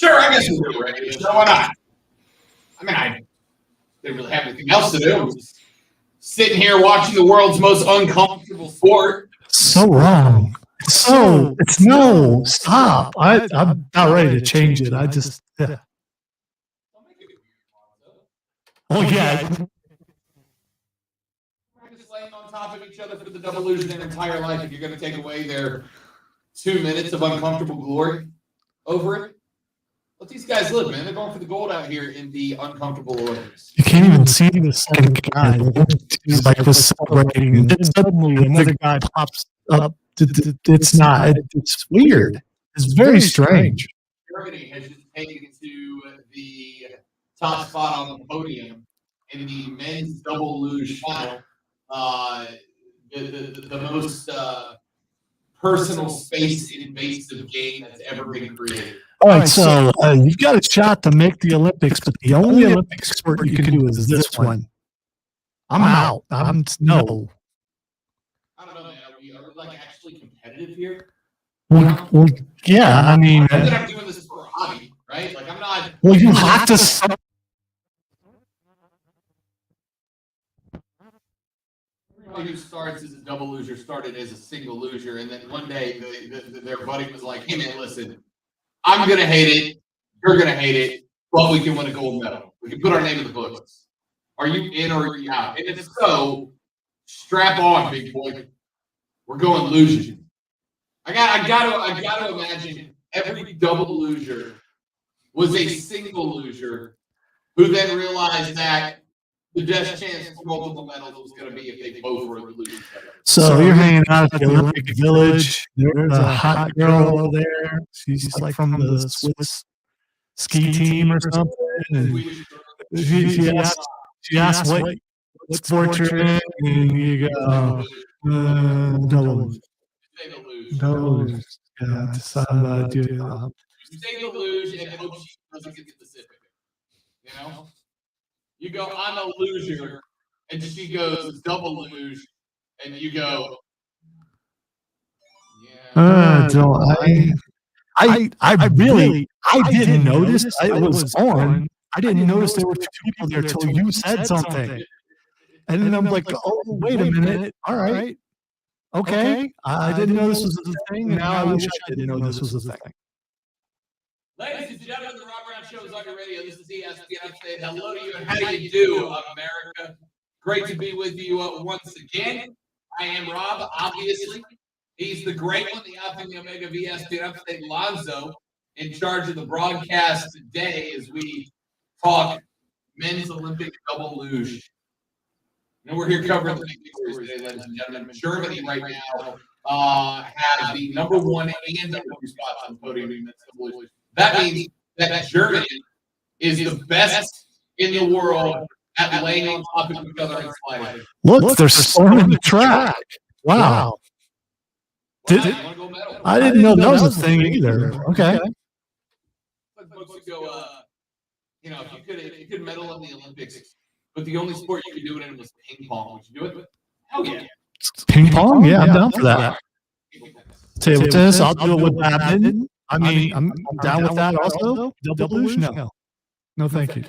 Sure, I guess we'll do a radio show. Why not? I mean, I didn't really have anything else to do. I'm just sitting here watching the world's most uncomfortable sport. So wrong. Stop. I'm not ready to change it. I just, yeah. Oh, yeah. Practice laying on top of each other for the delusion their entire life. If you're going to take away their 2 minutes of uncomfortable glory over it, let these guys live, man. They're going for the gold out here in the uncomfortable Olympics. You can't even see the second guy. He's like was celebrating, and then suddenly another guy pops up. It's not. It's weird. It's very strange. Germany has just taken to the top spot on the podium in the men's double luge final. The most personal space invasive game that's ever been created. All right, so you've got a shot to make the Olympics, but the only Olympic sport you can do is this one. I'm out. No. I don't know, man. Are we like actually competitive here? Well, yeah. I mean, I'm doing this for a hobby, right? Like I'm not. Well, you have to. Everybody who starts as a double loser started as a single loser, and then one day their buddy was like, "Hey, man, listen. I'm going to hate it. You're going to hate it, but we can win a gold medal. We can put our name in the books. Are you in or are you out?" And if so, strap on, big boy. We're going losing. I got to imagine every double loser was a single loser who then realized that the best chance for multiple medals was going to be if they both were losing. So you're hanging out at the Olympic Village. There's a hot girl over there. She's like from the Swiss ski team or something. And she asks what sport you're in, and you go, double. Yeah, just do it. You say the luge and hope she doesn't get the Pacific. You know? You go, I'm a loser, and she goes double luge, and you go, yeah. I didn't notice. I was on. I didn't notice there were two people there till you said something. And then I'm like, oh, wait a minute. All right. Okay. I didn't know this was a thing, and now I wish I didn't know this was a thing. Ladies and gentlemen, the Rob Brown Show is on your radio. This is ESPN Upstate. Hello to you, and how do you do, America? Great to be with you once again. I am Rob, obviously. He's the great one, the Alpha and the Omega of ESPN Upstate, Lonzo, in charge of the broadcast today as we talk men's Olympic double luge. And we're here covering the big stories today, ladies and gentlemen. Germany right now has the number one and number two spots on the podium in men's double luge. That means that Germany is the best in the world at laying on top of each other and sliding. Look, they're storming the track. Wow. I didn't know that was a thing either. Okay. Folks would go, if you could medal in the Olympics, but the only sport you could do it in was ping pong, would you do it? Hell yeah. Ping pong? Yeah, I'm down for that. Table tennis, I'll do it with badminton. I mean, I'm down with that also. Double luge? No, thank you.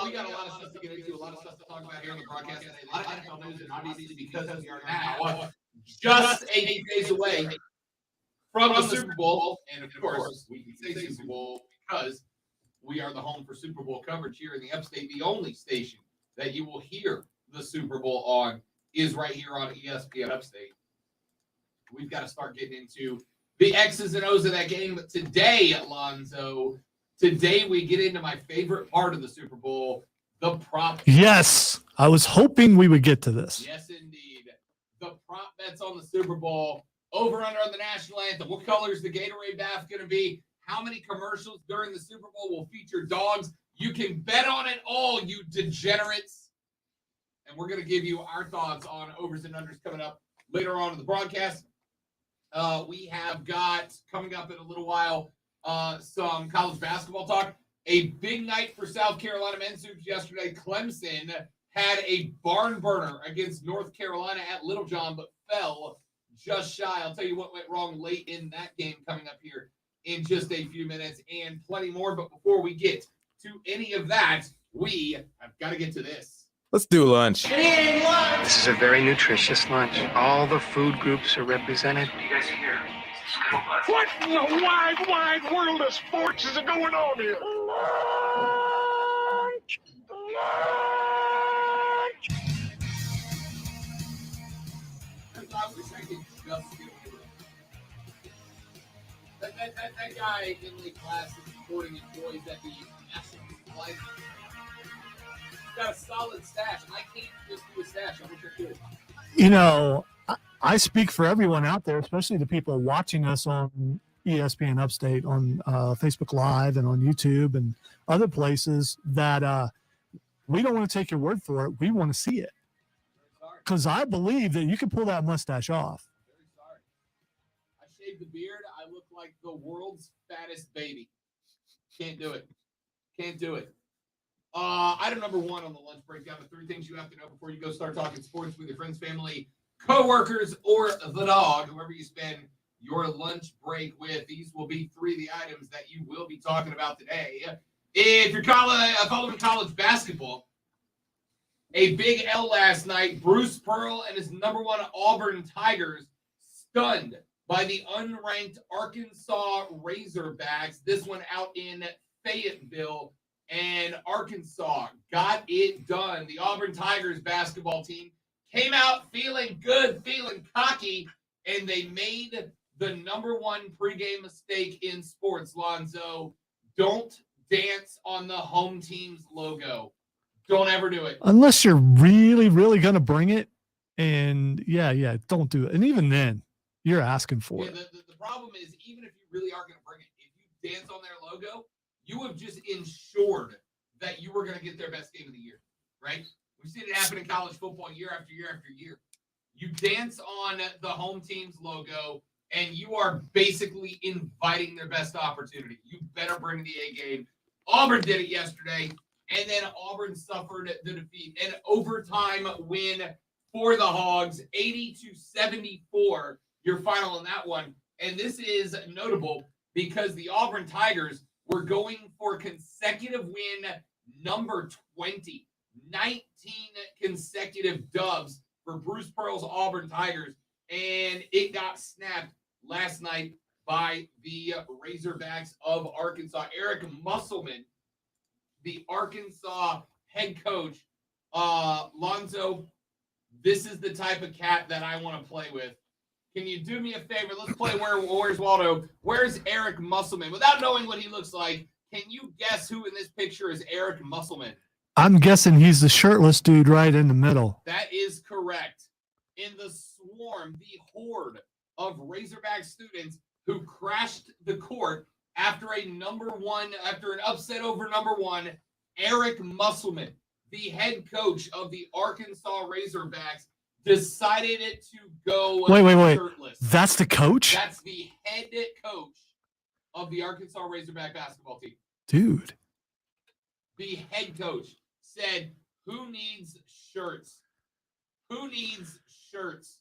We got a lot of stuff to get into, a lot of stuff to talk about here on the broadcast today. A lot of NFL news, and obviously because we are now just 8 days away from the Super Bowl, and of course, we can say Super Bowl because we are the home for Super Bowl coverage here in the Upstate. The only station that you will hear the Super Bowl on is right here on ESPN Upstate. We've got to start getting into the X's and O's of that game. But today, Alonzo, we get into my favorite part of the Super Bowl, the prop. Yes, I was hoping we would get to this. Yes, indeed. The prop bets on the Super Bowl, over under on the national anthem. What color is the Gatorade bath going to be? How many commercials during the Super Bowl will feature dogs? You can bet on it all, you degenerates. And we're going to give you our thoughts on overs and unders coming up later on in the broadcast. We have got, coming up in a little while, some college basketball talk. A big night for South Carolina men's hoops yesterday. Clemson had a barn burner against North Carolina at Littlejohn, but fell just shy. I'll tell you what went wrong late in that game coming up here in just a few minutes and plenty more. But before we get to any of that, we have got to get to this. Let's do lunch. This is a very nutritious lunch. All the food groups are represented. You guys are here. What in the wide, wide world of sports is going on here? Lunch! Lunch! I wish I could just get away with it. That guy in the class is supporting employees at the National Supply. He's got a solid stash. I can't just do a stash. I wish I could. You know, I speak for everyone out there, especially the people watching us on ESPN Upstate, on Facebook Live and on YouTube and other places, that we don't want to take your word for it. We want to see it. Because I believe that you can pull that mustache off. Very sorry. I shaved the beard. I look like the world's fattest baby. Can't do it. Can't do it. Item number 1 on the lunch breakdown, the 3 things you have to know before you go start talking sports with your friends, family, co-workers, or the dog, whoever you spend your lunch break with. These will be 3 of the items that you will be talking about today. If you're following college basketball, a big L last night. Bruce Pearl and his number 1 Auburn Tigers stunned by the unranked Arkansas Razorbacks. This one out in Fayetteville, and Arkansas got it done. The Auburn Tigers basketball team came out feeling good, feeling cocky, and they made the number 1 pregame mistake in sports, Lonzo. Don't dance on the home team's logo. Don't ever do it. Unless you're really, really going to bring it. And yeah, don't do it. And even then, you're asking for it. The problem is, even if you really are going to bring it, if you dance on their logo, you have just ensured that you were going to get their best game of the year, right? We've seen it happen in college football year after year after year. You dance on the home team's logo, and you are basically inviting their best opportunity. You better bring the A game. Auburn did it yesterday, and then Auburn suffered the defeat. An overtime win for the Hogs, 80-74, your final in that one. And this is notable because the Auburn Tigers were going for consecutive win number 20. 19 consecutive dubs for Bruce Pearl's Auburn Tigers, and it got snapped last night by the Razorbacks of Arkansas. Eric Musselman, the Arkansas head coach. Lonzo, this is the type of cat that I want to play with. Can you do me a favor? Let's play Where's Waldo. Where's Eric Musselman? Without knowing what he looks like, can you guess who in this picture is Eric Musselman? I'm guessing he's the shirtless dude right in the middle. That is correct. In the swarm, the horde of Razorback students who crashed the court after an upset over number 1, Eric Musselman, the head coach of the Arkansas Razorbacks, decided to go shirtless. That's the coach? That's the head coach of the Arkansas Razorback basketball team. Dude. The head coach said, who needs shirts? Who needs shirts?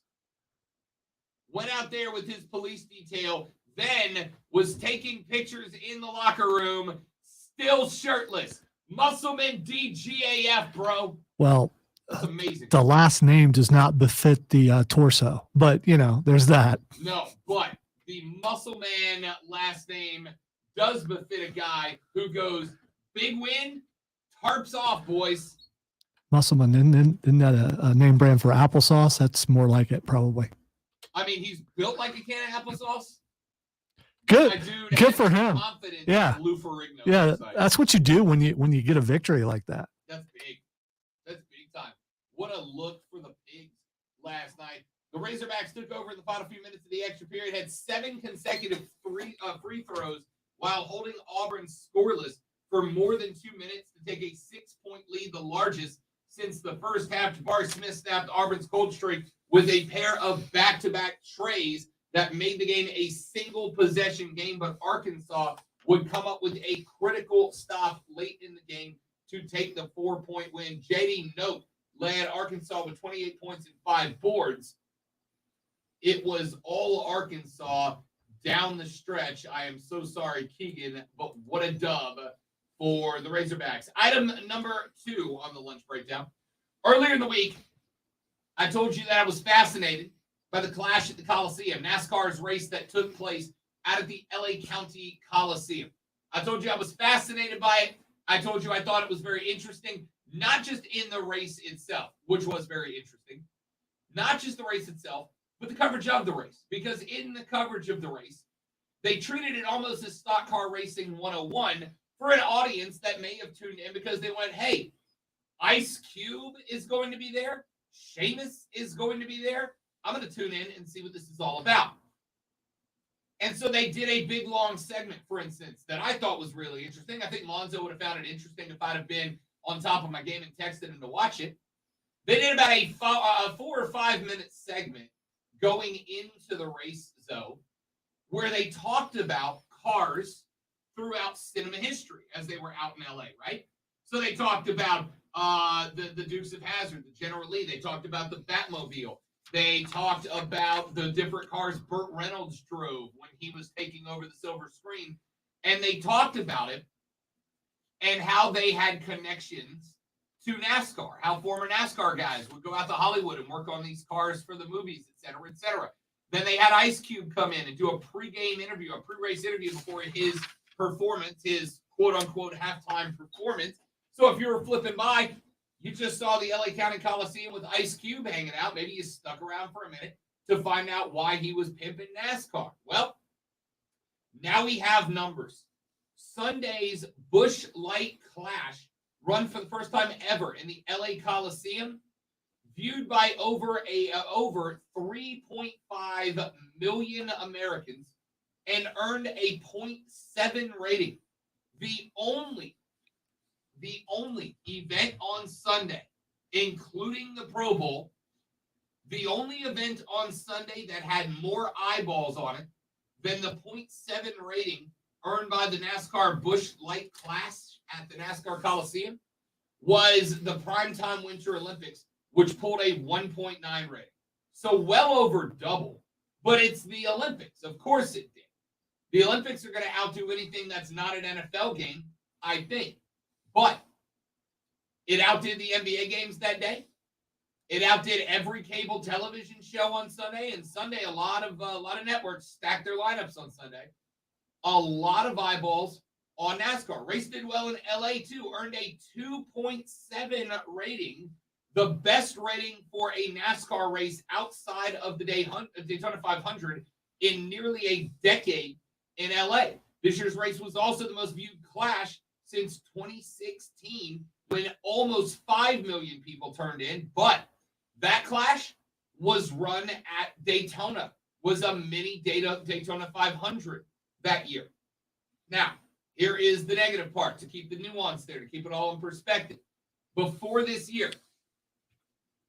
Went out there with his police detail, then was taking pictures in the locker room, still shirtless. Musselman DGAF, bro. Well, that's amazing. The last name does not befit the torso, but, there's that. No, but the Musselman last name does befit a guy who goes, big win, tarps off, boys. Musselman, isn't that a name brand for applesauce? That's more like it, probably. I mean, he's built like a can of applesauce. Good. Good for him. Yeah. Yeah, that's what you do when you get a victory like that. That's big. That's big time. What a look for the Pigs last night. The Razorbacks took over in the final few minutes of the extra period, had 7 consecutive free throws while holding Auburn scoreless for more than 2 minutes to take a 6-point lead, the largest since the first half. Jabari Smith snapped Auburn's cold streak with a pair of back-to-back trays that made the game a single possession game, but Arkansas would come up with a critical stop late in the game to take the 4-point win. J.D. Note led Arkansas with 28 points and 5 boards. It was all Arkansas down the stretch. I am so sorry, Keegan, but what a dub for the Razorbacks. Item number 2 on the lunch breakdown. Earlier in the week, I told you that I was fascinated by the clash at the Coliseum, NASCAR's race that took place out of the LA County Coliseum. I told you I was fascinated by it. I told you I thought it was very interesting, not just in the race itself, which was very interesting, not just the race itself, but the coverage of the race. Because in the coverage of the race, they treated it almost as stock car racing 101 for an audience that may have tuned in because they went, hey, Ice Cube is going to be there. Sheamus is going to be there. I'm going to tune in and see what this is all about. And so they did a big, long segment, for instance, that I thought was really interesting. I think Lonzo would have found it interesting if I'd have been on top of my game and texted him to watch it. They did about a 4 or 5 minute segment going into the race zone where they talked about cars throughout cinema history as they were out in LA, right? So they talked about the Dukes of Hazzard, the General Lee. They talked about the Batmobile. They talked about the different cars Burt Reynolds drove when he was taking over the silver screen. And they talked about it and how they had connections to NASCAR, how former NASCAR guys would go out to Hollywood and work on these cars for the movies, et cetera, et cetera. Then they had Ice Cube come in and do a pregame interview, a pre-race interview before his performance, his quote-unquote halftime performance. So if you were flipping by, you just saw the LA County Coliseum with Ice Cube hanging out. Maybe you stuck around for a minute to find out why he was pimping NASCAR. Well, now we have numbers. Sunday's Busch Light Clash, run for the first time ever in the LA Coliseum, viewed by over 3.5 million Americans and earned a 0.7 rating. The only event on Sunday, including the Pro Bowl, the only event on Sunday that had more eyeballs on it than the 0.7 rating earned by the NASCAR Busch Light Clash at the NASCAR Coliseum was the Primetime Winter Olympics, which pulled a 1.9 rating. So well over double, but it's the Olympics. Of course it did. The Olympics are going to outdo anything that's not an NFL game, I think. But it outdid the NBA games that day. It outdid every cable television show on Sunday. And Sunday, a lot of networks stacked their lineups on Sunday. A lot of eyeballs on NASCAR. Race did well in LA too. Earned a 2.7 rating, the best rating for a NASCAR race outside of the Daytona 500 in nearly a decade in LA. This year's race was also the most viewed clash since 2016, when almost 5 million people turned in. But that clash was run at Daytona, was a mini Daytona 500 that year. Now, here is the negative part to keep the nuance there, to keep it all in perspective. Before this year,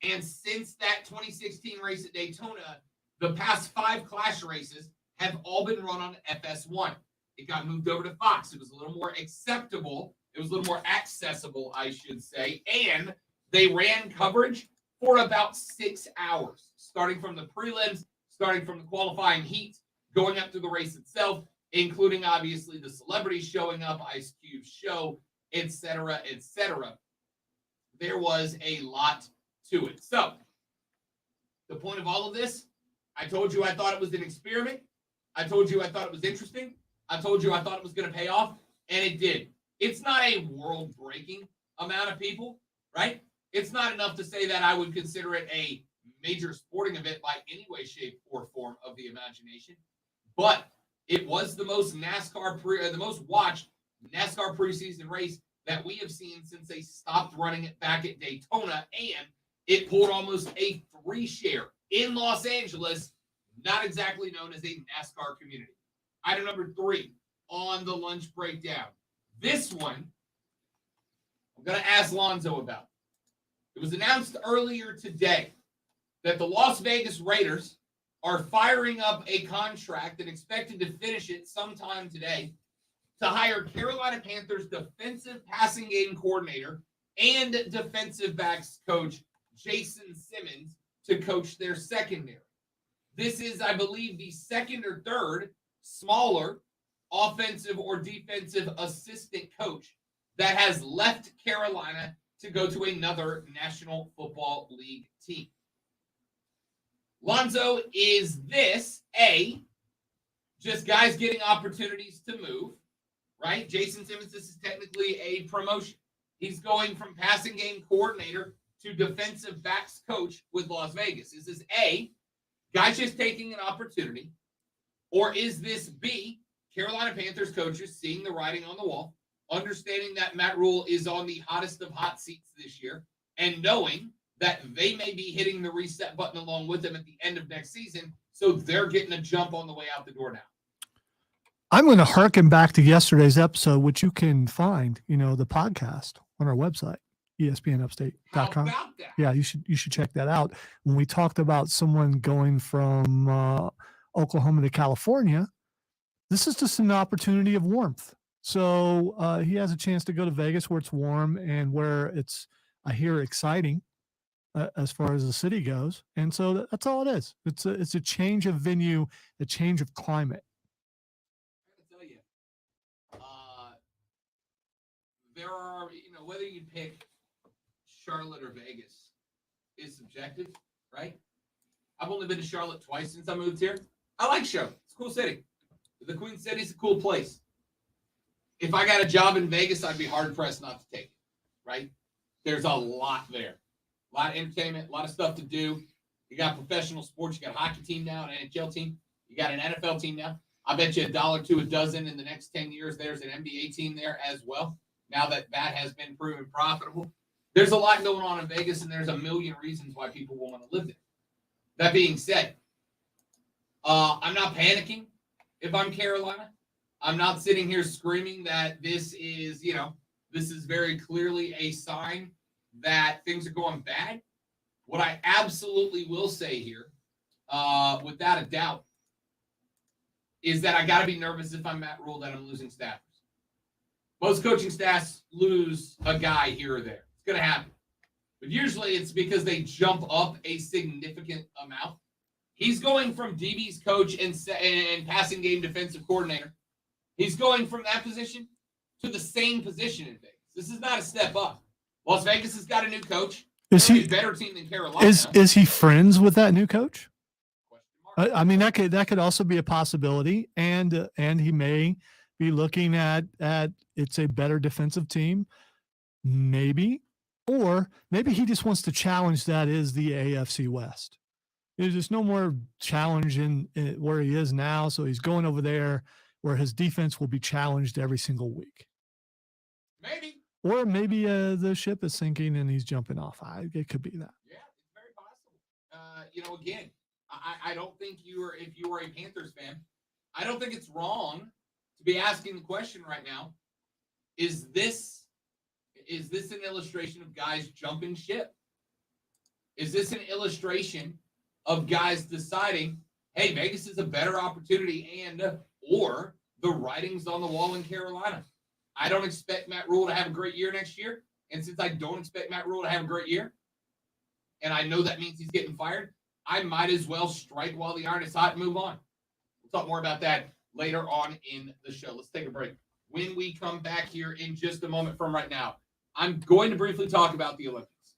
and since that 2016 race at Daytona, the past 5 clash races have all been run on FS1. It got moved over to Fox. It was a little more acceptable. It was a little more accessible, I should say. And they ran coverage for about 6 hours, starting from the prelims, starting from the qualifying heat, going up to the race itself, including, obviously, the celebrities showing up, Ice Cube's show, etc., etc. There was a lot to it. So, the point of all of this, I told you I thought it was an experiment. I told you I thought it was interesting. I told you I thought it was going to pay off, and it did. It's not a world-breaking amount of people, right? It's not enough to say that I would consider it a major sporting event by any way, shape, or form of the imagination. But it was the most the most watched NASCAR preseason race that we have seen since they stopped running it back at Daytona, and it pulled almost a 3 share in Los Angeles, not exactly known as a NASCAR community. Item number 3 on the lunch breakdown. This one, I'm going to ask Lonzo about. It was announced earlier today that the Las Vegas Raiders are firing up a contract and expected to finish it sometime today to hire Carolina Panthers defensive passing game coordinator and defensive backs coach Jason Simmons to coach their secondary. This is, I believe, the second or third smaller offensive or defensive assistant coach that has left Carolina to go to another National Football League team. Lonzo, is this A, just guys getting opportunities to move, right? Jason Simmons, this is technically a promotion. He's going from passing game coordinator to defensive backs coach with Las Vegas. Is this A, guys just taking an opportunity? Or is this B, Carolina Panthers coaches seeing the writing on the wall, understanding that Matt Rule is on the hottest of hot seats this year, and knowing that they may be hitting the reset button along with them at the end of next season, so they're getting a jump on the way out the door now? I'm going to harken back to yesterday's episode, which you can find, the podcast on our website, espnupstate.com. How about that? Yeah, you should check that out. When we talked about someone going from Oklahoma to California, this is just an opportunity of warmth. So he has a chance to go to Vegas where it's warm and where it's, I hear, exciting as far as the city goes. And so that's all it is. It's a change of venue, a change of climate. I gotta tell you, there are, whether you pick Charlotte or Vegas is subjective, right? I've only been to Charlotte twice since I moved here. I like Charlotte. It's a cool city. The Queen City's a cool place. If I got a job in Vegas, I'd be hard-pressed not to take it, right? There's a lot there. A lot of entertainment, a lot of stuff to do. You got professional sports. You got a hockey team now, an NHL team. You got an NFL team now. I bet you $1 to a dozen in the next 10 years. There's an NBA team there as well. Now that has been proven profitable. There's a lot going on in Vegas, and there's a million reasons why people will want to live there. That being said, I'm not panicking if I'm Carolina. I'm not sitting here screaming that this is very clearly a sign that things are going bad. What I absolutely will say here, without a doubt, is that I got to be nervous if I'm Matt Rule that I'm losing staffers. Most coaching staffs lose a guy here or there. It's going to happen. But usually it's because they jump up a significant amount. He's going from DB's coach and passing game defensive coordinator. He's going from that position to the same position in Vegas. This is not a step up. Las Vegas has got a new coach. Is he a better team than Carolina? Is he friends with that new coach? I mean, that could also be a possibility, and he may be looking at it's a better defensive team, maybe, or maybe he just wants to challenge that is the AFC West. There's just no more challenge in where he is now, so he's going over there where his defense will be challenged every single week. Maybe. Or maybe the ship is sinking and he's jumping off. It could be that. Yeah, it's very possible. Again, I don't think if you are a Panthers fan, I don't think it's wrong to be asking the question right now, is this an illustration of guys jumping ship? Is this an illustration of guys deciding, hey, Vegas is a better opportunity or the writing's on the wall in Carolina? I don't expect Matt Rule to have a great year next year. And since I don't expect Matt Rule to have a great year, and I know that means he's getting fired, I might as well strike while the iron is hot and move on. We'll talk more about that later on in the show. Let's take a break. When we come back here in just a moment from right now, I'm going to briefly talk about the Olympics,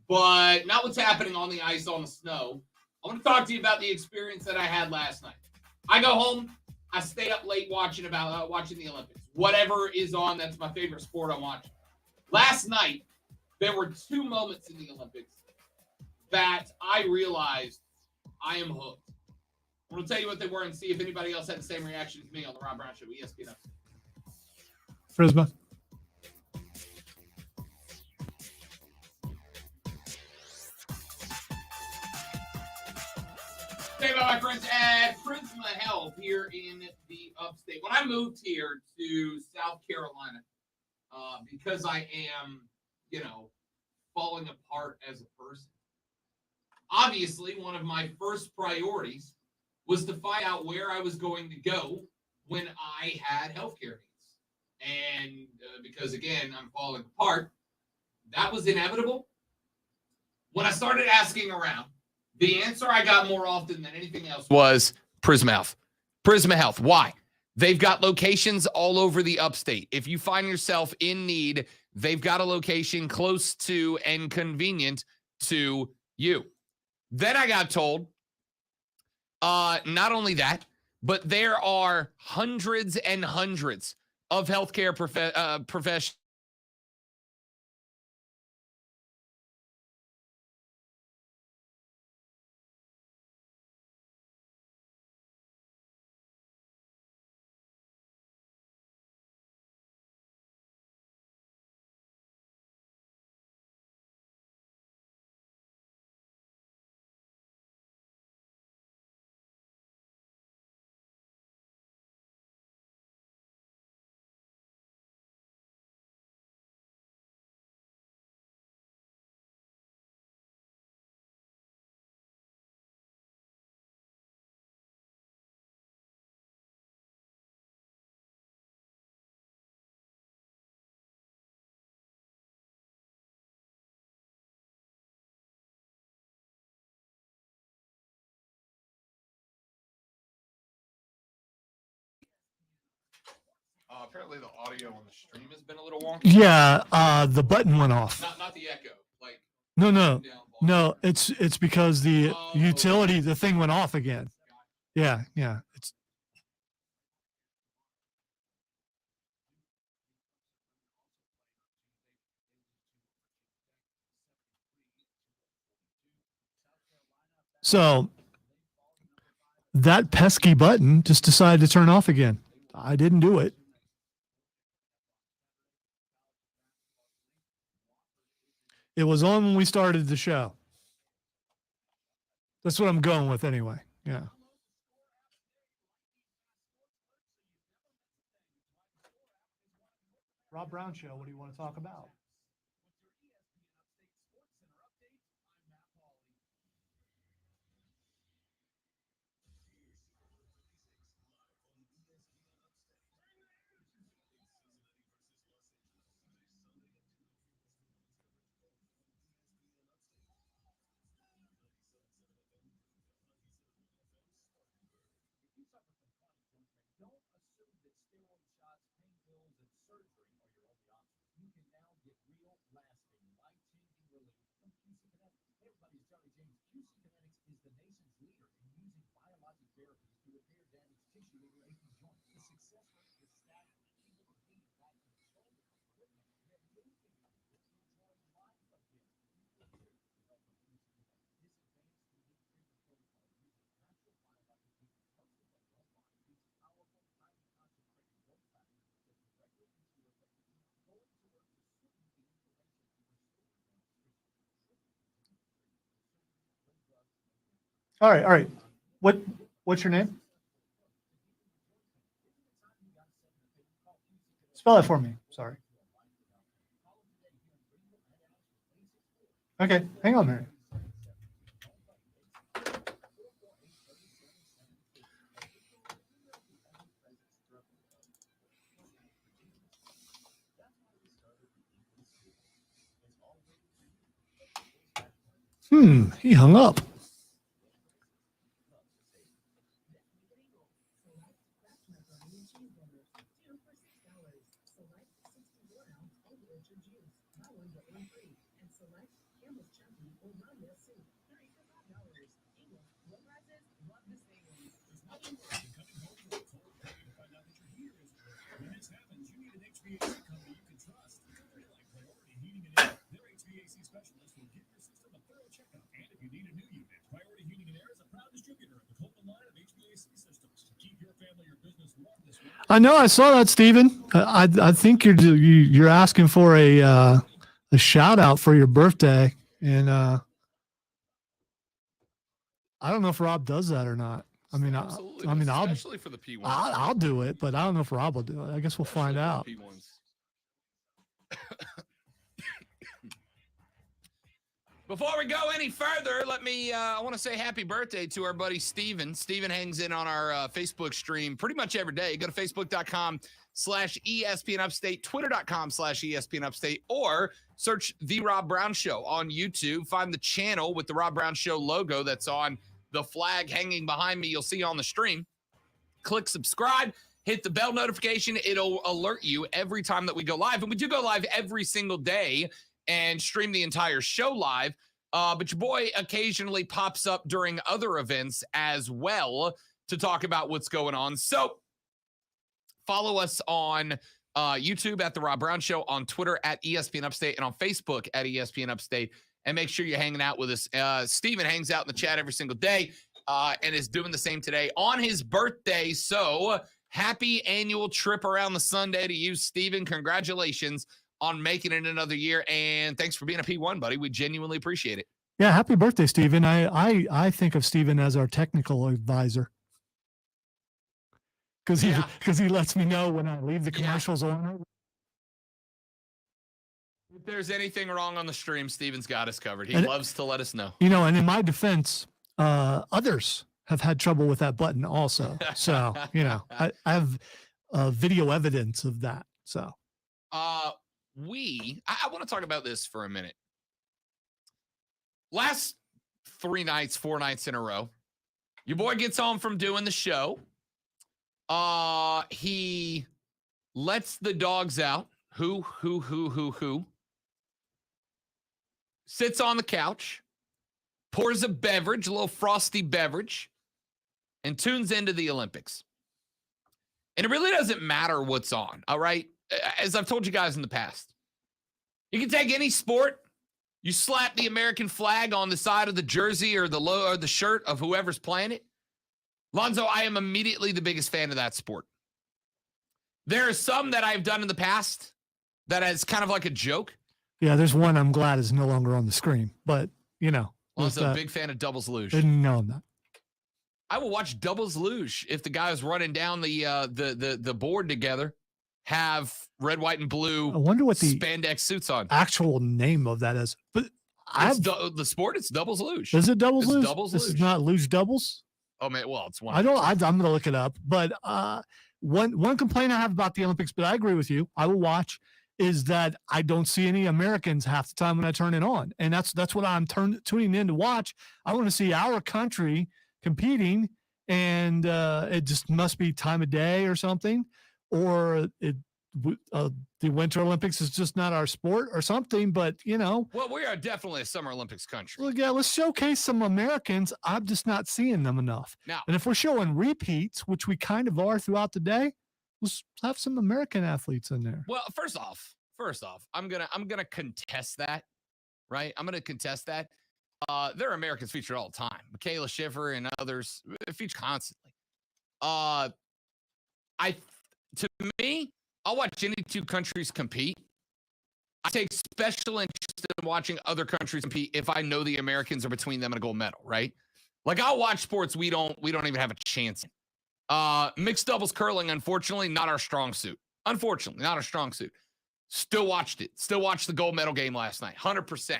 but not what's happening on the ice, on the snow. I want to talk to you about the experience that I had last night. I go home, I stay up late watching the Olympics. Whatever is on, that's my favorite sport I'm watching. Last night, there were two moments in the Olympics that I realized I am hooked. I'm going to tell you what they were and see if anybody else had the same reaction as me on the Rob Brown Show, ESPN. Frisbee. Hey, my friends at Prisma Health here in the upstate. When I moved here to South Carolina, because I am, falling apart as a person, obviously one of my first priorities was to find out where I was going to go when I had healthcare needs. And because, again, I'm falling apart, that was inevitable. When I started asking around, the answer I got more often than anything else was Prisma Health. Prisma Health. Why? They've got locations all over the upstate. If you find yourself in need, they've got a location close to and convenient to you. Then I got told, not only that, but there are hundreds and hundreds of healthcare professionals. Apparently the audio on the stream has been a little wonky. Yeah, the button went off. Not the echo. Like No. It's because the utility, the thing went off again. Yeah. It's so that pesky button just decided to turn off again. I didn't do it. It was on when we started the show. That's what I'm going with anyway. Yeah. Rob Brown Show, what do you want to talk about? All right. What's your name? Spell it for me. Sorry. Okay, hang on there. He hung up. I know. I saw that, Steven. I think you're asking for a shout out for your birthday, and I don't know if Rob does that or not. I mean, especially for the P1s. I'll do it, but I don't know if Rob will do it. I guess we'll find out. Before we go any further, I want to say happy birthday to our buddy Steven. Steven hangs in on our Facebook stream pretty much every day. Go to facebook.com/ESPN Upstate, twitter.com/ESPN Upstate, or search The Rob Brown Show on YouTube. Find the channel with the Rob Brown Show logo that's on the flag hanging behind me. You'll see on the stream. click subscribe, hit the bell notification. It'll alert you every time that we go live. And we do go live every single day and stream the entire show live. But your boy occasionally pops up during other events as well to talk about what's going on. So follow us on YouTube at The Rob Brown Show, on Twitter at ESPN Upstate, and on Facebook at ESPN Upstate. And make sure you're hanging out with us. Steven hangs out in the chat every single day and is doing the same today on his birthday. So happy annual trip around the Sunday to you, Steven. Congratulations on making it another year. And thanks for being a P1, buddy. We genuinely appreciate it. Yeah, happy birthday, Steven. I think of Steven as our technical advisor. Because he lets me know when I leave the commercials on. If there's anything wrong on the stream, Steven's got us covered. He loves to let us know. And in my defense, others have had trouble with that button also. So, I have video evidence of that. So, I want to talk about this for a minute. Last 4 nights in a row, your boy gets home from doing the show. He lets the dogs out. Who? Sits on the couch, pours a beverage, a little frosty beverage, and tunes into the Olympics. And it really doesn't matter what's on, all right? As I've told you guys in the past, you can take any sport, you slap the American flag on the side of the jersey or the shirt of whoever's playing it. Lonzo, I am immediately the biggest fan of that sport. There are some that I've done in the past that is kind of like a joke. Yeah, there's one I'm glad is no longer on the screen, but Lonzo's a big fan of doubles luge. No, I'm not. I will watch doubles luge if the guys running down the board together have red, white, and blue. I wonder what the spandex suits on. Actual name of that is. But the sport. It's doubles luge. Is it doubles luge? Doubles this luge. is not luge doubles. Oh man, well it's one. I'm going to look it up. But one complaint I have about the Olympics, but I agree with you. I will watch. Is that I don't see any Americans half the time when I turn it on. And that's what I'm tuning in to watch. I want to see our country competing, and it just must be time of day or something, or the Winter Olympics is just not our sport or something, but Well, we are definitely a Summer Olympics country. Well, yeah, let's showcase some Americans. I'm just not seeing them enough. Now, and if we're showing repeats, which we kind of are throughout the day, let's have some American athletes in there. Well, first off, I'm gonna contest that, right? I'm gonna contest that. There are Americans featured all the time. Michaela Shiffrin and others feature constantly. To me, I'll watch any two countries compete. I take special interest in watching other countries compete if I know the Americans are between them and a gold medal, right? Like I'll watch sports we don't even have a chance in. Mixed doubles curling, unfortunately, not our strong suit. Unfortunately, not our strong suit. Still watched it. Still watched the gold medal game last night. 100%.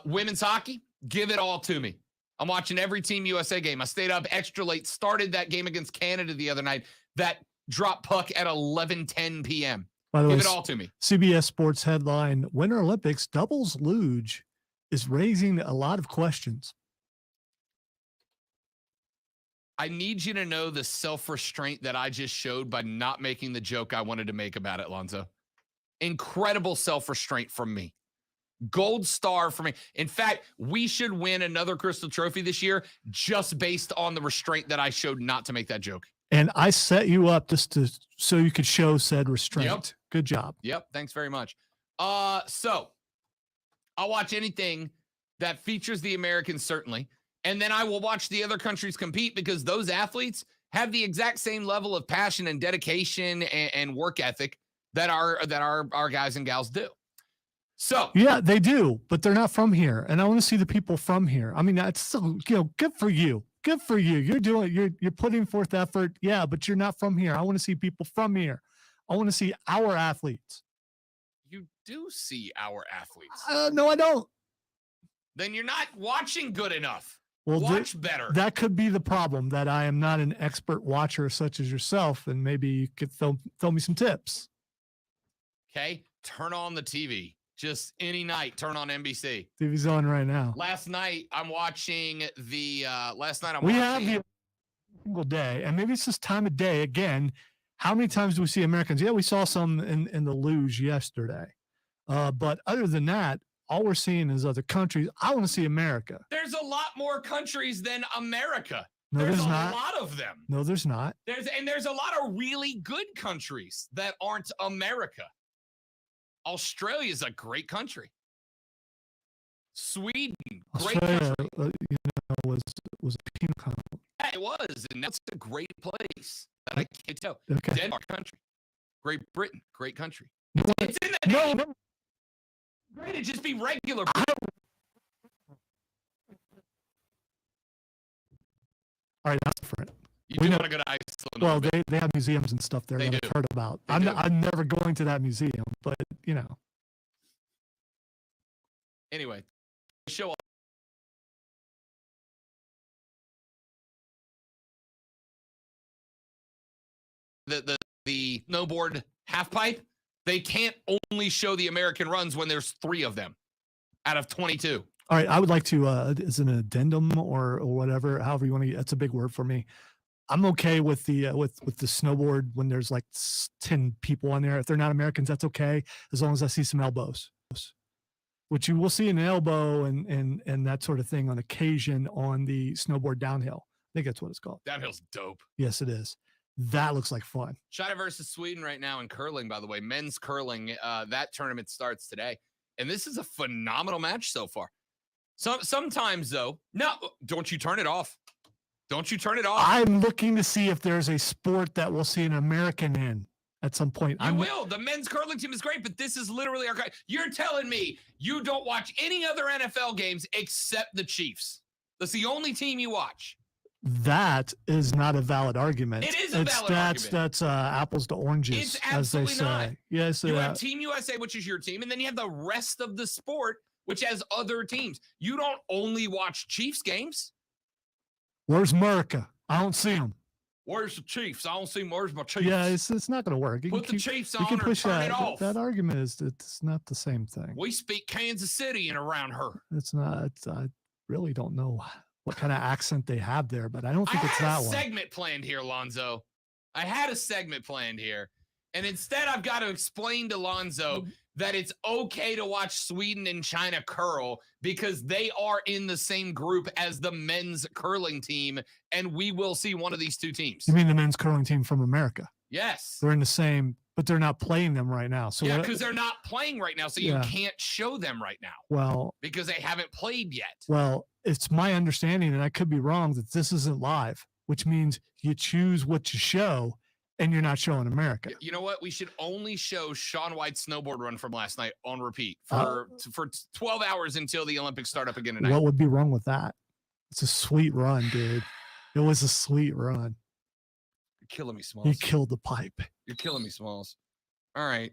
Women's hockey, give it all to me. I'm watching every Team USA game. I stayed up extra late, started that game against Canada the other night. That drop puck at 11:10 p.m. By the way, give it all to me. CBS Sports headline, Winter Olympics, doubles luge is raising a lot of questions. I need you to know the self-restraint that I just showed by not making the joke I wanted to make about it, Lonzo. Incredible self-restraint from me. Gold star for me. In fact, we should win another Crystal Trophy this year just based on the restraint that I showed not to make that joke. And I set you up so you could show said restraint. Yep. Good job. Yep. Thanks very much. So I'll watch anything that features the Americans, certainly. And then I will watch the other countries compete because those athletes have the exact same level of passion and dedication and work ethic that our guys and gals do. So yeah, they do, but they're not from here. And I want to see the people from here. I mean, that's so, good for you. Good for you. You're putting forth effort. Yeah, but you're not from here. I want to see people from here. I want to see our athletes. You do see our athletes. No, I don't. Then you're not watching good enough. Well, watch better. That could be the problem, that I am not an expert watcher such as yourself, and maybe you could throw me some tips. Okay, turn on the TV. Just any night, turn on NBC. TV's on right now. Last night, I'm watching the. single day, and maybe it's this time of day again. How many times do we see Americans? Yeah, we saw some in the luge yesterday. But other than that, all we're seeing is other countries. I want to see America. There's a lot more countries than America. No, there's not. A lot of them. No, there's not. There's a lot of really good countries that aren't America. Australia's a great country. Sweden, great Australia, country. Was a penal colony. Yeah, it was, and that's a great place. That I can't tell. Okay. Denmark, country. Great Britain, great country. No, It's in the name. no. Great to just be regular. All right, that's different. You do want to go to Iceland. Well, they have museums and stuff there They that do. I've heard about. They I'm do. I'm never going to that museum, but you know. Anyway, show off. The snowboard half pipe, they can't only show the American runs when there's 3 of them out of 22. All right, I would like to is an addendum or whatever, however you want to. That's a big word for me. I'm okay with the with the snowboard when there's like 10 people on there. If they're not Americans, that's okay as long as I see some elbows, which you will see an elbow and that sort of thing on occasion on the snowboard downhill. I think that's what it's called. Downhill's dope. Yes, it is. That looks like fun. China versus Sweden right now in curling, by the way. Men's curling, that tournament starts today. And this is a phenomenal match so far. Sometimes, though, no, don't you turn it off. Don't you turn it off. I'm looking to see if there's a sport that we'll see an American in at some point. You will. The men's curling team is great, but this is literally our guy. You're telling me you don't watch any other NFL games except the Chiefs. That's the only team you watch. That is not a valid argument. It is a valid argument. That's apples to oranges, It's as they absolutely say. not. Yes, You have Team USA, which is your team, and then you have the rest of the sport, which has other teams. You don't only watch Chiefs games. Where's America? I don't see them. Where's the Chiefs? I don't see where's my Chiefs. Yeah, it's not going to work. Put the Chiefs you on can or push turn that. it off. That argument is it's not the same thing. We speak Kansas City and around her. It's not. I really don't know what kind of accent they have there, but I don't think it's that I had a one. segment planned here, Lonzo. I had a segment planned here. And instead, I've got to explain to Lonzo that it's okay to watch Sweden and China curl because they are in the same group as the men's curling team, and we will see one of these two teams. You mean the men's curling team from America? Yes. They're in the same, but they're not playing them right now. So yeah, because they're not playing right now, so you can't show them right now. Well, because they haven't played yet. Well, it's my understanding, and I could be wrong, that this isn't live, which means you choose what to show, and you're not showing America. You know what? We should only show Shaun White's snowboard run from last night on repeat for 12 hours until the Olympics start up again tonight. What would be wrong with that? It's a sweet run, dude. It was a sweet run. You're killing me, Smalls. You killed the pipe. You're killing me, Smalls. All right.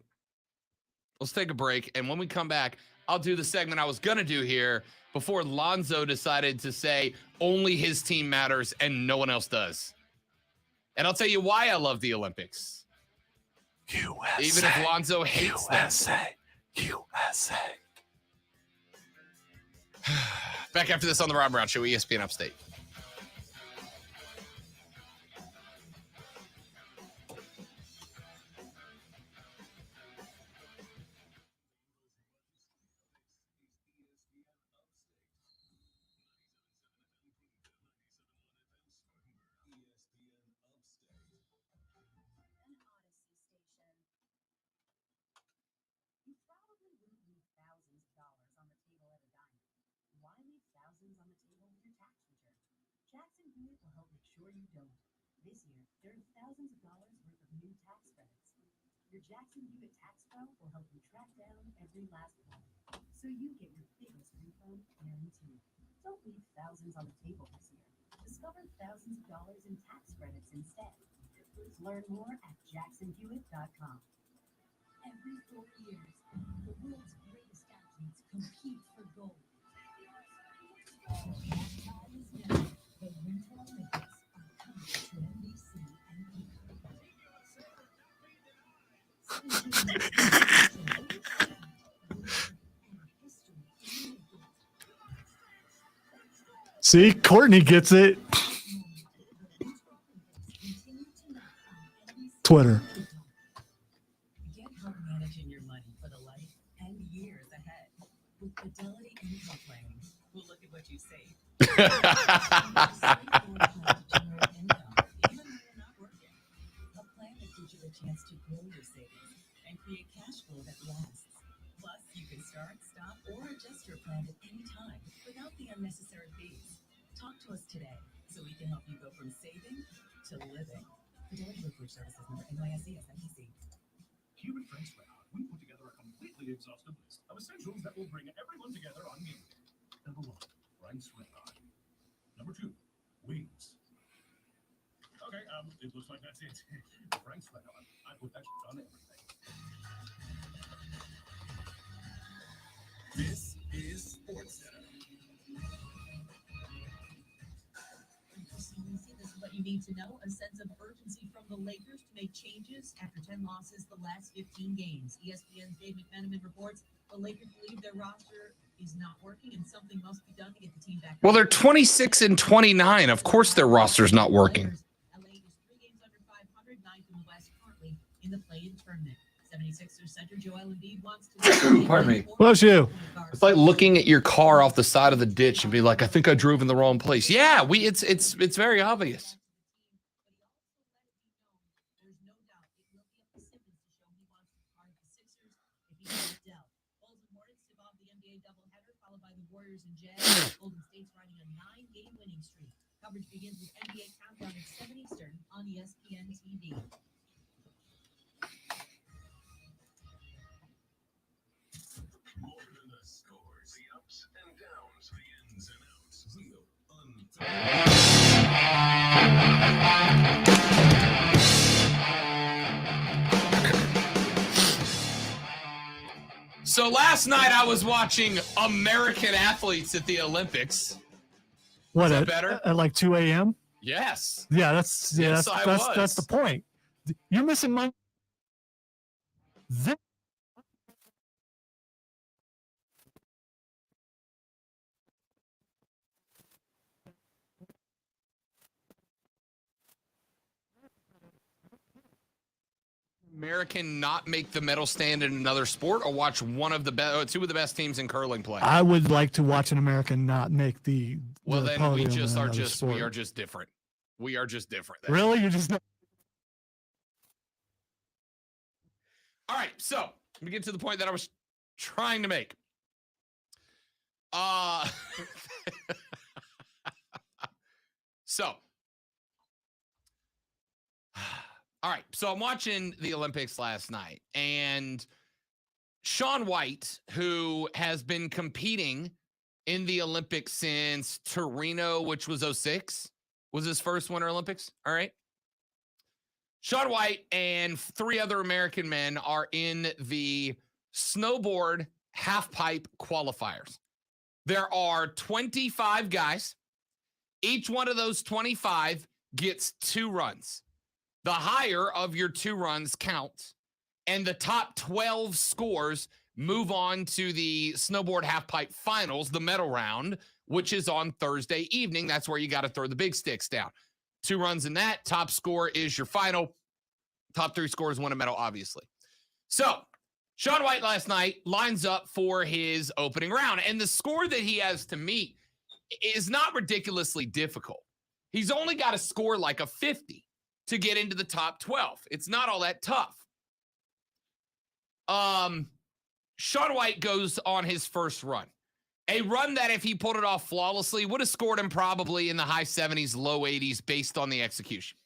Let's take a break. And when we come back, I'll do the segment I was going to do here before Lonzo decided to say only his team matters and no one else does. And I'll tell you why I love the Olympics. USA. Even if Lonzo hates USA. USA. Back after this on the Rob Brown Show, ESPN Upstate. You don't. This year, there are thousands of dollars worth of new tax credits. Your Jackson Hewitt Tax Pro will help you track down every last one, so you get your biggest refund guaranteed. Don't leave thousands on the table this year. Discover thousands of dollars in tax credits instead. Learn more at jacksonhewitt.com. Every 4 years, the world's greatest athletes compete for gold. That time is now. The Winter Olympics. See, Courtney gets it. Twitter. Get help managing your money for the life and years ahead. With Fidelity Income Planning, we'll look at what you save. Even when you're not working. A plan that gives you a chance to grow your savings and create cash flow that lasts. Plus, you can start, stop, or adjust your plan at any time without the unnecessary fees. Talk to us today so we can help you go from saving to living. Fidelity Brokerage Services number NYSE SMBC. Here at Frank's Red Hot, we put together a completely exhaustive list of essentials that will bring everyone together on game day. Number 1, Frank's Red Hot. Number 2, wings. Okay, it looks like that's it. Frank's Red Hot. I put that shit on everything. This is SportsCenter. This is what you need to know. A sense of urgency from the Lakers to make changes after 10 losses the last 15 games. ESPN's Dave McMenamin reports the Lakers believe their roster is not working and something must be done to get the team back. Well, they're 26 and 29. Of course their roster's not working. LA is 3 games under 500, 9th in the West currently in the play-in tournament. 76ers center Joel Embiid wants to... Pardon me. Bless you. It's like looking at your car off the side of the ditch and be like, I think I drove in the wrong place. Yeah, it's very obvious. There's no doubt it will be up to Simmons to show he wants to part of the Sixers if he gets dealt. Bulls and Hornets tip off the NBA doubleheader, followed by the Warriors and Jazz. Golden State's riding a 9-game winning streak. Coverage begins with NBA Countdown at 7 Eastern on ESPN TV. More than the scores, the ups and downs, the ins and outs. Real Untitled. So last night I was watching American athletes at the Olympics. What, Is that at, better? at like 2 a.m.? Yes. Yeah, Yes, that's the point. You're missing my... American not make the medal stand in another sport, or watch two of the best teams in curling play? I would like to watch an American not make the Well, the then podium we in just are another just sport. we are just different. We are just different. That's Really? You're just not... All right, so let me get to the point that I was trying to make. So, all right, so I'm watching the Olympics last night, and Shaun White, who has been competing in the Olympics since Torino, which was 2006, was his first Winter Olympics. All right. Shaun White and 3 other American men are in the snowboard half-pipe qualifiers. There are 25 guys. Each one of those 25 gets 2 runs. The higher of your 2 runs counts, and the top 12 scores move on to the snowboard half-pipe finals, the medal round, which is on Thursday evening. That's where you got to throw the big sticks down. 2 runs in that. Top score is your final. Top 3 scores win a medal, obviously. So, Shaun White last night lines up for his opening round, and the score that he has to meet is not ridiculously difficult. He's only got to score like a 50 to get into the top 12. It's not all that tough. Shaun White goes on his first run. A run that, if he pulled it off flawlessly, would have scored him probably in the high 70s, low 80s based on the execution.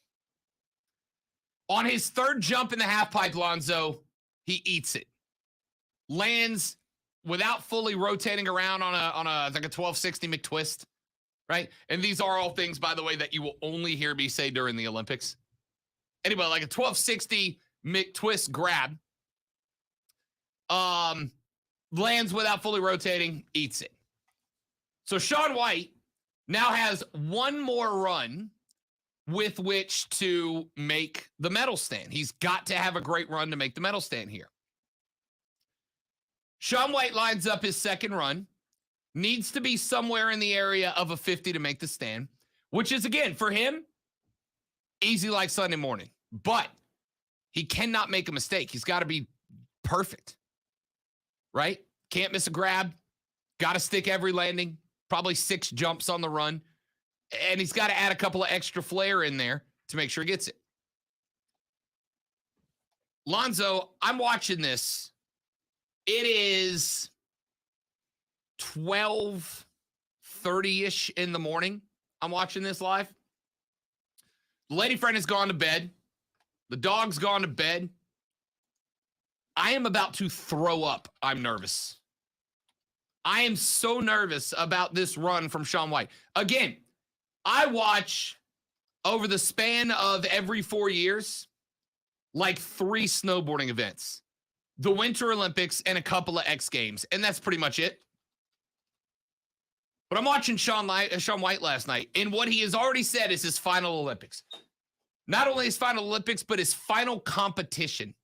On his third jump in the half pipe, Lonzo, he eats it. Lands without fully rotating around on a like a 1260 McTwist, right? And these are all things, by the way, that you will only hear me say during the Olympics. Anyway, like a 1260 McTwist grab, lands without fully rotating, eats it. So Shaun White now has one more run with which to make the medal stand. He's got to have a great run to make the medal stand here. Shaun White lines up his second run, needs to be somewhere in the area of a 50 to make the stand, which is, again, for him, easy like Sunday morning. But He cannot make a mistake. He's got to be perfect, right? Can't miss a grab. Got to stick every landing. Probably 6 jumps on the run. And he's got to add a couple of extra flair in there to make sure he gets it. Lonzo, I'm watching this. It is 12:30-ish in the morning. I'm watching this live. The lady friend has gone to bed. The dog's gone to bed. I am about to throw up. I'm nervous. I am so nervous about this run from Shaun White. Again, I watch over the span of every 4 years, like 3 snowboarding events, the Winter Olympics, and a couple of X Games. And that's pretty much it. But I'm watching Shaun White last night, and what he has already said is his final Olympics. Not only his final Olympics, but his final competition.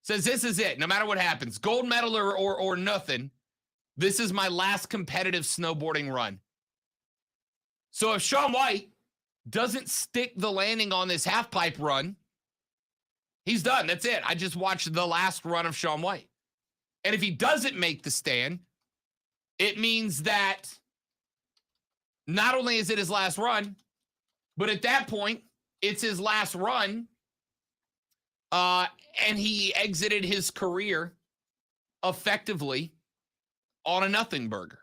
Says this is it. No matter what happens, gold medal or nothing, this is my last competitive snowboarding run. So if Shaun White doesn't stick the landing on this half pipe run, he's done. That's it. I just watched the last run of Shaun White. And if he doesn't make the stand, it means that not only is it his last run, but at that point, it's his last run, and he exited his career effectively on a nothing burger.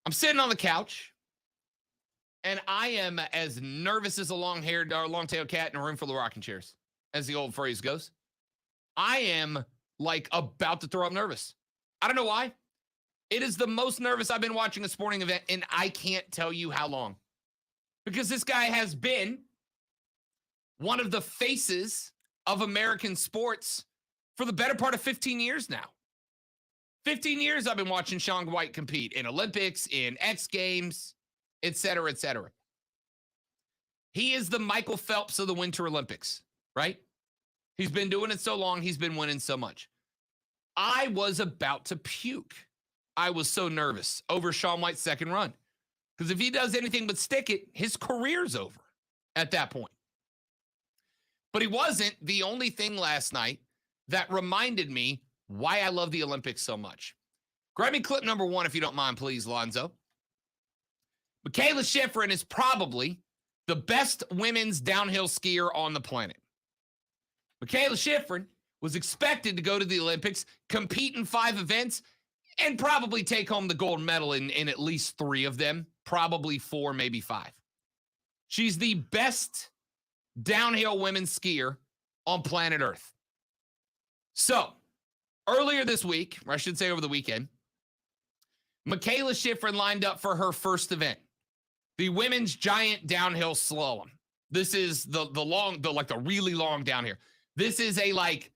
I'm sitting on the couch, and I am as nervous as a long-haired or long-tailed cat in a room full of rocking chairs, as the old phrase goes. I am like about to throw up nervous. I don't know why. It is the most nervous I've been watching a sporting event, and I can't tell you how long. Because this guy has been one of the faces of American sports for the better part of 15 years now. 15 years I've been watching Shaun White compete in Olympics, in X Games, et cetera, et cetera. He is the Michael Phelps of the Winter Olympics, right? He's been doing it so long, he's been winning so much. I was about to puke. I was so nervous over Shaun White's second run. Because if he does anything but stick it, his career's over at that point. But he wasn't the only thing last night that reminded me why I love the Olympics so much. Grab me clip number 1, if you don't mind, please, Lonzo. Michaela Shiffrin is probably the best women's downhill skier on the planet. Michaela Shiffrin was expected to go to the Olympics, compete in 5 events, and probably take home the gold medal in at least 3 of them, probably 4, maybe 5. She's the best downhill women's skier on planet Earth. So, earlier this week, or I should say over the weekend, Michaela Shiffrin lined up for her first event, the women's giant downhill slalom. This is the really long downhill. This is a 1.75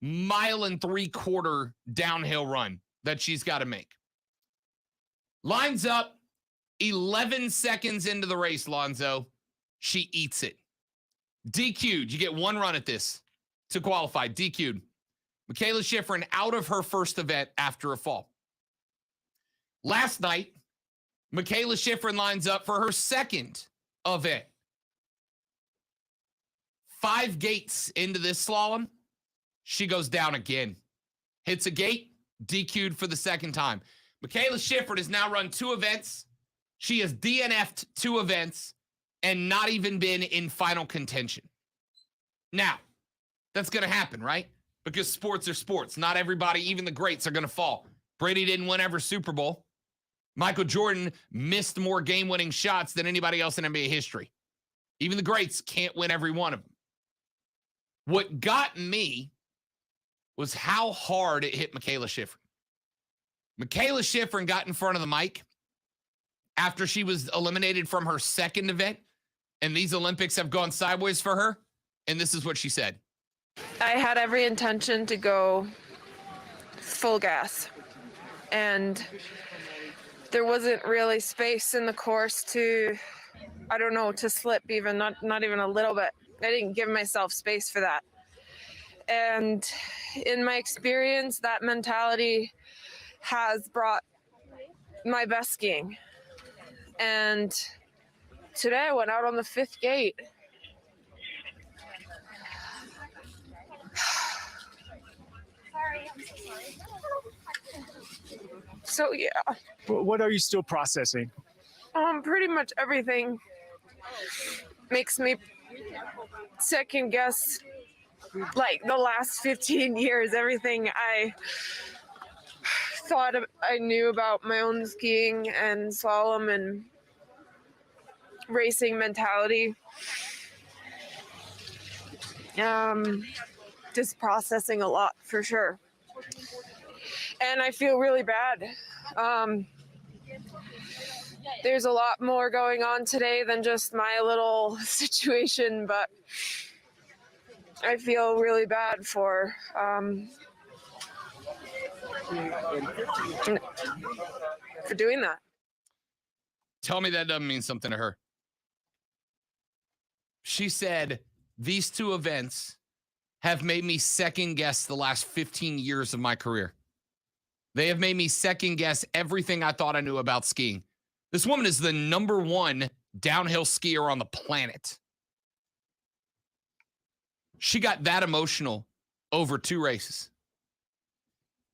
mile downhill run that she's got to make. Lines up 11 seconds into the race, Lonzo. She eats it. DQ'd. You get 1 run at this to qualify. DQ'd. Michaela Shiffrin out of her first event after a fall. Last night, Michaela Shiffrin lines up for her second event. 5 gates into this slalom, she goes down again. Hits a gate, DQ'd for the second time. Michaela Shiffrin has now run 2 events. She has DNF'd 2 events and not even been in final contention. Now, that's going to happen, right? Because sports are sports. Not everybody, even the greats, are going to fall. Brady didn't win every Super Bowl. Michael Jordan missed more game-winning shots than anybody else in NBA history. Even the greats can't win every one of them. What got me was how hard it hit Michaela Shiffrin. Michaela Shiffrin got in front of the mic after she was eliminated from her second event, and these Olympics have gone sideways for her, and this is what she said. I had every intention to go full gas, and there wasn't really space in the course to slip even, not even a little bit. I didn't give myself space for that. And in my experience, that mentality has brought my best skiing. And today I went out on the 5th gate. So yeah, What are you still processing? pretty much everything makes me second guess, like, the last 15 years, everything I thought I knew about my own skiing and slalom and racing mentality. Just processing a lot for sure. And I feel really bad. There's a lot more going on today than just my little situation, but I feel really bad for doing that. Tell me that doesn't mean something to her. She said, these two events have made me second guess the last 15 years of my career. They have made me second guess everything I thought I knew about skiing. This woman is the #1 downhill skier on the planet. She got that emotional over 2 races.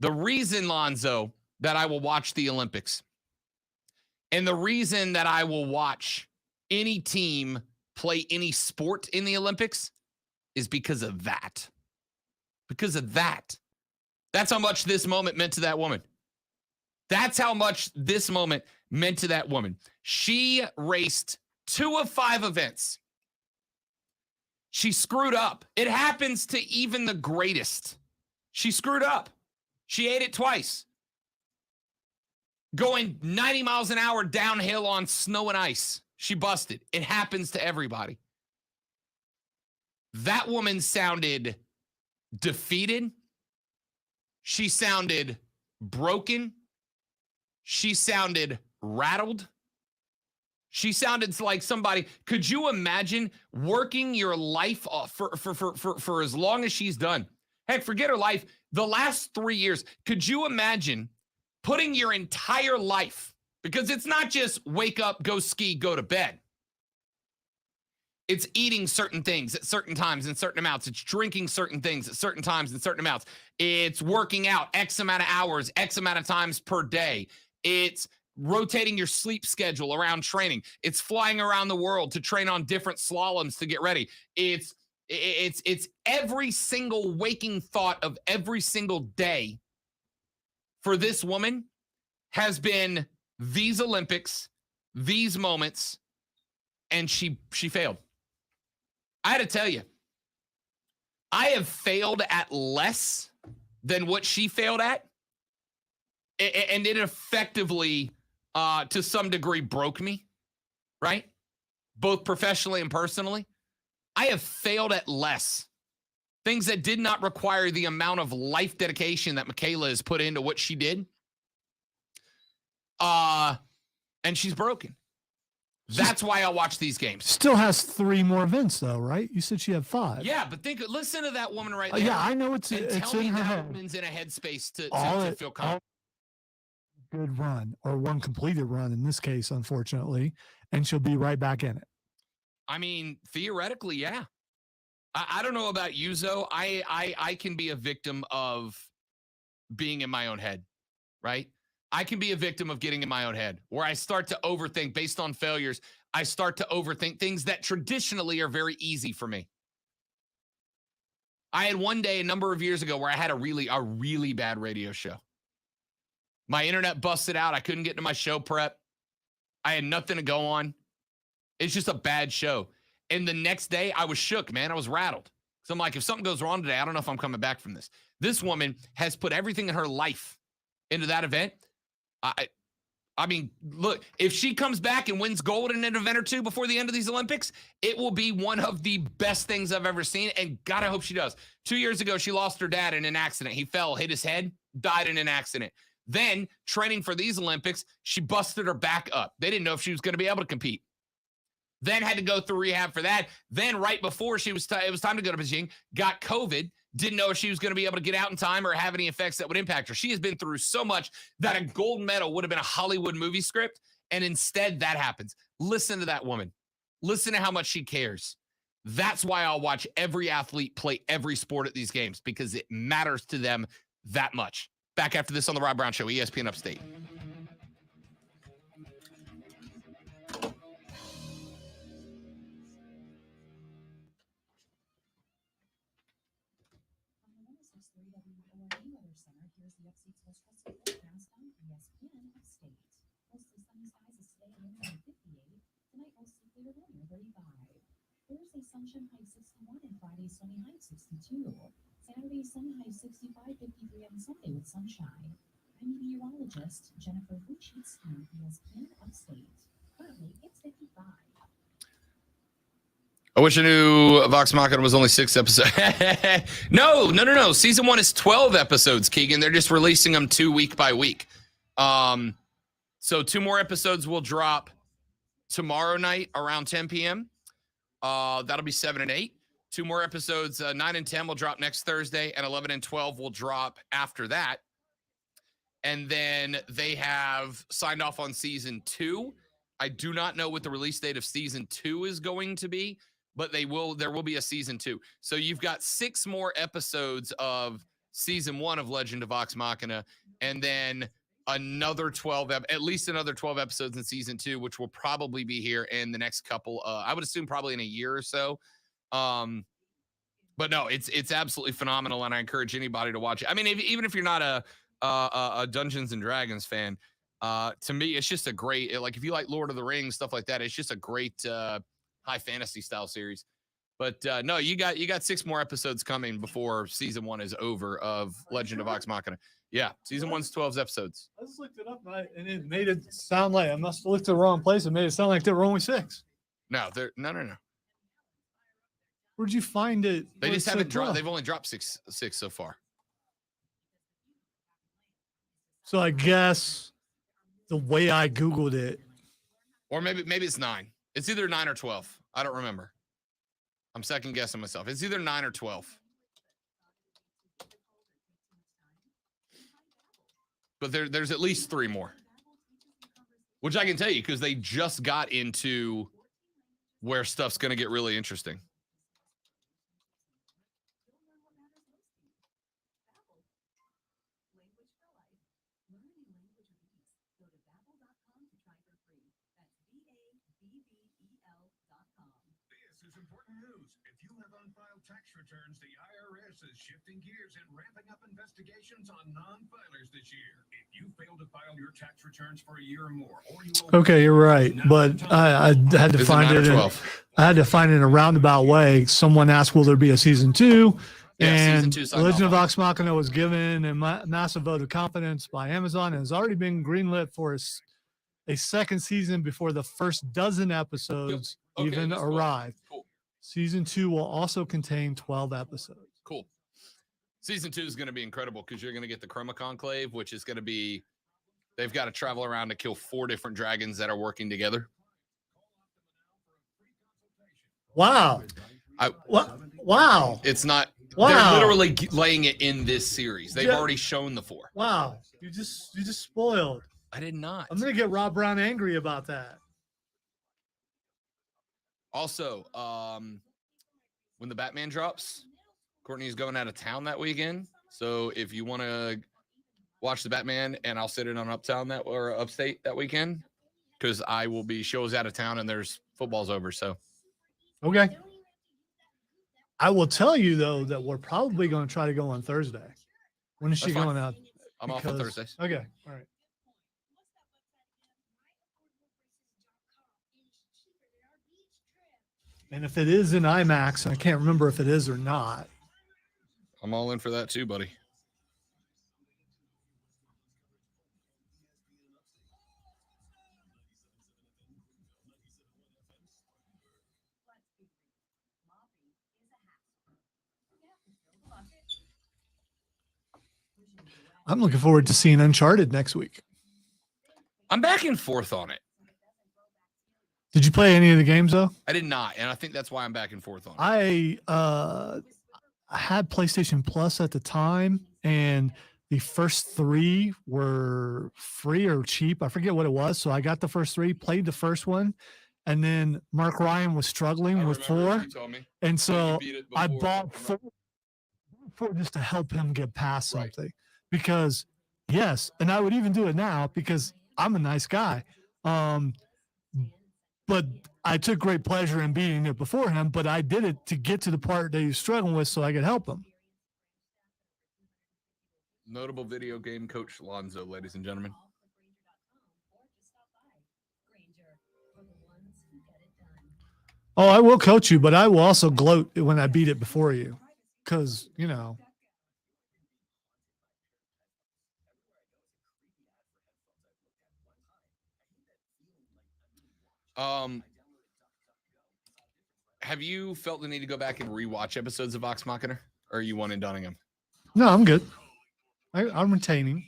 The reason, Lonzo, that I will watch the Olympics and the reason that I will watch any team play any sport in the Olympics is because of that. Because of that. That's how much this moment meant to that woman. That's how much this moment meant to that woman. She raced 2 of 5 events. She screwed up. It happens to even the greatest. She screwed up. She ate it twice. Going 90 miles an hour downhill on snow and ice. She busted. It happens to everybody. That woman sounded defeated. She sounded broken. She sounded rattled. She sounded like somebody. Could you imagine working your life for as long as she's done? Heck, forget her life. The last 3 years. Could you imagine putting your entire life, because it's not just wake up, go ski, go to bed. It's eating certain things at certain times in certain amounts. It's drinking certain things at certain times in certain amounts. It's working out X amount of hours, X amount of times per day. It's rotating your sleep schedule around training. It's flying around the world to train on different slaloms to get ready. It's every single waking thought of every single day for this woman has been these Olympics, these moments, and she failed. I had to tell you, I have failed at less than what she failed at, and it effectively, to some degree, broke me, right? Both professionally and personally. I have failed at less. Things that did not require the amount of life dedication that Michaela has put into what she did. And she's broken. That's why I watch these games. Still has 3 more events, though, right? You said she had 5. Yeah, but listen to that woman right there. Yeah, I know it's tell in me her that head. woman's in a headspace to feel confident. Good run, or one completed run in this case, unfortunately, and she'll be right back in it. I mean, theoretically, yeah. I don't know about you, Zoe. I can be a victim of being in my own head, right? I can be a victim of getting in my own head where I start to overthink based on failures. I start to overthink things that traditionally are very easy for me. I had one day a number of years ago where I had a really bad radio show. My internet busted out. I couldn't get into my show prep. I had nothing to go on. It's just a bad show. And the next day I was shook, man. I was rattled. So I'm like, if something goes wrong today, I don't know if I'm coming back from this. This woman has put everything in her life into that event. I mean, look, if she comes back and wins gold in an event or two before the end of these Olympics, it will be one of the best things I've ever seen. And God, I hope she does. 2 years ago, she lost her dad in an accident. He fell, hit his head, died in an accident. Then, training for these Olympics, she busted her back up. They didn't know if she was going to be able to compete. Then had to go through rehab for that. Then right before it was time to go to Beijing, got COVID. Didn't know if she was going to be able to get out in time or have any effects that would impact her. She has been through so much that a gold medal would have been a Hollywood movie script. And instead that happens. Listen to that woman. Listen to how much she cares. That's why I'll watch every athlete play every sport at these games, because it matters to them that much. Back after this on the Rob Brown Show, ESPN Upstate. Thursday, sunshine high 61 and Friday, sunny high 62. Saturday, sunny high 65, 53 on Sunday with sunshine. I'm meteorologist Jennifer Vucich on ESPN Upstate. Currently, it's 55. I wish I knew Vox Machina was only 6 episodes. No. Season 1 is 12 episodes, Keegan. They're just releasing them 2 week by week. So 2 more episodes will drop tomorrow night around 10 p.m. That'll be 7 and 8. 2 more episodes, 9 and 10 will drop next Thursday, and 11 and 12 will drop after that. And then they have signed off on season 2. I do not know what the release date of season 2 is going to be, but there will be a season 2. So you've got 6 more episodes of season 1 of Legend of Vox Machina, and then another 12, at least another 12 episodes in season 2, which will probably be here in the next couple. I would assume probably in a year or so. But no, it's absolutely phenomenal, and I encourage anybody to watch it. I mean, even if you're not a Dungeons and Dragons fan, to me, it's just a great, like if you like Lord of the Rings, stuff like that, it's just a great high fantasy style series. But no, you got 6 more episodes coming before season 1 is over of Legend of Vox Machina. Yeah, season 1's 12 episodes. I just looked it up and it made it sound like I must have looked at the wrong place. It made it sound like there were only 6. No. Where'd you find it? They just haven't dropped. They've only dropped six so far. So I guess the way I Googled it, or maybe it's 9. It's either 9 or 12. I don't remember. I'm second guessing myself. It's either 9 or 12. But there's at least 3 more, which I can tell you because they just got into where stuff's going to get really interesting. This is important news. If you have unfiled tax returns, the IRS is shifting gears and ramping up investigations on non-filers this year. If you fail to file your tax returns for a year or more, or you okay, you're right, but I had to find it. I had to find it in a roundabout way. Someone asked, "Will there be a season 2?" And Legend of Vox Machina was given a massive vote of confidence by Amazon and has already been greenlit for a second season before the first dozen episodes even arrive. Cool. Season 2 will also contain 12 episodes. Cool. Season 2 is going to be incredible because you're going to get the Chroma Conclave, which is going to be, they've got to travel around to kill 4 different dragons that are working together. Wow. Wow. It's not, wow. They're literally laying it in this series. They've already shown the 4. Wow. You just spoiled. I did not. I'm going to get Rob Brown angry about that. Also, when the Batman drops, Courtney's going out of town that weekend. So if you want to watch the Batman, and I'll sit in on Upstate that weekend, because I will be shows out of town and there's football's over. So, okay. I will tell you though that we're probably going to try to go on Thursday. When is she going out? I'm off on Thursdays. Okay, all right. And if it is in IMAX, I can't remember if it is or not. I'm all in for that too, buddy. I'm looking forward to seeing Uncharted next week. I'm back and forth on it. Did you play any of the games though? I did not, and I think that's why I'm back and forth on it. I had PlayStation Plus at the time, and the first 3 were free or cheap. I forget what it was. So I got the first 3, played the first one, and then Mark Ryan was struggling with 4. And so I bought 4 just to help him get past something. because yes, and I would even do it now because I'm a nice guy. But I took great pleasure in beating it before him, but I did it to get to the part that he was struggling with so I could help him. Notable video game coach Lonzo, ladies and gentlemen. Oh, I will coach you, but I will also gloat when I beat it before you because, you know. Have you felt the need to go back and rewatch episodes of Vox Machina, or are you one and dunning them? No, I'm good. I'm retaining.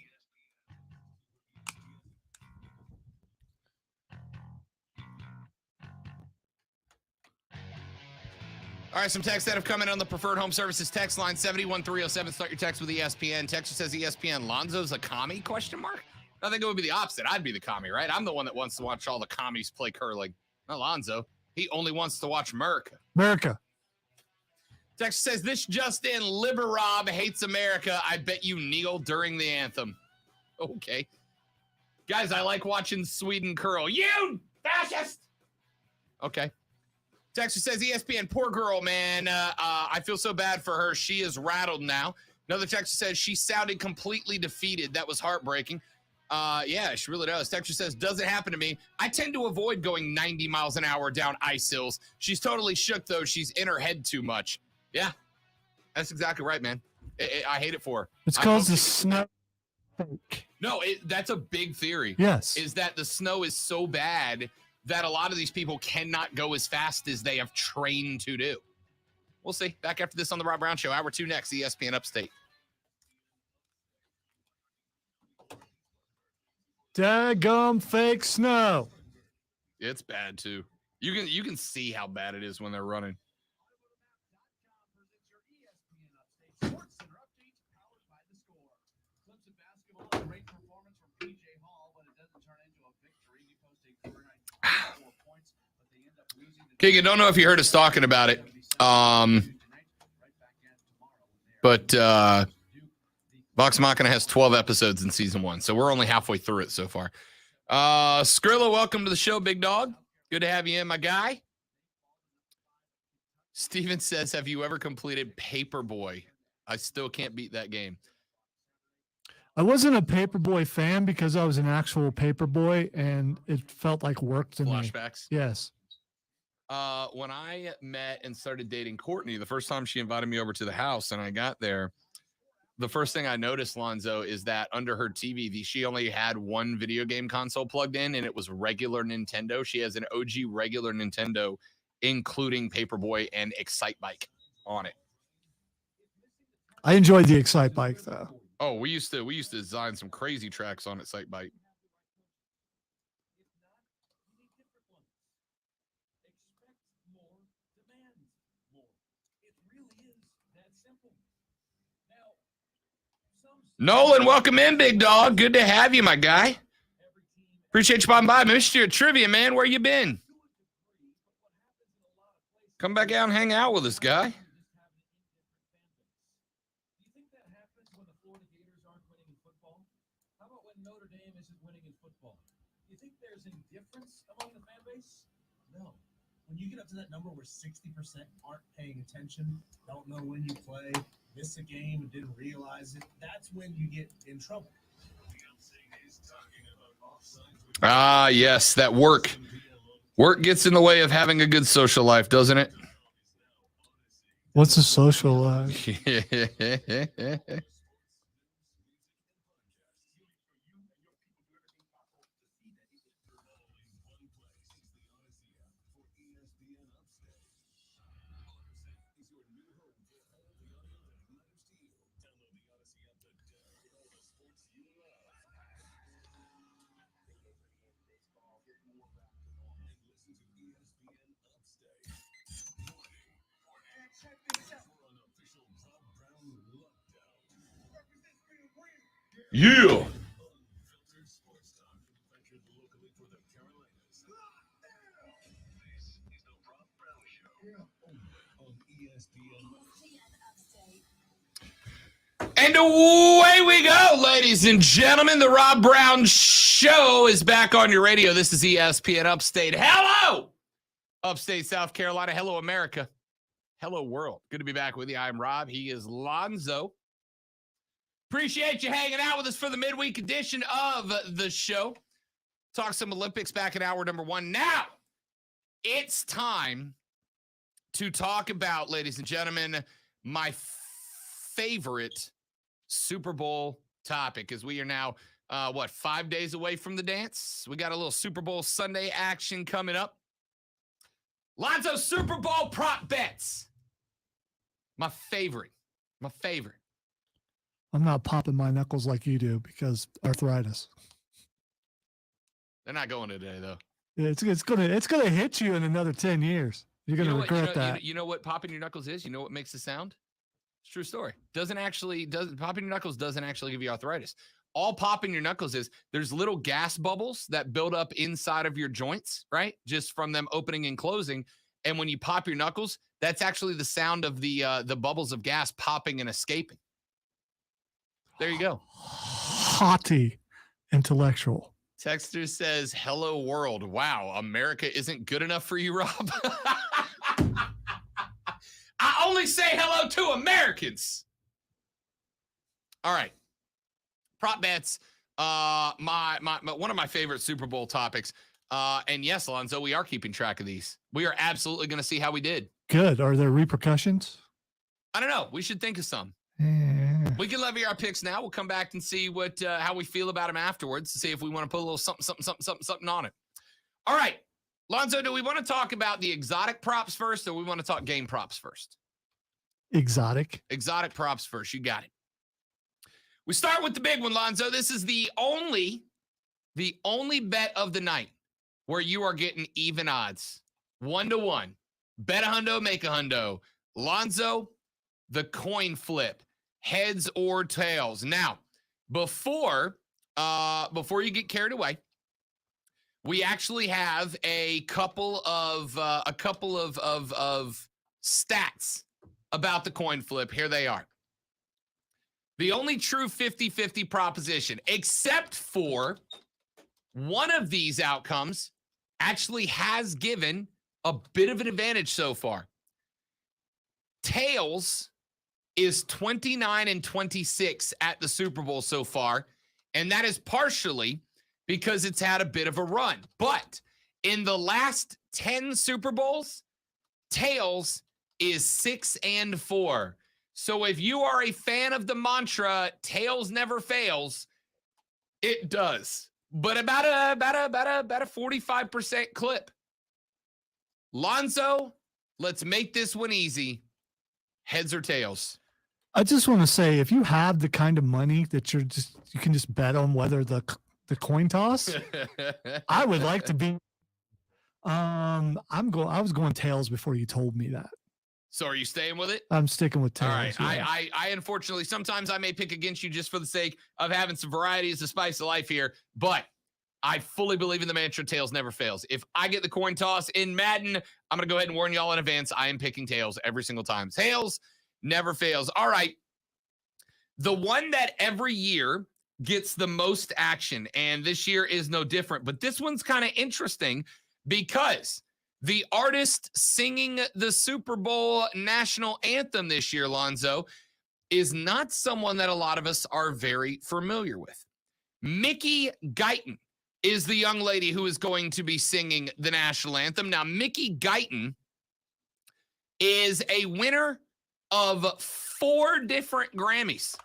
All right, some texts that have come in on the preferred home services text line 71307. Start your text with ESPN. Texture says ESPN. Lonzo's a commie? Question mark. I think it would be the opposite. I'd be the commie, right? I'm the one that wants to watch all the commies play curling. Not Lonzo. He only wants to watch America. Text says, this just in, Liber Rob hates America. I bet you kneel during the anthem. Okay. Guys, I like watching Sweden curl. You fascist! Okay. Texter says, ESPN, poor girl, man. I feel so bad for her. She is rattled now. Another texter says, she sounded completely defeated. That was heartbreaking. Yeah, she really does. Texter says, doesn't happen to me. I tend to avoid going 90 miles an hour down ice hills. She's totally shook, though. She's in her head too much. Yeah, that's exactly right, man. I hate it for her. It's called the snow fake. No, that's a big theory. Yes. Is that the snow is so bad that a lot of these people cannot go as fast as they have trained to do. We'll see. Back after this on the Rob Brown Show. Hour 2 next, ESPN Upstate. Daggum fake snow. It's bad, too. You can see how bad it is when they're running. Keegan, don't know if you heard us talking about it. But Vox Machina has 12 episodes in season 1, so we're only halfway through it so far. Skrilla, welcome to the show, big dog. Good to have you in, my guy. Steven says, have you ever completed Paperboy? I still can't beat that game. I wasn't a Paperboy fan because I was an actual Paperboy, and it felt like work to me. Flashbacks? Yes. When I met and started dating Courtney, the first time she invited me over to the house and I got there, the first thing I noticed, Lonzo, is that under her TV, she only had one video game console plugged in, and it was regular Nintendo. She has an OG regular Nintendo, including Paperboy and Excite Bike on it. I enjoyed the Excite Bike, though. Oh, we used to design some crazy tracks on Excite Bike. Nolan, welcome in, big dog. Good to have you, my guy. Appreciate you popping by. Missed you at trivia, man. Where you been? Come back out and hang out with us, guy. When you get up to that number where 60% aren't paying attention, don't know when you play, miss a game and didn't realize it, that's when you get in trouble. Ah, yes, that work. Work gets in the way of having a good social life, doesn't it? What's a social life? Yeah. And And away we go, ladies and gentlemen. The Rob Brown Show is back on your radio. This is ESPN Upstate. Hello, Upstate South Carolina. Hello, America. Hello, world. Good to be back with you. I'm Rob. He is Lonzo. Appreciate you hanging out with us for the midweek edition of the show. Talk some Olympics back in hour number 1. Now, it's time to talk about, ladies and gentlemen, my favorite Super Bowl topic, as we are now, 5 days away from the dance? We got a little Super Bowl Sunday action coming up. Lonzo Super Bowl prop bets. My favorite. I'm not popping my knuckles like you do because arthritis. They're not going today, though. Yeah, it's gonna hit you in another 10 years. You're gonna regret that. You know what popping your knuckles is? You know what makes the sound? It's a true story. Popping your knuckles doesn't actually give you arthritis. All popping your knuckles is there's little gas bubbles that build up inside of your joints, right? Just from them opening and closing. And when you pop your knuckles, that's actually the sound of the bubbles of gas popping and escaping. There you go. Haughty intellectual. Texter says, hello, world. Wow, America isn't good enough for you, Rob. I only say hello to Americans. All right. Prop bets. One of my favorite Super Bowl topics. And yes, Alonzo, we are keeping track of these. We are absolutely going to see how we did. Good. Are there repercussions? I don't know. We should think of some. Yeah. We can levy our picks now. We'll come back and see how we feel about them afterwards to see if we want to put a little something on it. All right. Lonzo, do we want to talk about the exotic props first, or we want to talk game props first? Exotic props first. You got it. We start with the big one, Lonzo. This is the only bet of the night where you are getting even odds. 1-to-1. Bet a hundo, make a hundo. Lonzo, the coin flip. Heads or tails. Now, before you get carried away, we actually have a couple of stats about the coin flip. Here they are. The only true 50-50 proposition, except for one of these outcomes, actually has given a bit of an advantage so far. Tails is 29-26 at the Super Bowl so far, and that is partially because it's had a bit of a run. But in the last 10 Super Bowls, tails is 6-4. So if you are a fan of the mantra, tails never fails, it does. But about a 45% clip. Lonzo, let's make this one easy. Heads or tails? I just want to say, if you have the kind of money that you can just bet on whether the coin toss, I would like to be. I was going tails before you told me that. So are you staying with it? I'm sticking with tails. All right. Yeah. I unfortunately, sometimes I may pick against you just for the sake of having some varieties to spice of life here, but I fully believe in the mantra tails never fails. If I get the coin toss in Madden, I'm going to go ahead and warn y'all in advance. I am picking tails every single time. Tails never fails. All right. The one that every year gets the most action, and this year is no different, but this one's kind of interesting because the artist singing the Super Bowl national anthem this year, Lonzo, is not someone that a lot of us are very familiar with. Mickey Guyton is the young lady who is going to be singing the national anthem. Now, Mickey Guyton is a winner of 4 different Grammys.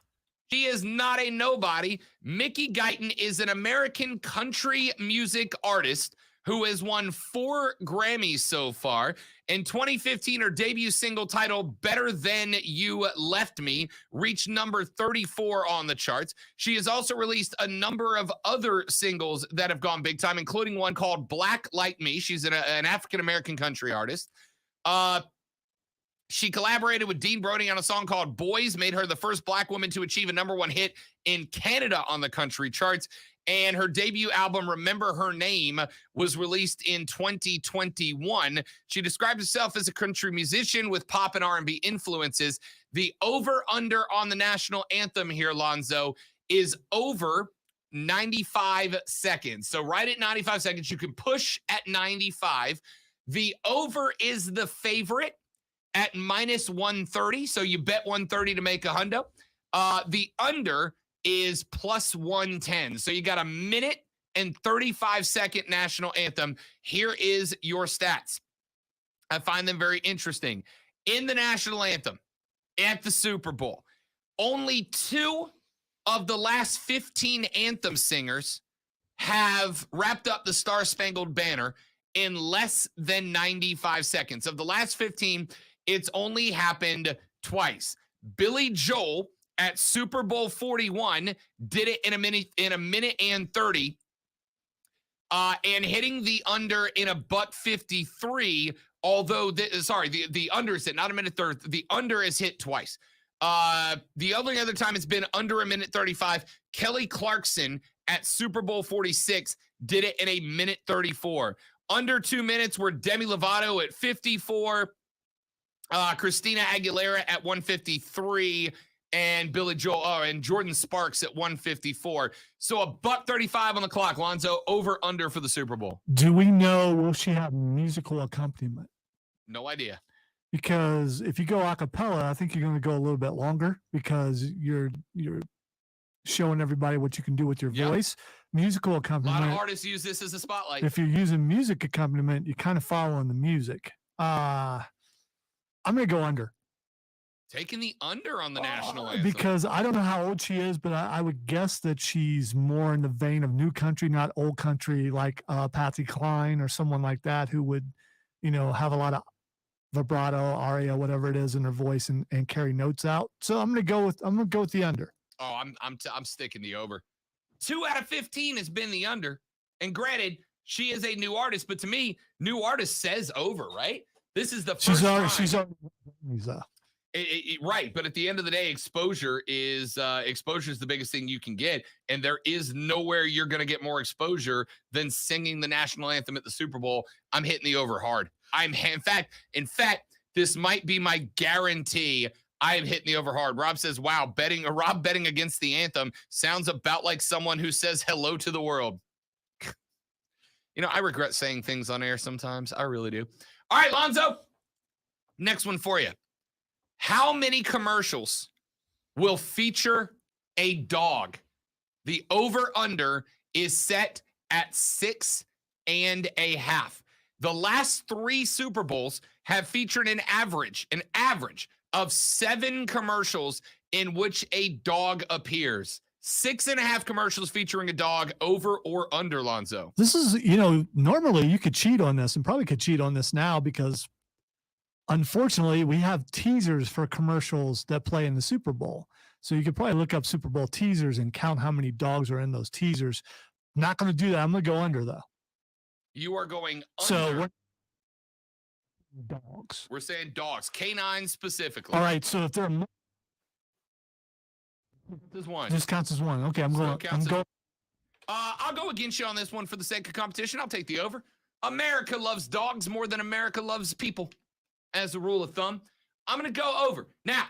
She is not a nobody. Mickey Guyton is an American country music artist who has won 4 Grammys so far. In 2015, her debut single titled Better Than You Left Me reached number 34 on the charts. She has also released a number of other singles that have gone big time, including one called Black Like Me. She's an African-American country artist. She collaborated with Dean Brody on a song called Boys, made her the first Black woman to achieve a #1 hit in Canada on the country charts. And her debut album, Remember Her Name, was released in 2021. She describes herself as a country musician with pop and R&B influences. The over-under on the national anthem here, Lonzo, is over 95 seconds. So right at 95 seconds, you can push at 95. The over is the favorite at -130. So you bet 130 to make a hundo. The under is +110. So you got a minute and 35-second national anthem. Here is your stats. I find them very interesting. In the national anthem at the Super Bowl, only 2 of the last 15 anthem singers have wrapped up the Star Spangled Banner in less than 95 seconds. Of the last 15, it's only happened twice. Billy Joel at Super Bowl 41 did it in a minute and 30, and hitting the under in a $1:53. Although the under is hit, not a minute 30. The under is hit twice. The only other time it's been under a minute 35, Kelly Clarkson at Super Bowl 46 did it in a minute 34. Under 2 minutes were Demi Lovato at 54, Christina Aguilera at 153, and Billy Joel and Jordan Sparks at 154. So a $1:35 on the clock. Lonzo, over under for the Super Bowl. Do we know, will she have musical accompaniment? No idea. Because if you go a cappella, I think you're going to go a little bit longer because you're showing everybody what you can do with your voice. Musical A accompaniment. lot of artists use this as a spotlight. If you're using music accompaniment, you're kind of following the music. I'm going to go under. Taking the under on the national anthem. Because I don't know how old she is, but I would guess that she's more in the vein of new country, not old country, like Patsy Cline or someone like that who would, have a lot of vibrato, aria, whatever it is in her voice and carry notes out. So I'm gonna go with the under. Oh, I'm sticking the over. 2 out of 15 has been the under. And granted, she is a new artist, but to me, new artist says over, right? This is the first time. She's already right, but at the end of the day, exposure is the biggest thing you can get, and there is nowhere you're going to get more exposure than singing the national anthem at the Super Bowl. I'm hitting the over hard. In fact, this might be my guarantee. I am hitting the over hard. Rob says, "Wow, Rob betting against the anthem sounds about like someone who says hello to the world." I regret saying things on air sometimes. I really do. All right, Lonzo. Next one for you. How many commercials will feature a dog? The over-under is set at 6.5. The last 3 Super Bowls have featured an average of 7 commercials in which a dog appears. 6.5 commercials featuring a dog, over or under, Lonzo? This is, normally you could cheat on this and probably could cheat on this now because unfortunately, we have teasers for commercials that play in the Super Bowl. So you could probably look up Super Bowl teasers and count how many dogs are in those teasers. Not going to do that. I'm going to go under, though. You are going under. So dogs. We're saying dogs, canines specifically. All right. So if they're this one, this counts as one. Okay, I'm going. I'll go against you on this one for the sake of competition. I'll take the over. America loves dogs more than America loves people. As a rule of thumb, I'm going to go over. Now,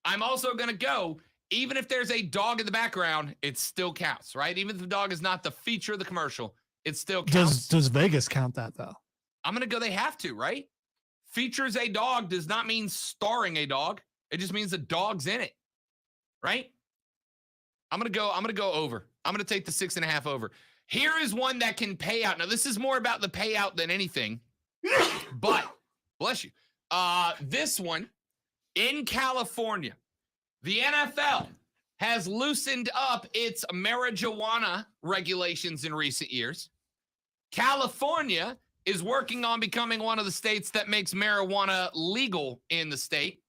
I'm also going to go, even if there's a dog in the background, it still counts, right? Even if the dog is not the feature of the commercial, it still counts. Does Vegas count that, though? I'm going to go, they have to, right? Features a dog does not mean starring a dog. It just means the dog's in it, right? I'm going to go over. I'm going to take the 6.5 over. Here is one that can pay out. Now, this is more about the payout than anything, but bless you. This one in California, the NFL has loosened up its marijuana regulations in recent years. California is working on becoming one of the states that makes marijuana legal in the state.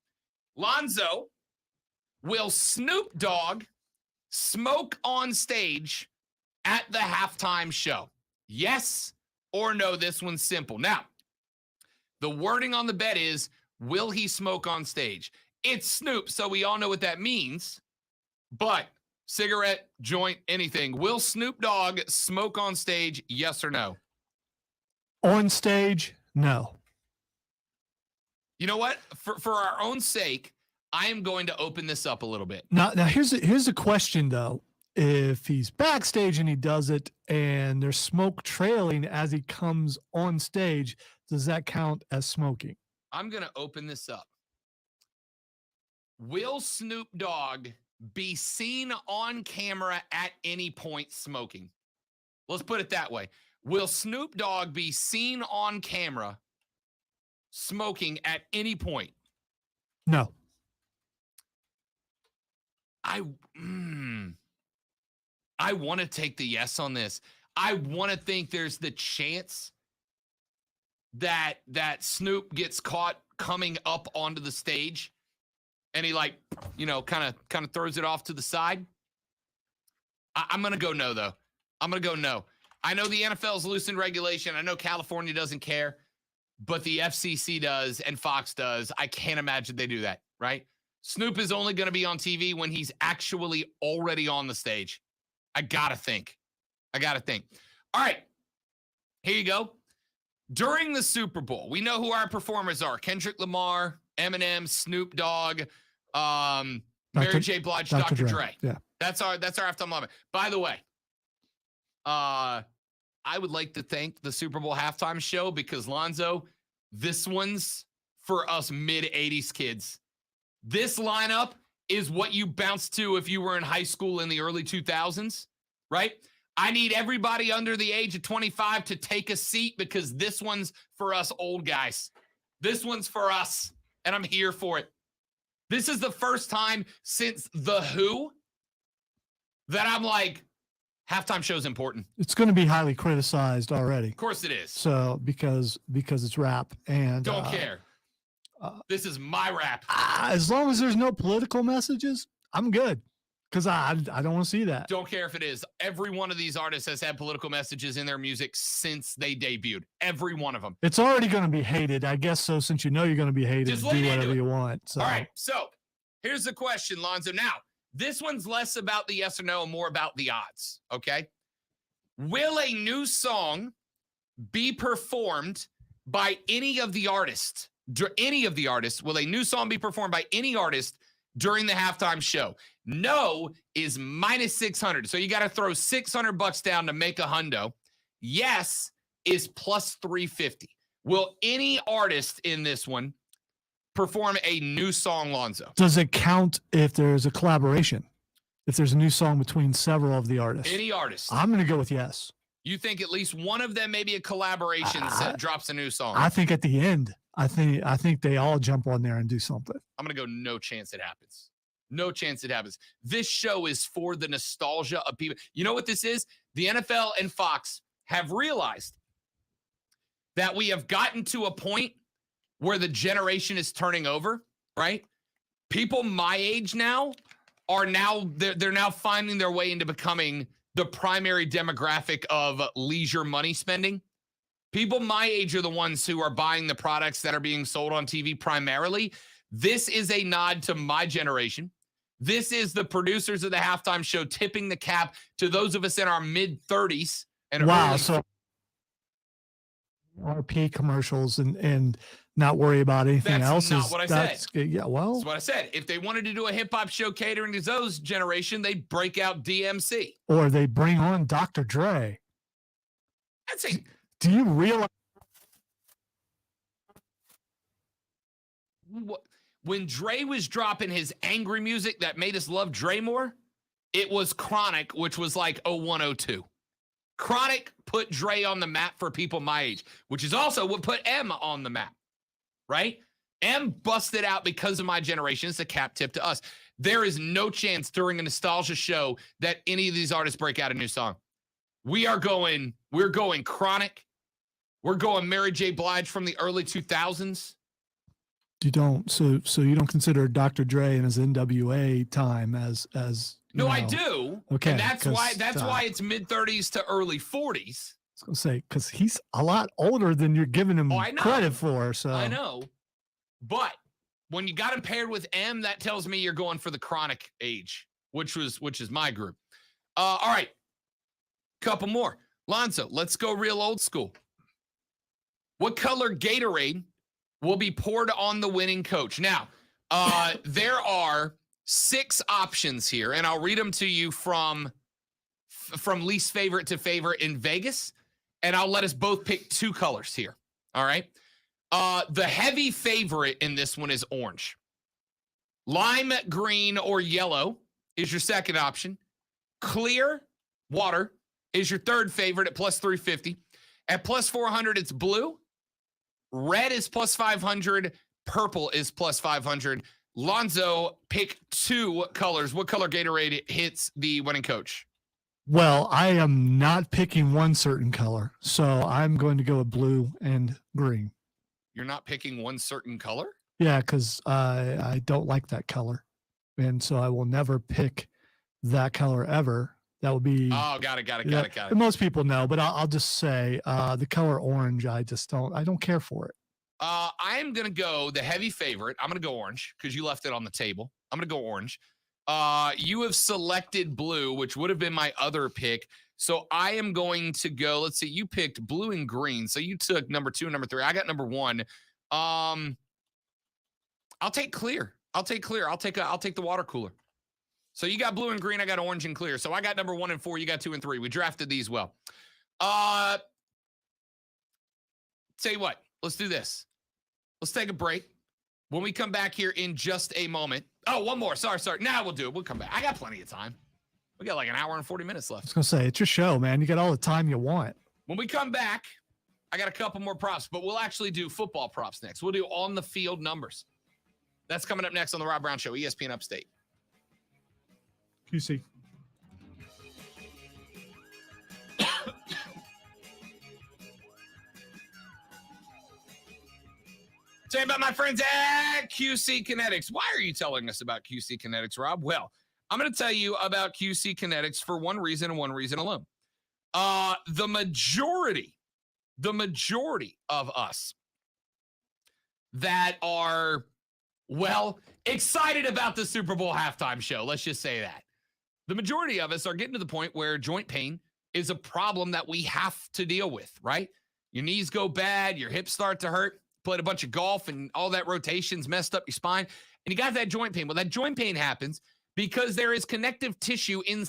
Lonzo, will Snoop Dogg smoke on stage at the halftime show? Yes or no? This one's simple. Now, the wording on the bet is, Will he smoke on stage? It's Snoop, so we all know what that means. But cigarette, joint, anything. Will Snoop Dogg smoke on stage? Yes or no? On stage, no. You know what? For our own sake, I am going to open this up a little bit. Now here's a question though. If he's backstage and he does it and there's smoke trailing as he comes on stage, does that count as smoking? I'm going to open this up. Will Snoop Dogg be seen on camera at any point smoking? Let's put it that way. Will Snoop Dogg be seen on camera smoking at any point? No. I want to take the yes on this. I want to think there's the chance that Snoop gets caught coming up onto the stage and he kind of throws it off to the side. I'm going to go no, though. I'm going to go no. I know the NFL's loosened regulation. I know California doesn't care, but the FCC does and Fox does. I can't imagine they do that, right? Snoop is only going to be on TV when he's actually already on the stage. I got to think. All right, here you go. During the Super Bowl, we know who our performers are. Kendrick Lamar, Eminem, Snoop Dogg, Mary J. Blige, Dr. Dre. Yeah. That's our halftime lineup. By the way, I would like to thank the Super Bowl halftime show because, Lonzo, this one's for us mid-'80s kids. This lineup is what you bounced to if you were in high school in the early 2000s, right? I need everybody under the age of 25 to take a seat because this one's for us old guys. This one's for us, and I'm here for it. This is the first time since The Who that I'm like, halftime show's important. It's going to be highly criticized already. Of course it is. So because it's rap and don't care. This is my rap. As long as there's no political messages, I'm good. Because I don't want to see that. Don't care if it is. Every one of these artists has had political messages in their music since they debuted. Every one of them. It's already going to be hated, I guess. So since you know you're going to be hated, just do whatever you want. So. All right. So here's the question, Lonzo. Now, this one's less about the yes or no and more about the odds. Okay. Will a new song be performed by any of the artists? Will a new song be performed by any artist during the halftime show? No is -600. So you got to throw $600 down to make a hundo. Yes is +350. Will any artist in this one perform a new song, Lonzo? Does it count if there's a collaboration? If there's a new song between several of the artists? Any artist. I'm going to go with yes. You think at least one of them, maybe a collaboration set, drops a new song? I think at the end, I think they all jump on there and do something. I'm going to go no chance it happens. No chance it happens. This show is for the nostalgia of people. You know what this is? The NFL and Fox have realized that we have gotten to a point where the generation is turning over, right? People my age now are they're now finding their way into becoming the primary demographic of leisure money spending. People my age are the ones who are buying the products that are being sold on TV primarily. This is a nod to my generation. This is the producers of the halftime show tipping the cap to those of us in our mid-30s. And wow, so RP commercials and not worry about anything else. That's not what I said. Yeah, well. That's what I said. If they wanted to do a hip-hop show catering to those generation, they'd break out DMC. Or they bring on Dr. Dre. That's a... Do you realize when Dre was dropping his angry music that made us love Dre more? It was Chronic, which was like 0102. Chronic put Dre on the map for people my age, which is also what put M on the map, right? M busted out because of my generation. It's a cap tip to us. There is no chance during a nostalgia show that any of these artists break out a new song. We're going Chronic. We're going Mary J. Blige from the early 2000s. You don't, so you don't consider Dr. Dre and his NWA time as no, I do. Okay, and that's why it's mid-30s to early 40s. I was gonna say because he's a lot older than you're giving him credit for. So I know, But when you got them paired with M, that tells me you're going for the chronic age, which is my group. All right. Couple more. Lonzo, let's go real old school. What color Gatorade will be poured on the winning coach? Now, there are 6 options here, and I'll read them to you from least favorite to favorite in Vegas, and I'll let us both pick 2 colors here. All right. The heavy favorite in this one is orange. Lime green or yellow is your second option. Clear water is your third favorite at plus 350. At plus 400, it's blue. Red is plus 500. Purple is plus 500. Lonzo, pick 2 colors. What color Gatorade hits the winning coach? Well, I am not picking one certain color, so I'm going to go with blue and green. You're not picking one certain color? Yeah, because I don't like that color. And so I will never pick that color ever. That would be. Oh, got it. And most people know, but I'll just say the color orange, I don't care for it. I am going to go the heavy favorite. I'm going to go orange because you left it on the table. I'm going to go orange. You have selected blue, which would have been my other pick. So I am going to go, let's see, you picked blue and green. So you took number 2 and number 3. I got number 1. I'll take clear. I'll take the water cooler. So you got blue and green. I got orange and clear. So I got number 1 and 4. You got 2 and 3. We drafted these well. Tell you what, let's do this. Let's take a break. When we come back here in just a moment. Oh, one more. Sorry. Now we'll do it. We'll come back. I got plenty of time. We got like an hour and 40 minutes left. I was going to say, it's your show, man. You got all the time you want. When we come back, I got a couple more props, but we'll actually do football props next. We'll do on the field numbers. That's coming up next on the Rob Brown Show, ESPN Upstate. QC. Tell you about my friends at QC Kinetics. Why are you telling us about QC Kinetics, Rob? Well, I'm going to tell you about QC Kinetics for one reason and one reason alone. The majority of us that are, well, excited about the Super Bowl halftime show, let's just say that. The majority of us are getting to the point where joint pain is a problem that we have to deal with, right? Your knees go bad, your hips start to hurt, played a bunch of golf and all that rotation's messed up your spine, and you got that joint pain. Well, that joint pain happens because there is connective tissue in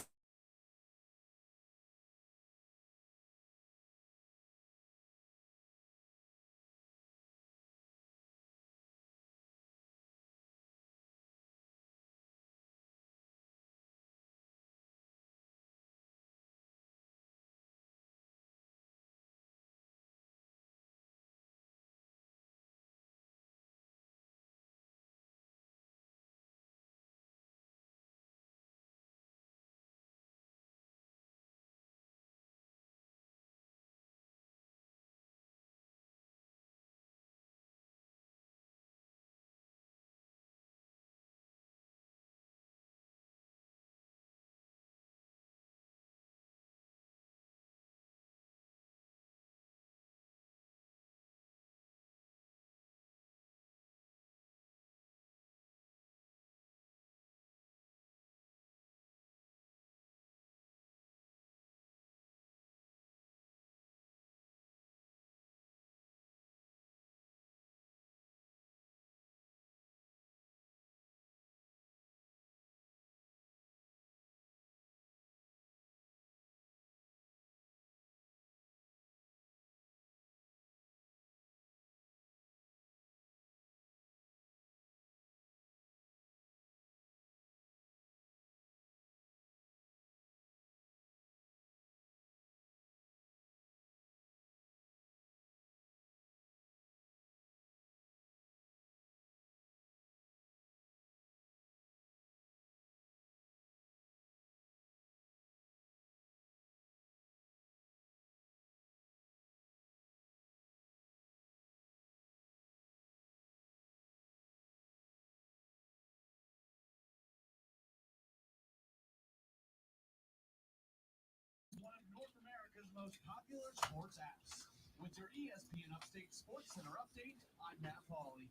One of North America's most popular sports apps. With your ESPN Upstate Sports Center update, I'm Matt Pauley.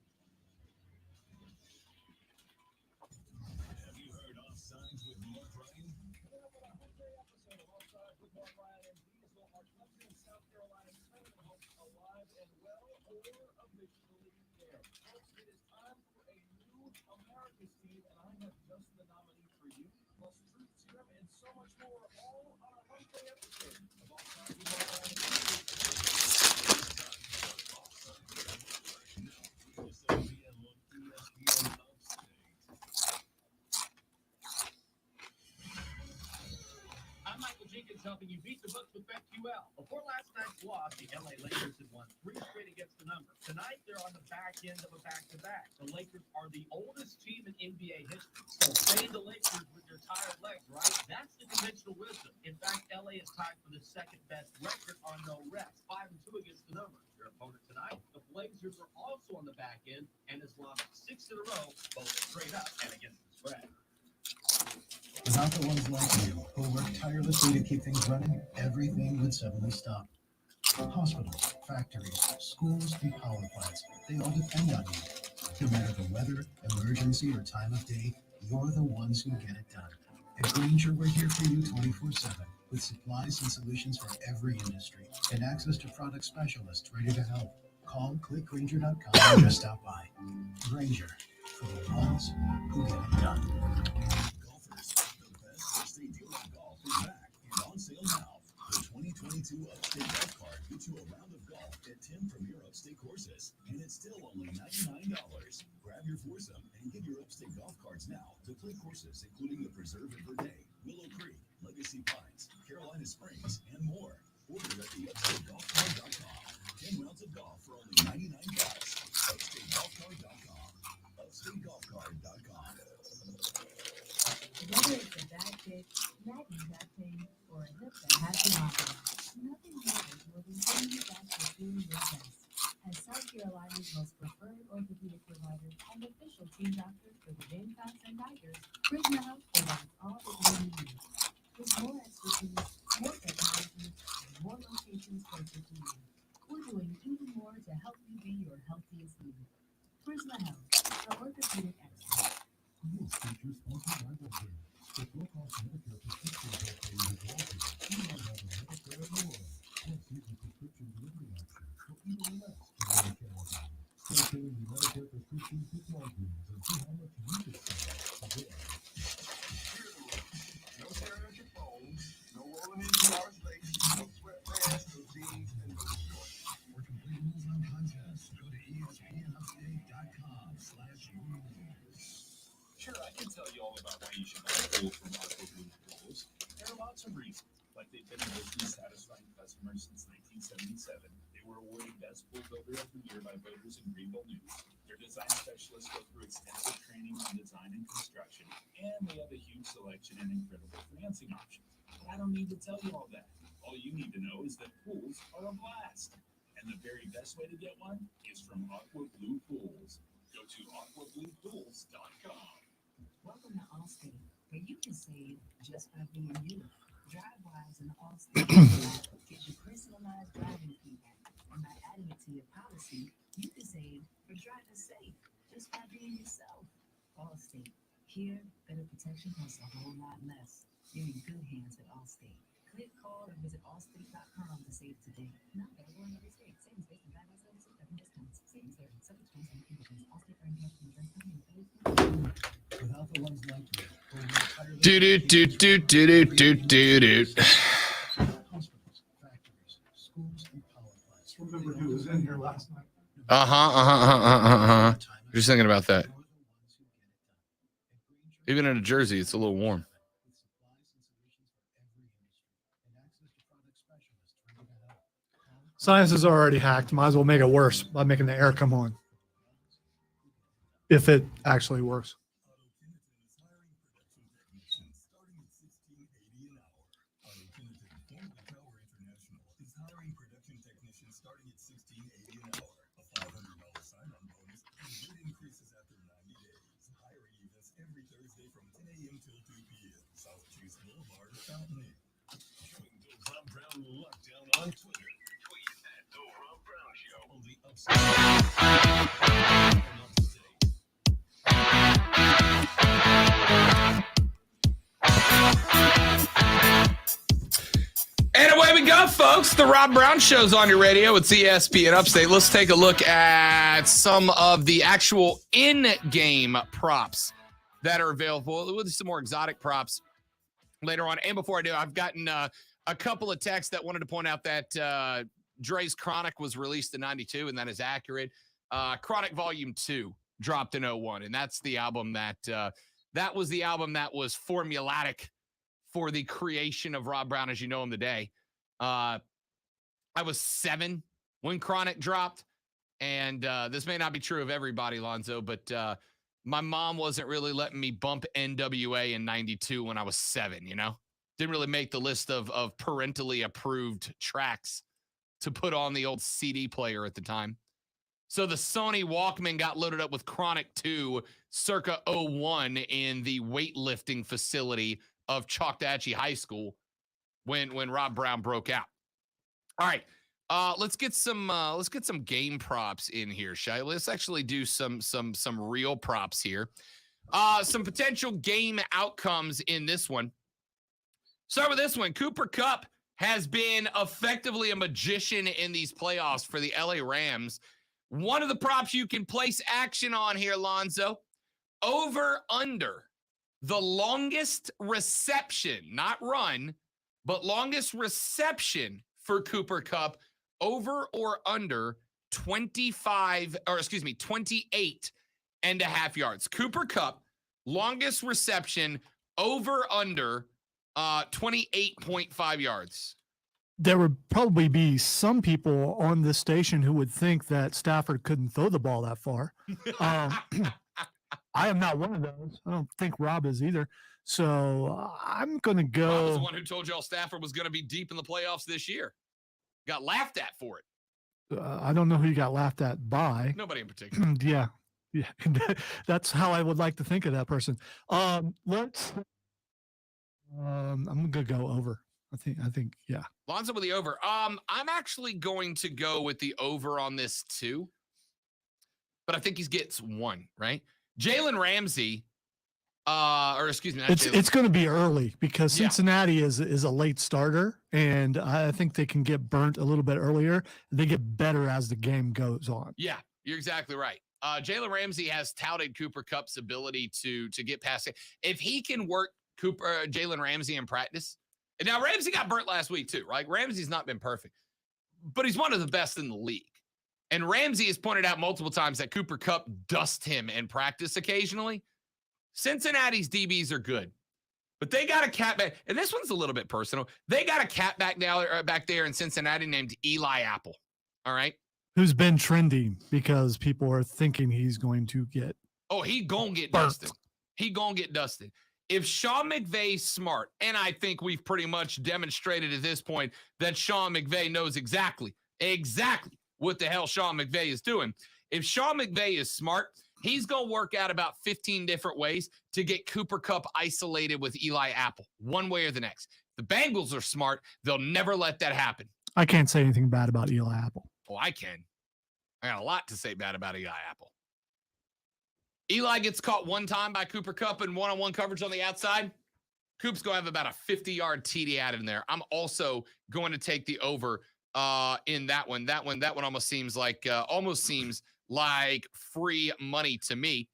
is Steve, and I have just the nominee for you, plus truth serum and so much more, all on a Wednesday episode of All Time I'm Michael Jenkins helping you beat the books with BetQL. Before last night's loss, the LA Lakers had won 3 straight against the number. Tonight, they're on the back end of a back-to-back. The Lakers are the oldest team in NBA history. So fade the Lakers with your tired legs, right? That's the conventional wisdom. In fact, LA is tied for the second-best record on no rest, 5-2 against the number. Your opponent tonight, the Blazers, are also on the back end and has lost 6 in a row, both straight up and against the spread. Without the ones like you, who work tirelessly to keep things running, everything would suddenly stop. Hospitals, factories, schools, and power plants, they all depend on you. No matter the weather, emergency, or time of day, you're the ones who get it done. At Grainger, we're here for you 24/7, with supplies and solutions for every industry, and access to product specialists ready to help. Call clickgrainger.com and just stop by. Grainger, for the ones who get it done. Upstate Dealer Golf is back and on sale now. The 2022 Upstate Golf Card gets you a round of golf at 10 premier Upstate courses, and it's still only $99. Grab your foursome and get your Upstate Golf Cards now to play courses including the Preserve at Verde, Willow Creek, Legacy Pines, Carolina Springs, and more. Order at the UpstateGolfCard.com. 10 rounds of golf for only $99. UpstateGolfCard.com. UpstateGolfCard.com. Whether it's a bad kick, nagging back pain, or a hip that has to happen, nothing matters more than getting you back to feeling your best. As South Carolina's most preferred orthopedic provider and official team doctor for the Gamecocks and Tigers, Prisma Health provides all that you need. With more expertise, more technology, and more locations closer to you, we're doing even more to help you be your healthiest you. Prisma Health, the orthopedic expert. This feature sponsored by Dogg. With low-cost Medicare prescription copay resolving, you might have a Medicare in the world. Plus, use the prescription delivery option for even less than Medicare. Start saving the Medicare prescriptions with Walgreens and see how much you could save today. No staring at your phone, no rolling in 2 hours late, no sweatpants, no jeans, and no shorts. For complete rules on contests, go to ESPNUpstate.com/rules. Sure, I can tell you all about why you should buy a pool from Aqua Blue Pools. There are lots of reasons, like they've been in business satisfying customers since 1977. They were awarded Best Pool Builder of the Year by voters in Greenville News. Their design specialists go through extensive training on design and construction, and they have a huge selection and incredible financing options. But I don't need to tell you all that. All you need to know is that pools are a blast. And the very best way to get one is from Aqua Blue Pools. Go to aquabluepools.com. Welcome to Allstate, where you can save just by being you. DriveWise and Allstate gives you personalized driving feedback, and by adding it to your policy, you can save for driving safe just by being yourself. Allstate, here, better protection costs a whole lot less. You're in good hands with Allstate. Click, call, or visit allstate.com to save today. Not available in every state. Savings based on driving services, different discounts. Savings vary. Subject to terms and conditions. Allstate brand health insurance company. Without the ones like you, who work tirelessly Do to do keep do things do running, do do do do. hospitals, factories, schools, and power plants. Remember who was in here last night? Just thinking about that. Even in a jersey, it's a little warm. Science is already hacked. Might as well make it worse by making the air come on. If it actually works. On Twitter, tweet at The Rob Brown Show on the Upstate. And away we go, folks. The Rob Brown Show's on your radio. It's ESPN Upstate. Let's take a look at some of the actual in-game props that are available. We'll do some more exotic props later on. And before I do, I've gotten a couple of texts that wanted to point out that Dre's Chronic was released in 92, and that is accurate. Chronic Volume 2 dropped in 01, and that's the album that was the album that was formulatic for the creation of Rob Brown as you know him today. I was 7 when Chronic dropped, and this may not be true of everybody, Lonzo, but my mom wasn't really letting me bump NWA in 92 when I was 7, you know? Didn't really make the list of parentally approved tracks to put on the old CD player at the time. So the Sony Walkman got loaded up with Chronic 2 circa 01 in the weightlifting facility of Choctawhatchee High School when Rob Brown broke out. All right, let's get some game props in here, Shai. Let's actually do some real props here. Some potential game outcomes in this one. Start with this one. Cooper Kupp has been effectively a magician in these playoffs for the LA Rams. One of the props you can place action on here, Lonzo, over under the longest reception, not run, but longest reception for Cooper Kupp, over or under 28 and a half yards. Cooper Kupp, longest reception, over under 28.5 yards. There would probably be some people on this station who would think that Stafford couldn't throw the ball that far. I am not one of those. I don't think Rob is either. So I'm going to go. Rob was the one who told y'all Stafford was going to be deep in the playoffs this year. Got laughed at for it. I don't know who you got laughed at by. Nobody in particular. Yeah. That's how I would like to think of that person. I'm going to go over. I think, yeah. Lonzo with the over. I'm actually going to go with the over on this too, but I think he gets 1, right? Jalen Ramsey, it's going to be early because Cincinnati is a late starter, and I think they can get burnt a little bit earlier. They get better as the game goes on. Yeah, you're exactly right. Jalen Ramsey has touted Cooper Kupp's ability to get past it. If he can work Jalen Ramsey in practice. And now Ramsey got burnt last week too, right? Ramsey's not been perfect, but he's one of the best in the league. And Ramsey has pointed out multiple times that Cooper Kupp dusts him in practice occasionally. Cincinnati's DBs are good, but they got a cat back, and this one's a little bit personal. They got a cat back there in Cincinnati named Eli Apple. All right. Who's been trending because people are thinking he's going to get. Oh, he gonna get dusted. He gonna get dusted. If Sean McVay's smart, and I think we've pretty much demonstrated at this point that Sean McVay knows exactly what the hell Sean McVay is doing. If Sean McVay is smart, he's going to work out about 15 different ways to get Cooper Kupp isolated with Eli Apple, one way or the next. The Bengals are smart. They'll never let that happen. I can't say anything bad about Eli Apple. Oh, I can. I got a lot to say bad about Eli Apple. Eli gets caught one time by Cooper Kupp in one-on-one coverage on the outside. Coop's going to have about a 50-yard TD added in there. I'm also going to take the over in that one. That one almost seems like free money to me.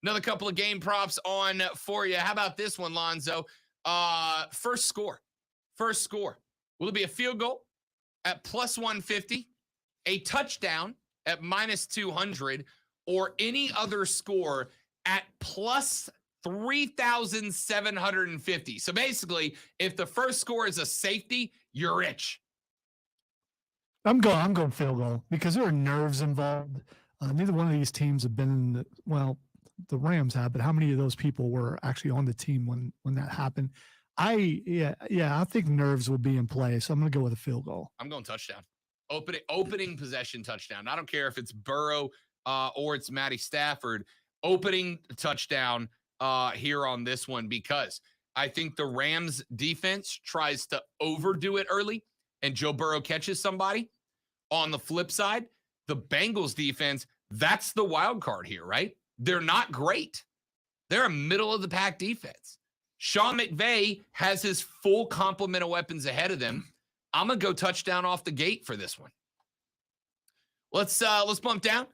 Another couple of game props on for you. How about this one, Lonzo? First score. Will it be a field goal at plus 150, a touchdown at minus 200, or any other score at plus 3,750? So basically, if the first score is a safety, you're rich. I'm going field goal because there are nerves involved. Neither one of these teams have been the Rams have, but how many of those people were actually on the team when that happened? I think nerves will be in play, so I'm going to go with a field goal. I'm going touchdown. Opening possession touchdown. I don't care if it's Burrow or it's Matty Stafford. Opening touchdown here on this one, because I think the Rams defense tries to overdo it early and Joe Burrow catches somebody. On the flip side, the Bengals defense, that's the wild card here, right? They're not great. They're a middle-of-the-pack defense. Sean McVay has his full complement of weapons ahead of them. I'm going to go touchdown off the gate for this one. Let's bump down.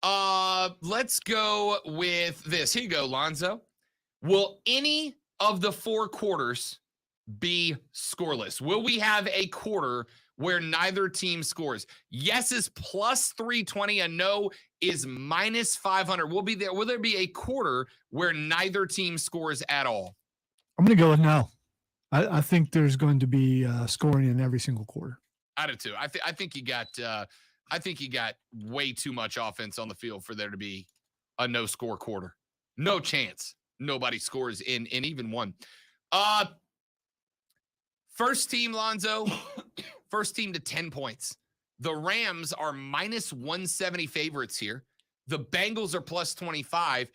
Let's go with this. Here you go, Lonzo. Will any of the 4 quarters be scoreless? Will we have a quarter where neither team scores? Yes is plus 320, and no is minus 500. Will there be a quarter where neither team scores at all? I'm going to go with no. I think there's going to be scoring in every single quarter. I do too. I think you got way too much offense on the field for there to be a no score quarter. No chance. Nobody scores in even one. First team, Lonzo. First team to 10 points. The Rams are minus 170 favorites here. The Bengals are plus 25,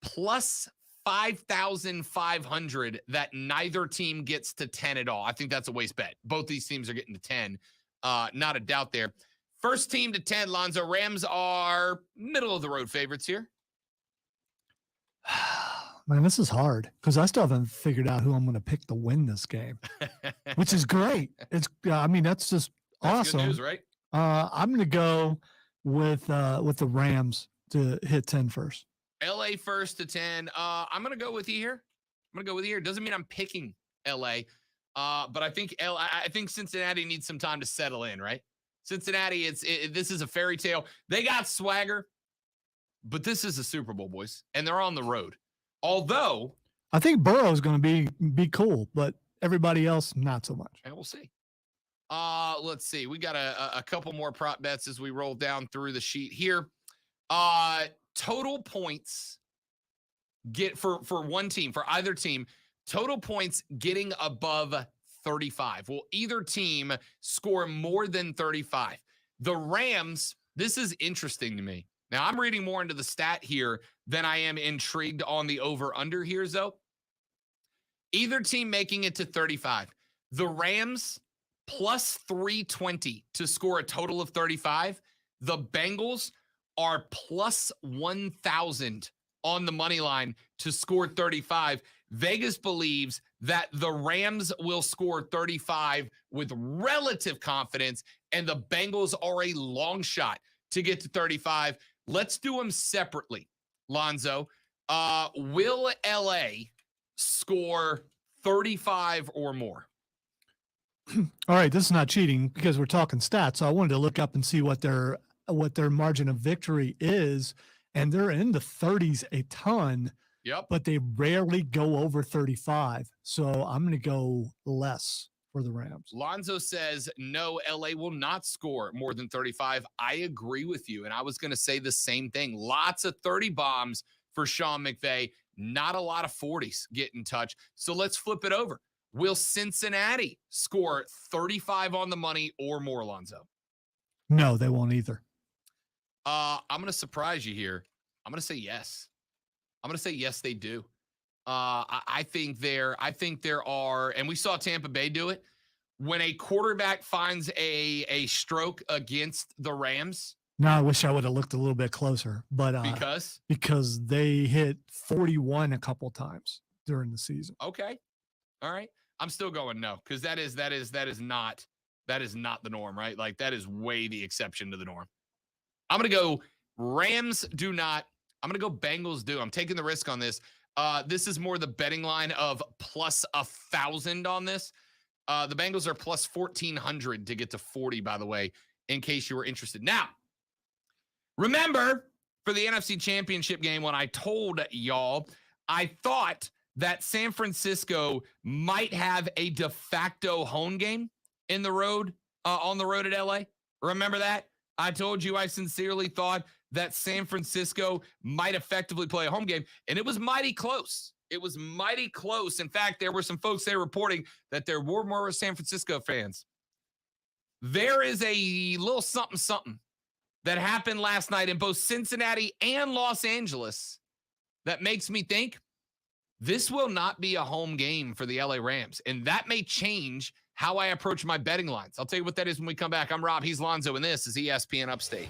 plus 5,500 that neither team gets to 10 at all. I think that's a waste bet. Both these teams are getting to 10. Not a doubt there. First team to 10, Lonzo. Rams are middle of the road favorites here. Man, this is hard because I still haven't figured out who I'm going to pick to win this game, which is great. That's just awesome. Good news, right? I'm going to go with the Rams to hit 10 first. LA first to 10. I'm going to go with you here. Doesn't mean I'm picking LA, but I think Cincinnati needs some time to settle in, right? Cincinnati, this is a fairy tale. They got swagger, but this is a Super Bowl, boys, and they're on the road. Although I think Burrow is going to be cool, but everybody else not so much. And we'll see. Let's see. We got a couple more prop bets as we roll down through the sheet here. Total points get for one team, for either team, total points getting above 35. Will either team score more than 35? The Rams, this is interesting to me. Now, I'm reading more into the stat here than I am intrigued on the over-under here, though. Either team making it to 35. The Rams, plus 320 to score a total of 35. The Bengals are plus 1,000 on the money line to score 35. Vegas believes that the Rams will score 35 with relative confidence, and the Bengals are a long shot to get to 35. Let's do them separately, Lonzo. Will LA score 35 or more? All right, this is not cheating because we're talking stats. So I wanted to look up and see what their margin of victory is, and they're in the 30s a ton. Yep. But they rarely go over 35. So I'm going to go less for the Rams. Lonzo says, no, LA will not score more than 35. I agree with you. And I was going to say the same thing. Lots of 30 bombs for Sean McVay. Not a lot of 40s get in touch. So let's flip it over. Will Cincinnati score 35 on the money or more, Lonzo? No, they won't either. I'm going to surprise you here. I'm going to say yes. I'm going to say yes, they do. I think there are, and we saw Tampa Bay do it. When a quarterback finds a stroke against the Rams. No, I wish I would have looked a little bit closer, but because they hit 41 a couple times during the season. Okay, all right. I'm still going no, because that is not the norm, right? Like that is way the exception to the norm. I'm gonna go Rams do not. I'm gonna go Bengals do. I'm taking the risk on this. This is more the betting line of plus 1,000 on this. The Bengals are plus 1,400 to get to 40, by the way, in case you were interested. Now, remember for the NFC Championship game when I told y'all, I thought that San Francisco might have a de facto home game on the road at LA. Remember that? I told you I sincerely thought that San Francisco might effectively play a home game, and it was mighty close. It was mighty close. In fact, there were some folks there reporting that there were more San Francisco fans. There is a little something that happened last night in both Cincinnati and Los Angeles that makes me think this will not be a home game for the LA Rams, and that may change how I approach my betting lines. I'll tell you what that is when we come back. I'm Rob. He's Lonzo, and this is ESPN Upstate.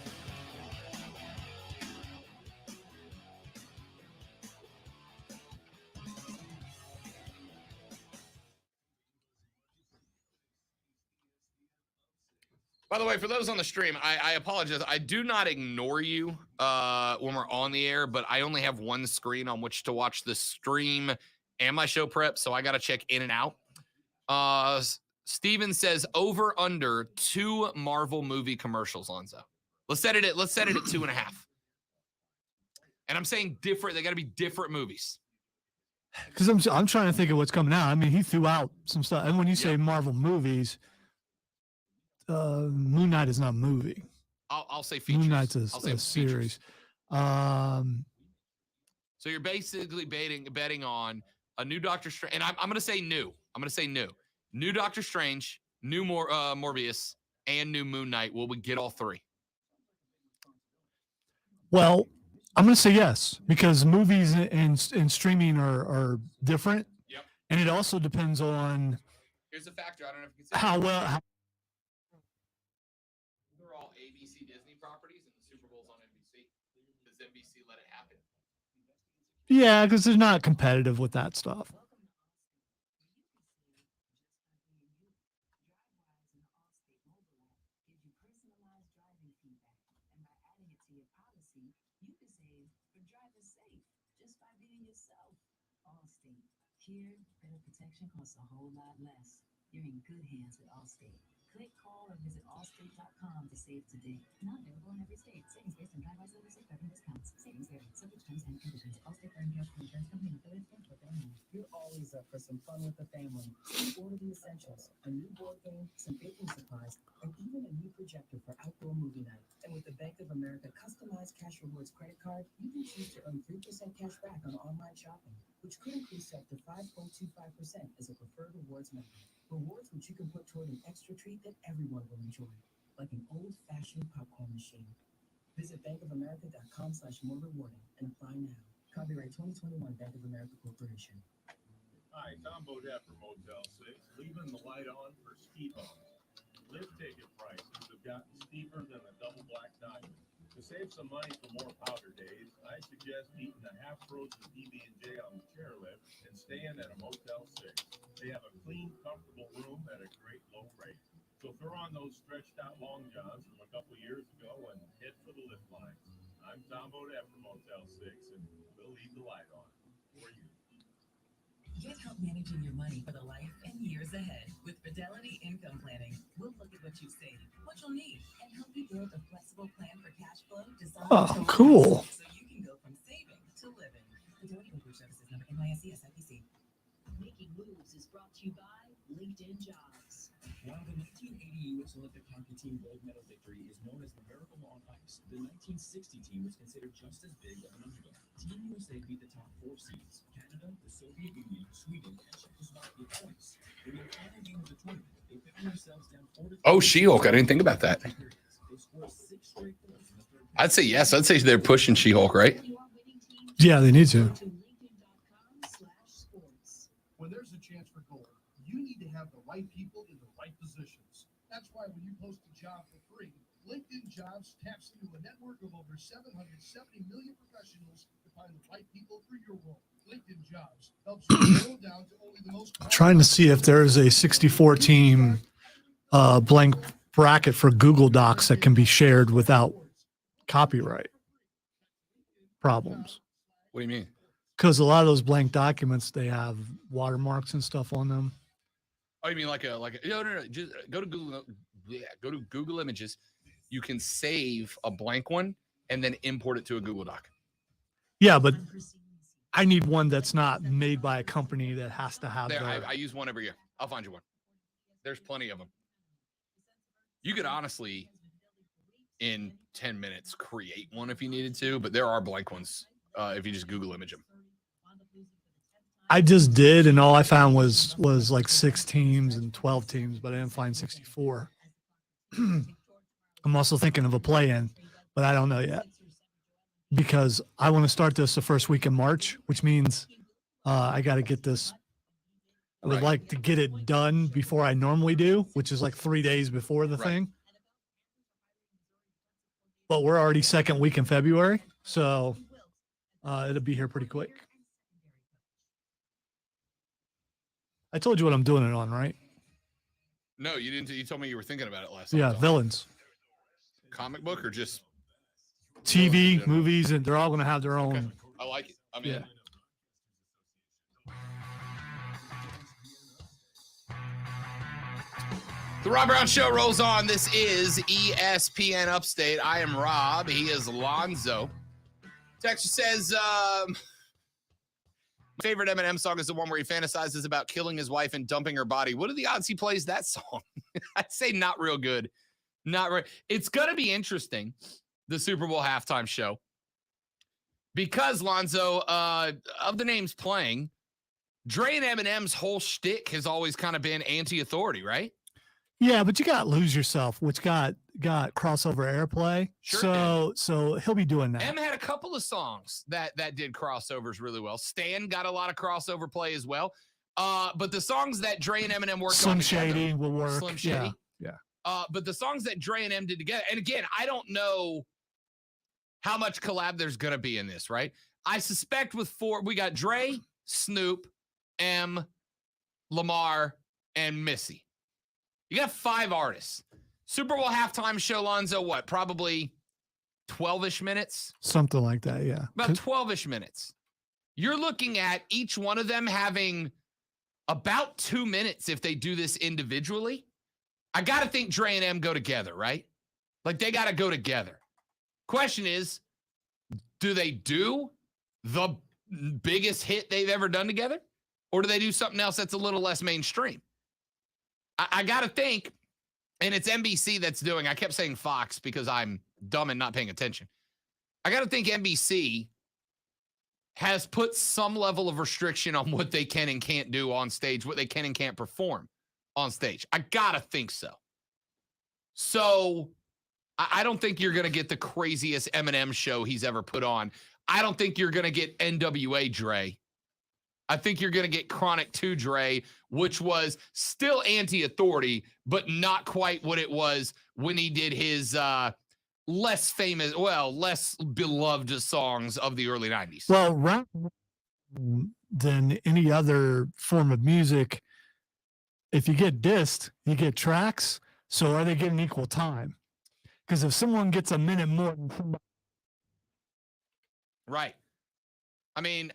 By the way, for those on the stream, I apologize. I do not ignore you when we're on the air, but I only have one screen on which to watch the stream and my show prep, so I got to check in and out. Steven says over under 2 Marvel movie commercials, Lonzo. Let's set it at 2.5. And I'm saying different. They got to be different movies. Because I'm trying to think of what's coming out. I mean, he threw out some stuff, and when you say Marvel movies, Moon Knight is not a movie. I'll say features. Moon Knight's a series. So you're basically betting on a new Doctor Strange, and I'm going to say new. New Doctor Strange, new Morbius, and new Moon Knight. Will we get all 3? Well, I'm going to say yes, because movies and streaming are different. Yep. And it also depends on Here's a factor. I don't know if you can say how well. They're all ABC Disney properties, and the Super Bowl's on NBC. Does NBC let it happen? Yeah, because they're not competitive with that stuff. Here, better protection costs a whole lot less. You're in good hands with Allstate. Click, call, or visit allstate.com to save today. Not available in every state. Savings based on drive-by service and driving discounts. Savings vary. Subject to terms and conditions. Allstate Insurance Company and affiliates for family. You're always up for some fun with the family. So order the essentials: a new board game, some baking supplies, and even a new projector for outdoor movie night. And with the Bank of America customized cash rewards credit card, you can choose to earn 3% cash back on online shopping, which could increase up to 5.25% as a preferred rewards member. Rewards which you can put toward an extra treat that everyone will enjoy, like an old-fashioned popcorn machine. Visit bankofamerica.com/more-rewarding and apply now. Copyright 2021 Bank of America Corporation. Hi, Tom Bodette from Motel 6, leaving the light on for ski bums. Lift ticket prices have gotten steeper than a double black diamond. To save some money for more powder days, I suggest eating a half-frozen PB&J on the chairlift and staying at a Motel 6. They have a clean, comfortable room at a great low rate. So throw on those stretched-out long johns from a couple years ago and head for the lift lines. I'm Tom Bodette from Motel 6, and we'll leave the light on for you. Get help managing your money for the life and years ahead with Fidelity Income Planning. We'll look at what you save, what you'll need, and help you build a flexible plan for cash flow to Oh, cool. so you can go from saving to living. Fidelity Group Services number NYSE SIPC. Making Moves is brought to you by LinkedIn Jobs. While the 1980 U.S. Olympic hockey team gold medal victory is known as the Miracle on Ice, the 1960 team was considered just as big of an underdog. Team USA beat the top 4 seeds: Canada, the Soviet Union, Sweden, and Czechoslovakia twice. In the final game of the tournament, they found themselves down 4-3. Oh, She-Hulk. I didn't think about that. They scored 6 straight goals in the third I'd say yes. I'd say they're pushing She-Hulk, right? Yeah, they need to. When there's a chance for gold, you need to have the right people in the right positions. That's why when you post a job for free, LinkedIn Jobs taps into a network of over 770 million professionals to find the right people for your role. LinkedIn Jobs helps you narrow down to only the most. I'm trying to see if there is a 64 team blank bracket for Google Docs that can be shared without copyright problems. What do you mean? Because a lot of those blank documents, they have watermarks and stuff on them. Oh, you mean like a no. Just go to Google. Yeah, go to Google Images. You can save a blank one and then import it to a Google Doc. Yeah, but I need one that's not made by a company that has to have. There, I use one every year. I'll find you one. There's plenty of them. You could honestly, in 10 minutes, create one if you needed to, but there are blank ones if you just Google image them. I just did, and all I found was like 6 teams and 12 teams, but I didn't find 64. I'm also thinking of a play-in, but I don't know yet because I want to start this the first week in March, which means I got to get this. I would like to get it done before I normally do, which is like 3 days before the thing. But we're already second week in February, so it'll be here pretty quick. I told you what I'm doing it on, right? No, you didn't. You told me you were thinking about it last Yeah, time. villains. Comic book or just TV, movies, and they're all going to have their own. Okay. I like it. I mean, The Rob Brown Show rolls on. This is ESPN Upstate. I am Rob. He is Lonzo. Texture says, my favorite Eminem song is the one where he fantasizes about killing his wife and dumping her body. What are the odds he plays that song? I'd say not real good. Not right. It's going to be interesting, the Super Bowl halftime show, because, Lonzo, of the names playing, Dre and Eminem's whole shtick has always kind of been anti-authority, right? Yeah, but you got Lose Yourself, which got crossover airplay. Sure so he'll be doing that. Em had a couple of songs that did crossovers really well. Stan got a lot of crossover play as well. But the songs that Dre and Eminem worked Slim on together, Shady will work. Slim Shady. Yeah. But the songs that Dre and Em did together, and again, I don't know how much collab there's going to be in this, right? I suspect with we got Dre, Snoop, Em, Lamar, and Missy. You got 5 artists. Super Bowl halftime show, Lonzo, what? Probably 12-ish minutes? Something like that, yeah. About 12-ish minutes. You're looking at each one of them having about 2 minutes if they do this individually. I got to think Dre and M go together, right? Like, they got to go together. Question is, do they do the biggest hit they've ever done together? Or do they do something else that's a little less mainstream? I got to think, and it's NBC that's doing, I kept saying Fox because I'm dumb and not paying attention. I got to think NBC has put some level of restriction on what they can and can't do on stage, what they can and can't perform on stage. I got to think so. So I don't think you're going to get the craziest Eminem show he's ever put on. I don't think you're going to get NWA Dre. I think you're going to get Chronic 2 Dre, which was still anti-authority, but not quite what it was when he did his less famous, less beloved songs of the early 90s. Well, rap than any other form of music, if you get dissed, you get tracks. So are they getting equal time? Because if someone gets a minute more than somebody. Right. I mean,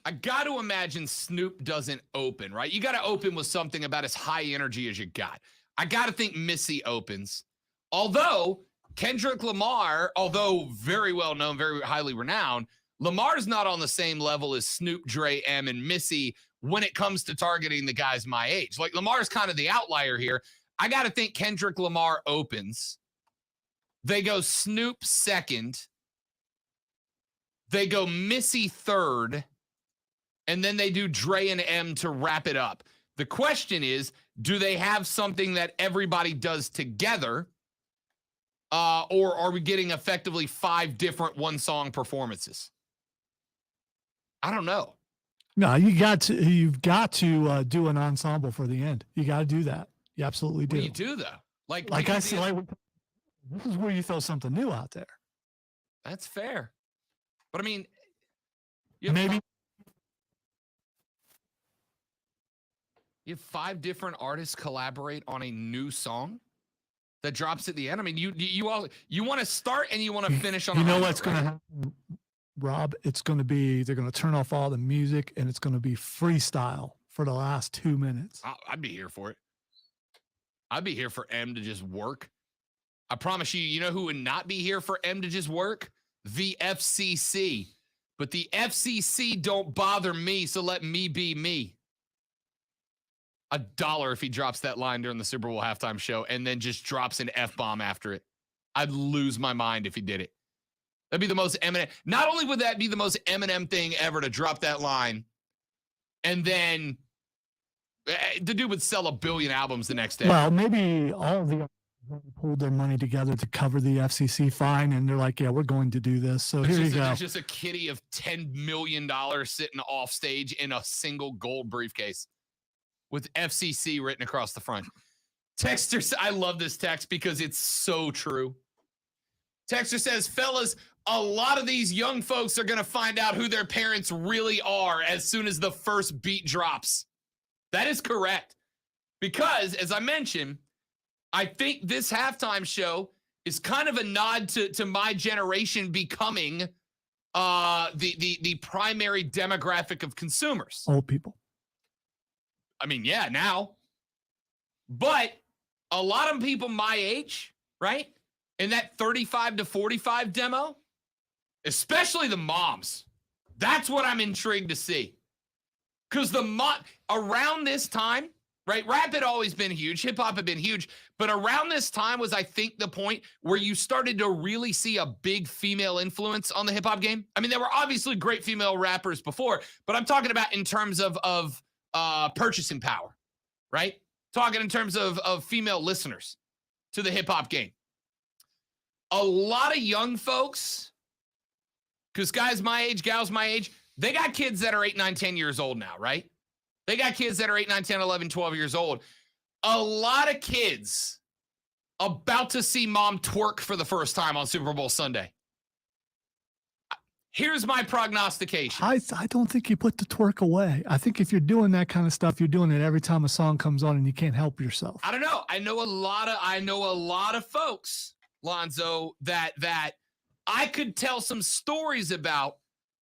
I got to imagine Snoop doesn't open, right? You got to open with something about as high energy as you got. I got to think Missy opens. Although Kendrick Lamar, although very well known, very highly renowned, Lamar's not on the same level as Snoop, Dre, M, and Missy when it comes to targeting the guys my age. Like, Lamar's kind of the outlier here. I got to think Kendrick Lamar opens. They go Snoop second. They go Missy third. And then they do Dre and M to wrap it up. The question is, do they have something that everybody does together? Or are we getting effectively 5 different one-song performances? I don't know. No, you've got to do an ensemble for the end. You got to do that. You absolutely do. What do you do, though? Like I said, this is where you throw something new out there. That's fair. But I mean, maybe. You have 5 different artists collaborate on a new song that drops at the end. I mean, you want to start and you want to finish on. You know what's going to happen, Rob? It's going to be they're going to turn off all the music and it's going to be freestyle for the last 2 minutes. I'd be here for it. I'd be here for M to just work. I promise you. You know who would not be here for M to just work? The FCC. But the FCC don't bother me, so let me be me. $1 if he drops that line during the Super Bowl halftime show and then just drops an F-bomb after it. I'd lose my mind if he did it. That'd be the most Eminem. Not only would that be the most Eminem thing ever to drop that line, and then the dude would sell 1 billion albums the next day. Well, maybe all of the pulled their money together to cover the FCC fine, and they're like, yeah, we're going to do this. So here you go. There's just a kitty of $10 million sitting off stage in a single gold briefcase with FCC written across the front. Texter, I love this text because it's so true. Texter says, fellas, a lot of these young folks are going to find out who their parents really are as soon as the first beat drops. That is correct. Because, as I mentioned, I think this halftime show is kind of a nod to my generation becoming the primary demographic of consumers. Old people. I mean, yeah, now. But a lot of people my age, right? In that 35 to 45 demo, especially the moms. That's what I'm intrigued to see. Because around this time, right? Rap had always been huge. Hip hop had been huge. But around this time was, I think, the point where you started to really see a big female influence on the hip hop game. I mean, there were obviously great female rappers before, but I'm talking about in terms of purchasing power, right? Talking in terms of female listeners to the hip hop game. A lot of young folks, because guys my age, gals my age, they got kids that are 8, 9, 10 years old now, right? They got kids that are 8, 9, 10, 11, 12 years old. A lot of kids about to see mom twerk for the first time on Super Bowl Sunday. Here's my prognostication. I don't think you put the twerk away. I think if you're doing that kind of stuff, you're doing it every time a song comes on and you can't help yourself. I don't know. I know a lot of folks, Lonzo, that I could tell some stories about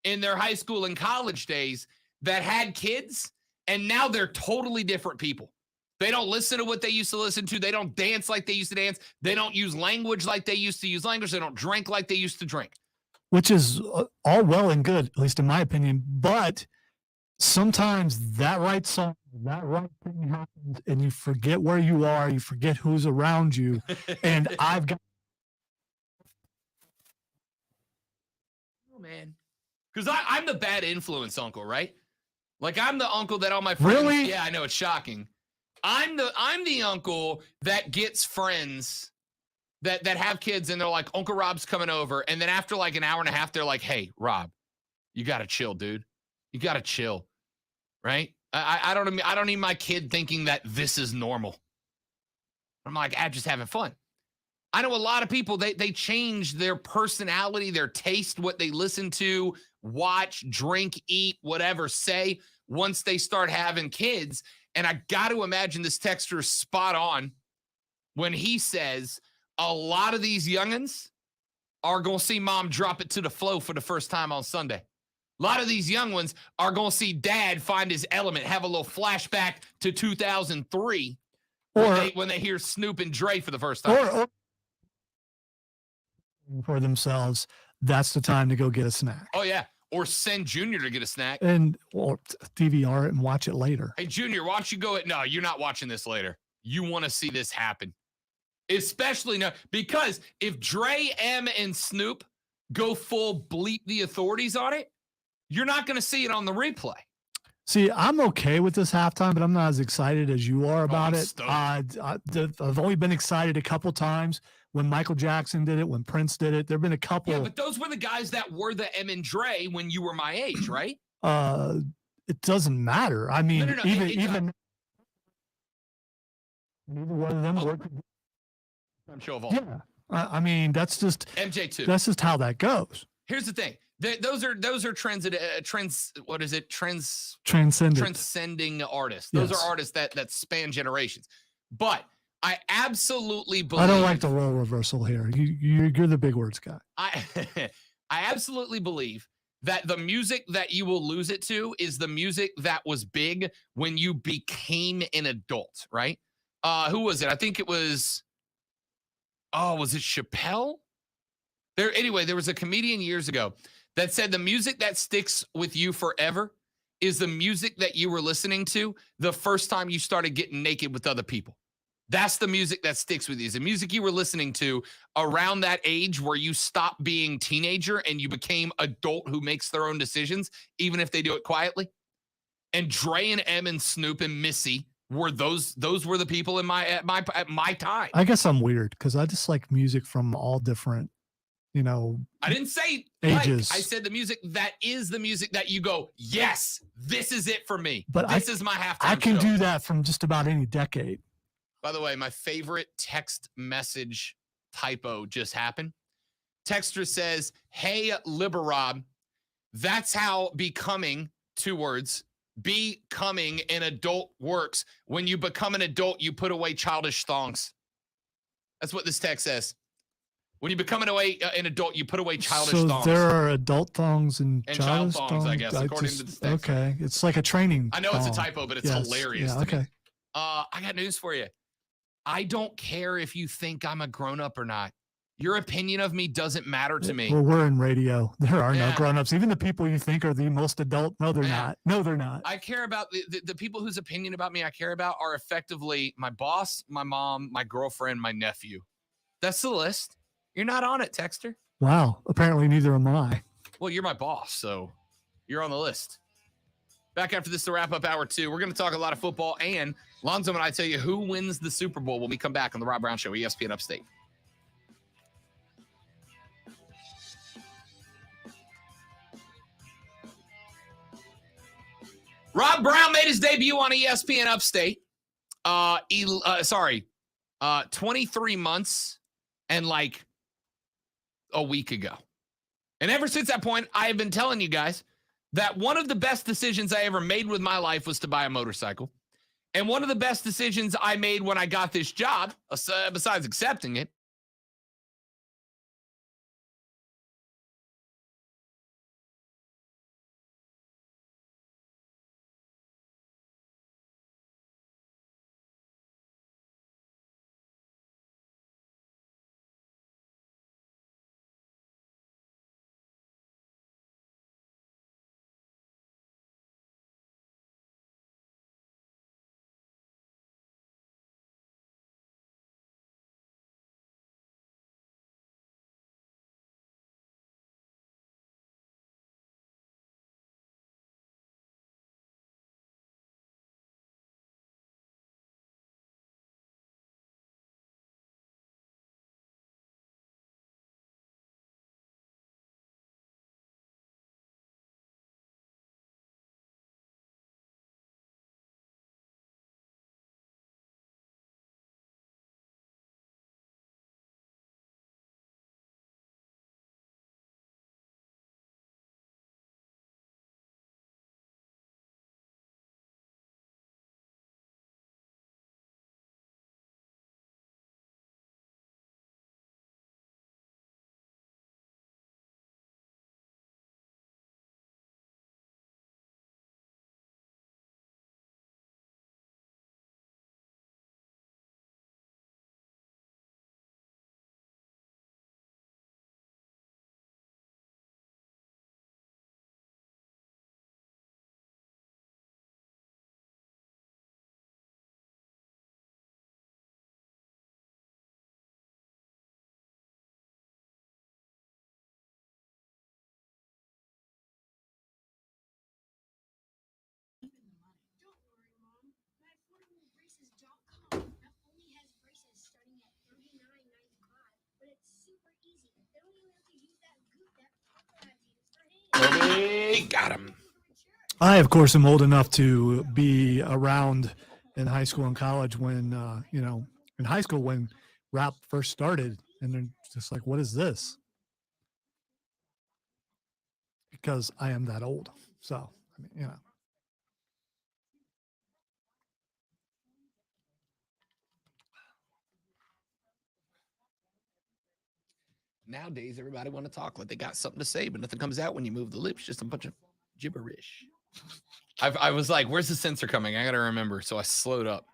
in their high school and college days that had kids, and now they're totally different people. They don't listen to what they used to listen to. They don't dance like they used to dance. They don't use language like they used to use language. They don't drink like they used to drink. Which is all well and good, at least in my opinion. But sometimes that right song, that right thing happens, and you forget where you are. You forget who's around you. And I've got. Oh, man. Because I'm the bad influence uncle, right? Like, I'm the uncle that all my friends. Really? Yeah, I know, it's shocking. I'm the uncle that gets friends that have kids, and they're like, Uncle Rob's coming over. And then after like an hour and a half, they're like, hey, Rob, you got to chill, dude. You got to chill, right? I don't need my kid thinking that this is normal. I'm like, I'm just having fun. I know a lot of people, they change their personality, their taste, what they listen to, watch, drink, eat, whatever, say, once they start having kids. And I got to imagine this texter is spot on when he says a lot of these youngins are going to see mom drop it to the flow for the first time on Sunday. A lot of these young ones are going to see dad find his element, have a little flashback to 2003 when they hear Snoop and Dre for the first time. Or for themselves, that's the time to go get a snack. Oh, yeah. Or send Junior to get a snack. Or DVR it and watch it later. Hey, Junior, why don't you go no, you're not watching this later. You want to see this happen. Especially now, because if Dre, M, and Snoop go full bleep the authorities on it, you're not going to see it on the replay. See, I'm okay with this halftime, but I'm not as excited as you are about it. I've only been excited a couple times when Michael Jackson did it, when Prince did it. There have been a couple. Yeah, but those were the guys that were the M and Dre when you were my age, right? It doesn't matter. I mean, No, even neither one of them worked. Show of all. Yeah, I mean that's just MJ2. That's just how that goes. Here's the thing. Those are trends. What is it? Transcending artists. Yes. Those are artists that span generations. But I absolutely believe. I don't like the role reversal here. You're the big words guy. I absolutely believe that the music that you will lose it to is the music that was big when you became an adult, right? Who was it? I think it was. Oh, was it Chappelle? There was a comedian years ago that said the music that sticks with you forever is the music that you were listening to the first time you started getting naked with other people. That's the music that sticks with you. It's the music you were listening to around that age where you stopped being teenager and you became adult who makes their own decisions, even if they do it quietly. And Dre and M and Snoop and Missy were those were the people in at my time. I guess I'm weird because I just like music from all different, I didn't say ages. I said the music that is the music that you go, yes, this is it for me. But this is my halftime I can show. do that from just about any decade. By the way, my favorite text message typo just happened. Texter says, hey, Liberob, that's how becoming, 2 words, becoming an adult works. When you become an adult, you put away childish thongs. That's what this text says. When you become an adult, you put away childish thongs. So there are adult thongs and child childish thongs, I guess, according to this text. Okay, it's like a training. I know it's a thong. typo, but it's hilarious. Yeah, to me. I got news for you. I don't care if you think I'm a grown-up or not. Your opinion of me doesn't matter to me. Well, we're in radio. There are no grown-ups. Even the people you think are the most adult, no, they're not. No, they're not. I care about the people whose opinion about me I care about are effectively my boss, my mom, my girlfriend, my nephew. That's the list. You're not on it, Texter. Wow. Apparently neither am I. Well, you're my boss, so you're on the list. Back after this to wrap up hour 2. We're going to talk a lot of football, and Lonzo and I tell you who wins the Super Bowl when we come back on the Rob Brown Show, ESPN Upstate. Rob Brown made his debut on ESPN Upstate. 23 months and like a week ago. And ever since that point, I have been telling you guys that one of the best decisions I ever made with my life was to buy a motorcycle. And one of the best decisions I made when I got this job, besides accepting it, got him. I, of course, am old enough to be around in high school and college when, in high school when rap first started. And they're just like, what is this? Because I am that old. So, Nowadays, everybody want to talk like they got something to say, but nothing comes out when you move the lips. Just a bunch of gibberish. I was like, where's the censor coming? I got to remember. So I slowed up.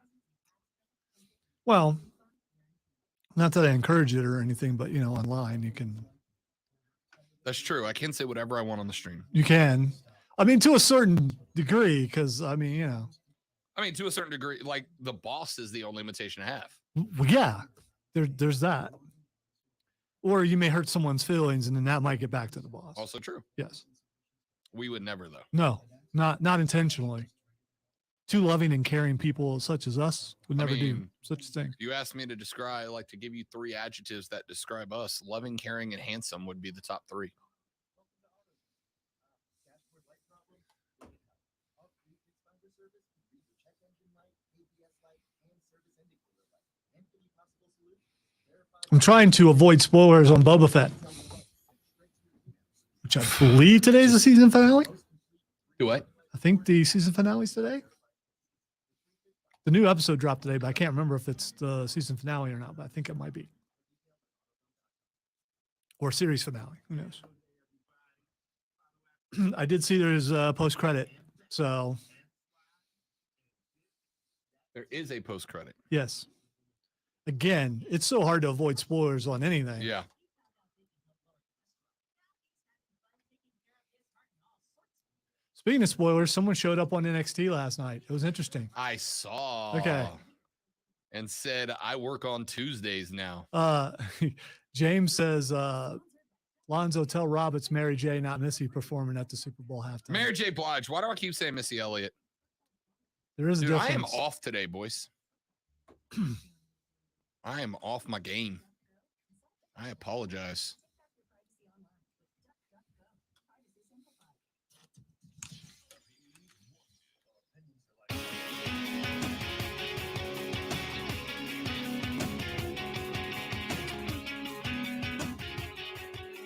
Well, not that I encourage it or anything, but, online you can. That's true. I can say whatever I want on the stream. You can. I mean, to a certain degree, because, to a certain degree, like the boss is the only limitation I have. Well, yeah, there's that. Or you may hurt someone's feelings, and then that might get back to the boss. Also true. Yes. We would never, though. No, not intentionally. Two loving and caring people such as us would never do such a thing. You asked me to describe, to give you 3 adjectives that describe us. Loving, caring, and handsome would be the top 3. I'm trying to avoid spoilers on Boba Fett, which I believe today's the season finale. Do what? I think the season finale's today. The new episode dropped today, but I can't remember if it's the season finale or not, but I think it might be. Or series finale. Who knows? I did see there's a post-credit. So. There is a post-credit. Yes. Again, it's so hard to avoid spoilers on anything. Yeah. Speaking of spoilers, someone showed up on NXT last night. It was interesting. I saw. Okay. And said, I work on Tuesdays now. James says, Lonzo, tell Rob it's Mary J, not Missy, performing at the Super Bowl halftime. Mary J. Blige. Why do I keep saying Missy Elliott? There is a difference. I am off today, boys. I am off my game. I apologize.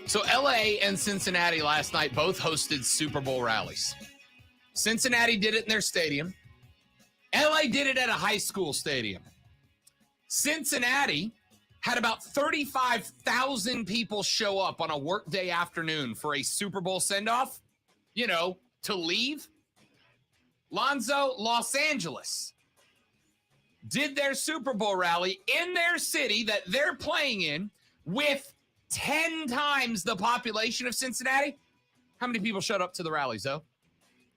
So LA and Cincinnati last night both hosted Super Bowl rallies. Cincinnati did it in their stadium. LA did it at a high school stadium. Cincinnati had about 35,000 people show up on a workday afternoon for a Super Bowl send-off, to leave. Lonzo, Los Angeles did their Super Bowl rally in their city that they're playing in with 10 times the population of Cincinnati. How many people showed up to the rally, Zoe?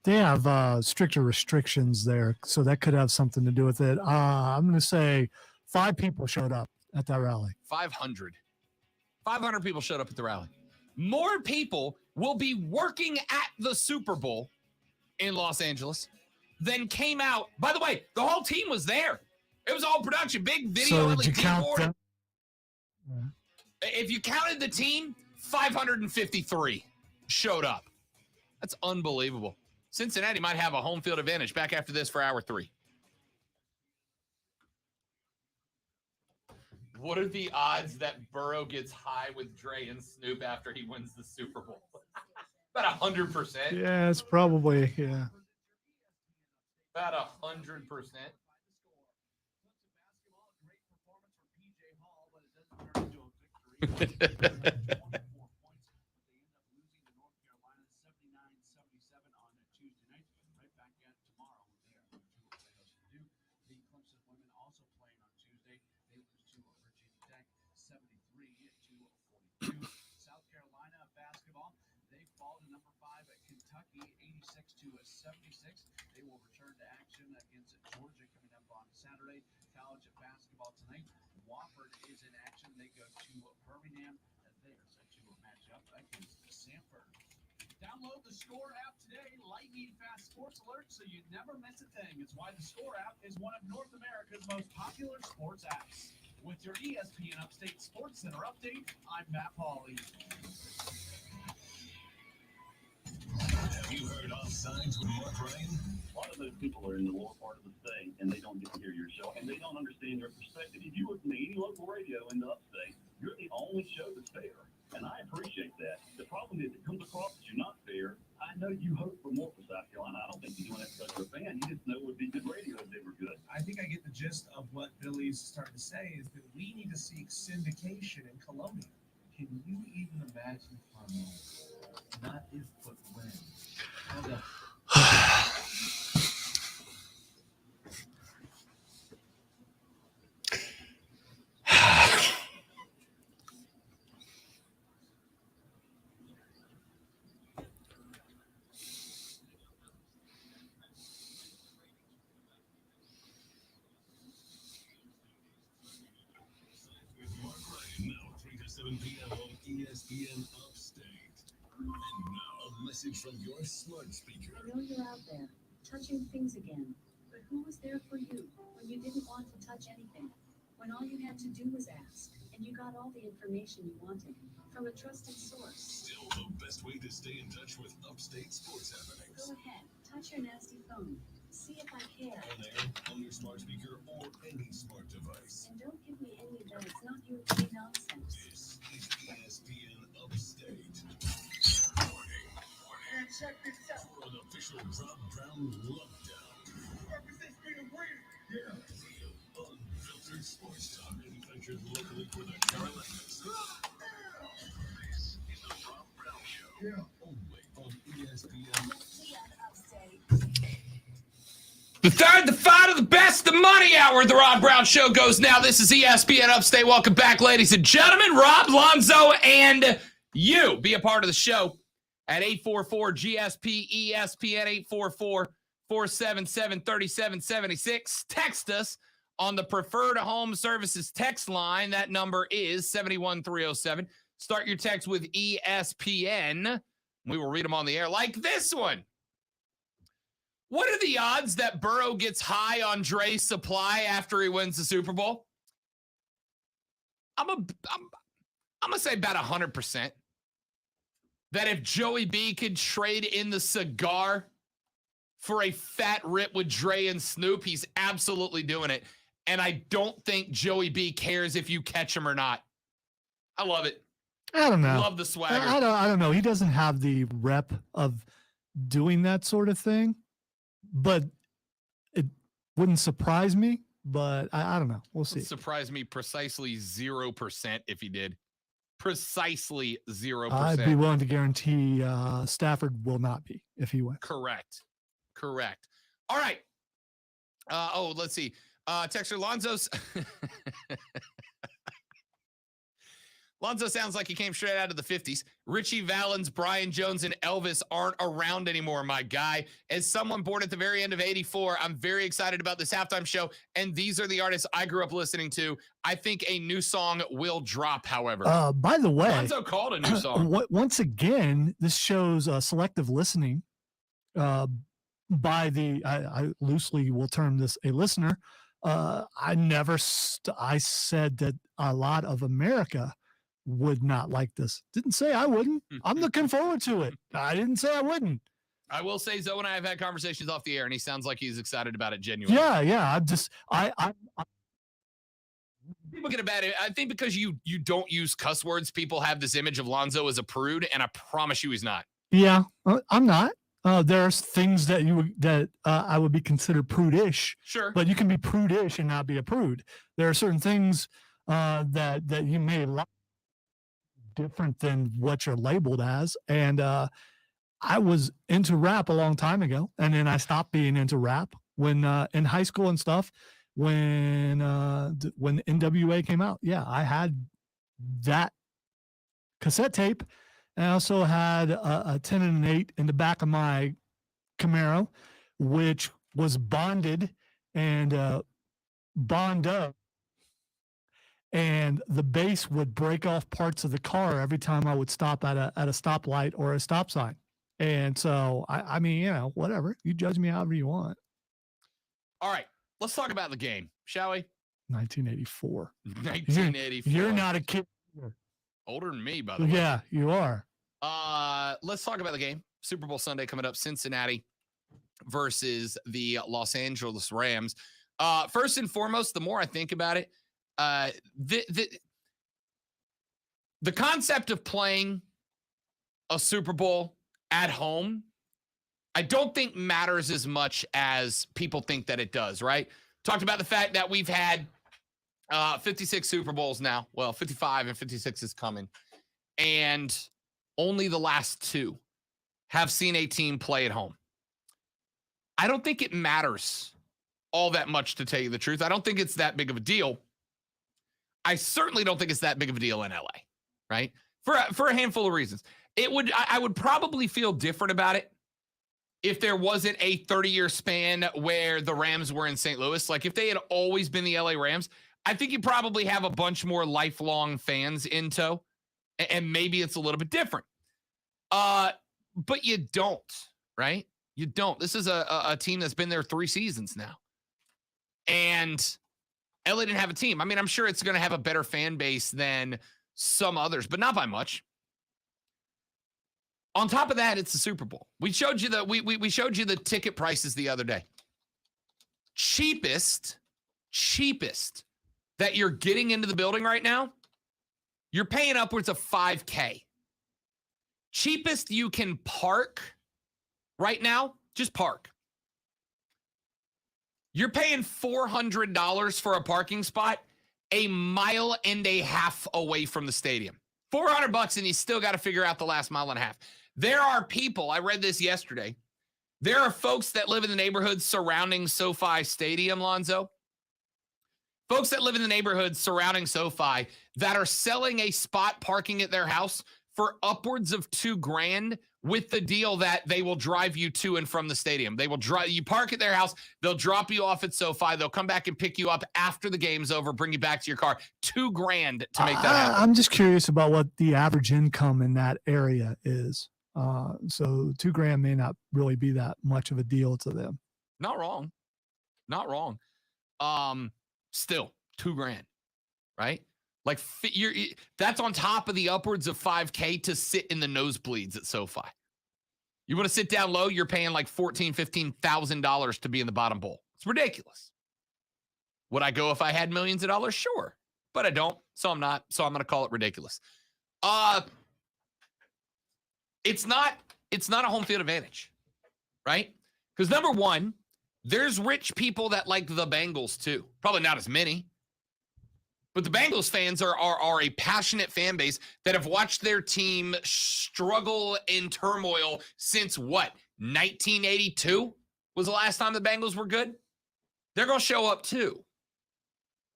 They have stricter restrictions there, so that could have something to do with it. I'm going to say 5 people showed up at that rally. 500. 500 people showed up at the rally. More people will be working at the Super Bowl in Los Angeles than came out. By the way, the whole team was there. It was all production, big video. So did you count them? If you counted the team, 553 showed up. That's unbelievable. Cincinnati might have a home field advantage. Back after this for hour 3. What are the odds that Burrow gets high with Dre and Snoop after he wins the Super Bowl? About 100%. Yeah, it's probably, yeah. About 100%. South Carolina basketball, they fall to number 5 at Kentucky, 86-76. They will return to action against Georgia coming up on Saturday. College basketball tonight, Wofford is in action. They go to Birmingham, and they are set to match up against Sanford. Download the Score app today, lightning fast sports alerts, so you never miss a thing. It's why the Score app is one of North America's most popular sports apps. With your ESPN Upstate Sports Center update, I'm Matt Pauley. Have you heard Offsides with Mark Ryan? A lot of those people are in the lower part of the state, and they don't get to hear your show, and they don't understand your perspective. If you listen to any local radio in the upstate, you're the only show that's fair, and I appreciate that. The problem is it comes across that you're not fair. I know you hope for more for South Carolina. I don't think you're doing that because you're a fan. You just know it would be good radio if they were good. I think I get the gist of what Billy's starting to say is that we need to seek syndication in Columbia. Can you even imagine not if, but when? With Mark Ryan now 3 to 7 p.m. on ESPN Upstate. And now a message from your smart speaker. I know you're out there, touching things again, but who was there for you when you didn't want to touch anything? When all you had to do was ask, and you got all the information you wanted from a trusted source. Still the best way to stay in touch with upstate sports happenings. Go ahead, touch your nasty phone. See if I care. On air, on your smart speaker, or any smart device. And don't give me any of that it's not your free nonsense. This is ESPN Upstate. Warning. Check this out. An official Rob Brown lockdown. Represents being weird. Yeah. Unfiltered sports talk manufactured locally for the Carolinas. This is the Rob Brown Show. Yeah. Only on ESPN. The third, the fight of the best, the money hour of the Rob Brown Show goes now. This is ESPN Upstate. Welcome back, ladies and gentlemen. Rob, Lonzo, and you. Be a part of the show at 844-GSP-ESPN, 844-477-3776. Text us on the Preferred Home Services text line. That number is 71307. Start your text with ESPN. We will read them on the air like this one. What are the odds that Burrow gets high on Dre's supply after he wins the Super Bowl? I'm gonna say about 100%. That if Joey B could trade in the cigar for a fat rip with Dre and Snoop, he's absolutely doing it. And I don't think Joey B cares if you catch him or not. I love it. I don't know. Love the swagger. I don't know. He doesn't have the rep of doing that sort of thing. But it wouldn't surprise me, but I don't know. We'll see. It would surprise me precisely 0% if he did. Precisely 0%. I'd be willing to guarantee Stafford will not be if he wins. Correct. All right. Let's see. Texter Lonzo's. Lonzo sounds like he came straight out of the 50s. Richie Valens, Brian Jones, and Elvis aren't around anymore, my guy. As someone born at the very end of 84, I'm very excited about this halftime show, and these are the artists I grew up listening to. I think a new song will drop, however. By the way, Lonzo called a new song. Once again, this shows selective listening by the, I loosely will term this a listener. I said that a lot of America would not like this. Didn't say I wouldn't. I'm looking forward to it. I didn't say I wouldn't. I will say Zoe and I have had conversations off the air, and he sounds like he's excited about it genuinely. Yeah. People get about it. I think because you don't use cuss words, people have this image of Lonzo as a prude, and I promise you he's not. Yeah, I'm not. There's things that I would be considered prudish. Sure. But you can be prudish and not be a prude. There are certain things that you may like different than what you're labeled as. And I was into rap a long time ago, and then I stopped being into rap when in high school and stuff. When NWA came out, yeah, I had that cassette tape. And I also had a 10 and an 8 in the back of my Camaro, which was bonded and bond up. And the bass would break off parts of the car every time I would stop at a stoplight or a stop sign. And so, I mean, whatever. You judge me however you want. All right. Let's talk about the game, shall we? 1984. 1984. You're not a kid. Older than me, by the way. Yeah, you are. Let's talk about the game. Super Bowl Sunday coming up. Cincinnati versus the Los Angeles Rams. First and foremost, the more I think about it, the concept of playing a Super Bowl at home, I don't think matters as much as people think that it does, right? Talked about the fact that we've had 56 Super Bowls now. Well, 55 and 56 is coming. And only the last two have seen a team play at home. I don't think it matters all that much, to tell you the truth. I don't think it's that big of a deal. I certainly don't think it's that big of a deal in LA, right? For a handful of reasons. I would probably feel different about it if there wasn't a 30-year span where the Rams were in St. Louis. Like if they had always been the LA Rams, I think you probably have a bunch more lifelong fans in tow, and maybe it's a little bit different. But you don't, right? You don't. This is a team that's been there 3 seasons now. And LA didn't have a team. I mean, I'm sure it's going to have a better fan base than some others, but not by much. On top of that, it's the Super Bowl. We showed you we showed you the ticket prices the other day. Cheapest that you're getting into the building right now, you're paying upwards of $5,000. Cheapest you can park right now, just park. You're paying $400 for a parking spot a mile and a half away from the stadium. $400 and you still got to figure out the last mile and a half. There are people, I read this yesterday, there are folks that live in the neighborhoods surrounding SoFi Stadium, Lonzo. Folks that live in the neighborhoods surrounding SoFi that are selling a spot parking at their house for upwards of $2,000 with the deal that they will drive you to and from the stadium. They will drive you, park at their house. They'll drop you off at SoFi. They'll come back and pick you up after the game's over, bring you back to your car. $2,000 to make that happen. I'm just curious about what the average income in that area is. So $2,000 may not really be that much of a deal to them. Not wrong. Not wrong. Still $2,000, right? Like that's on top of the upwards of $5,000 to sit in the nosebleeds at SoFi. You want to sit down low, you're paying like $14,000, $15,000 to be in the bottom bowl. It's ridiculous. Would I go if I had millions of dollars? Sure, but I don't, so I'm not. So I'm going to call it ridiculous. It's not a home field advantage, right? Because number one, there's rich people that like the Bengals too. Probably not as many. But the Bengals fans are a passionate fan base that have watched their team struggle in turmoil since what? 1982 was the last time the Bengals were good? They're going to show up too.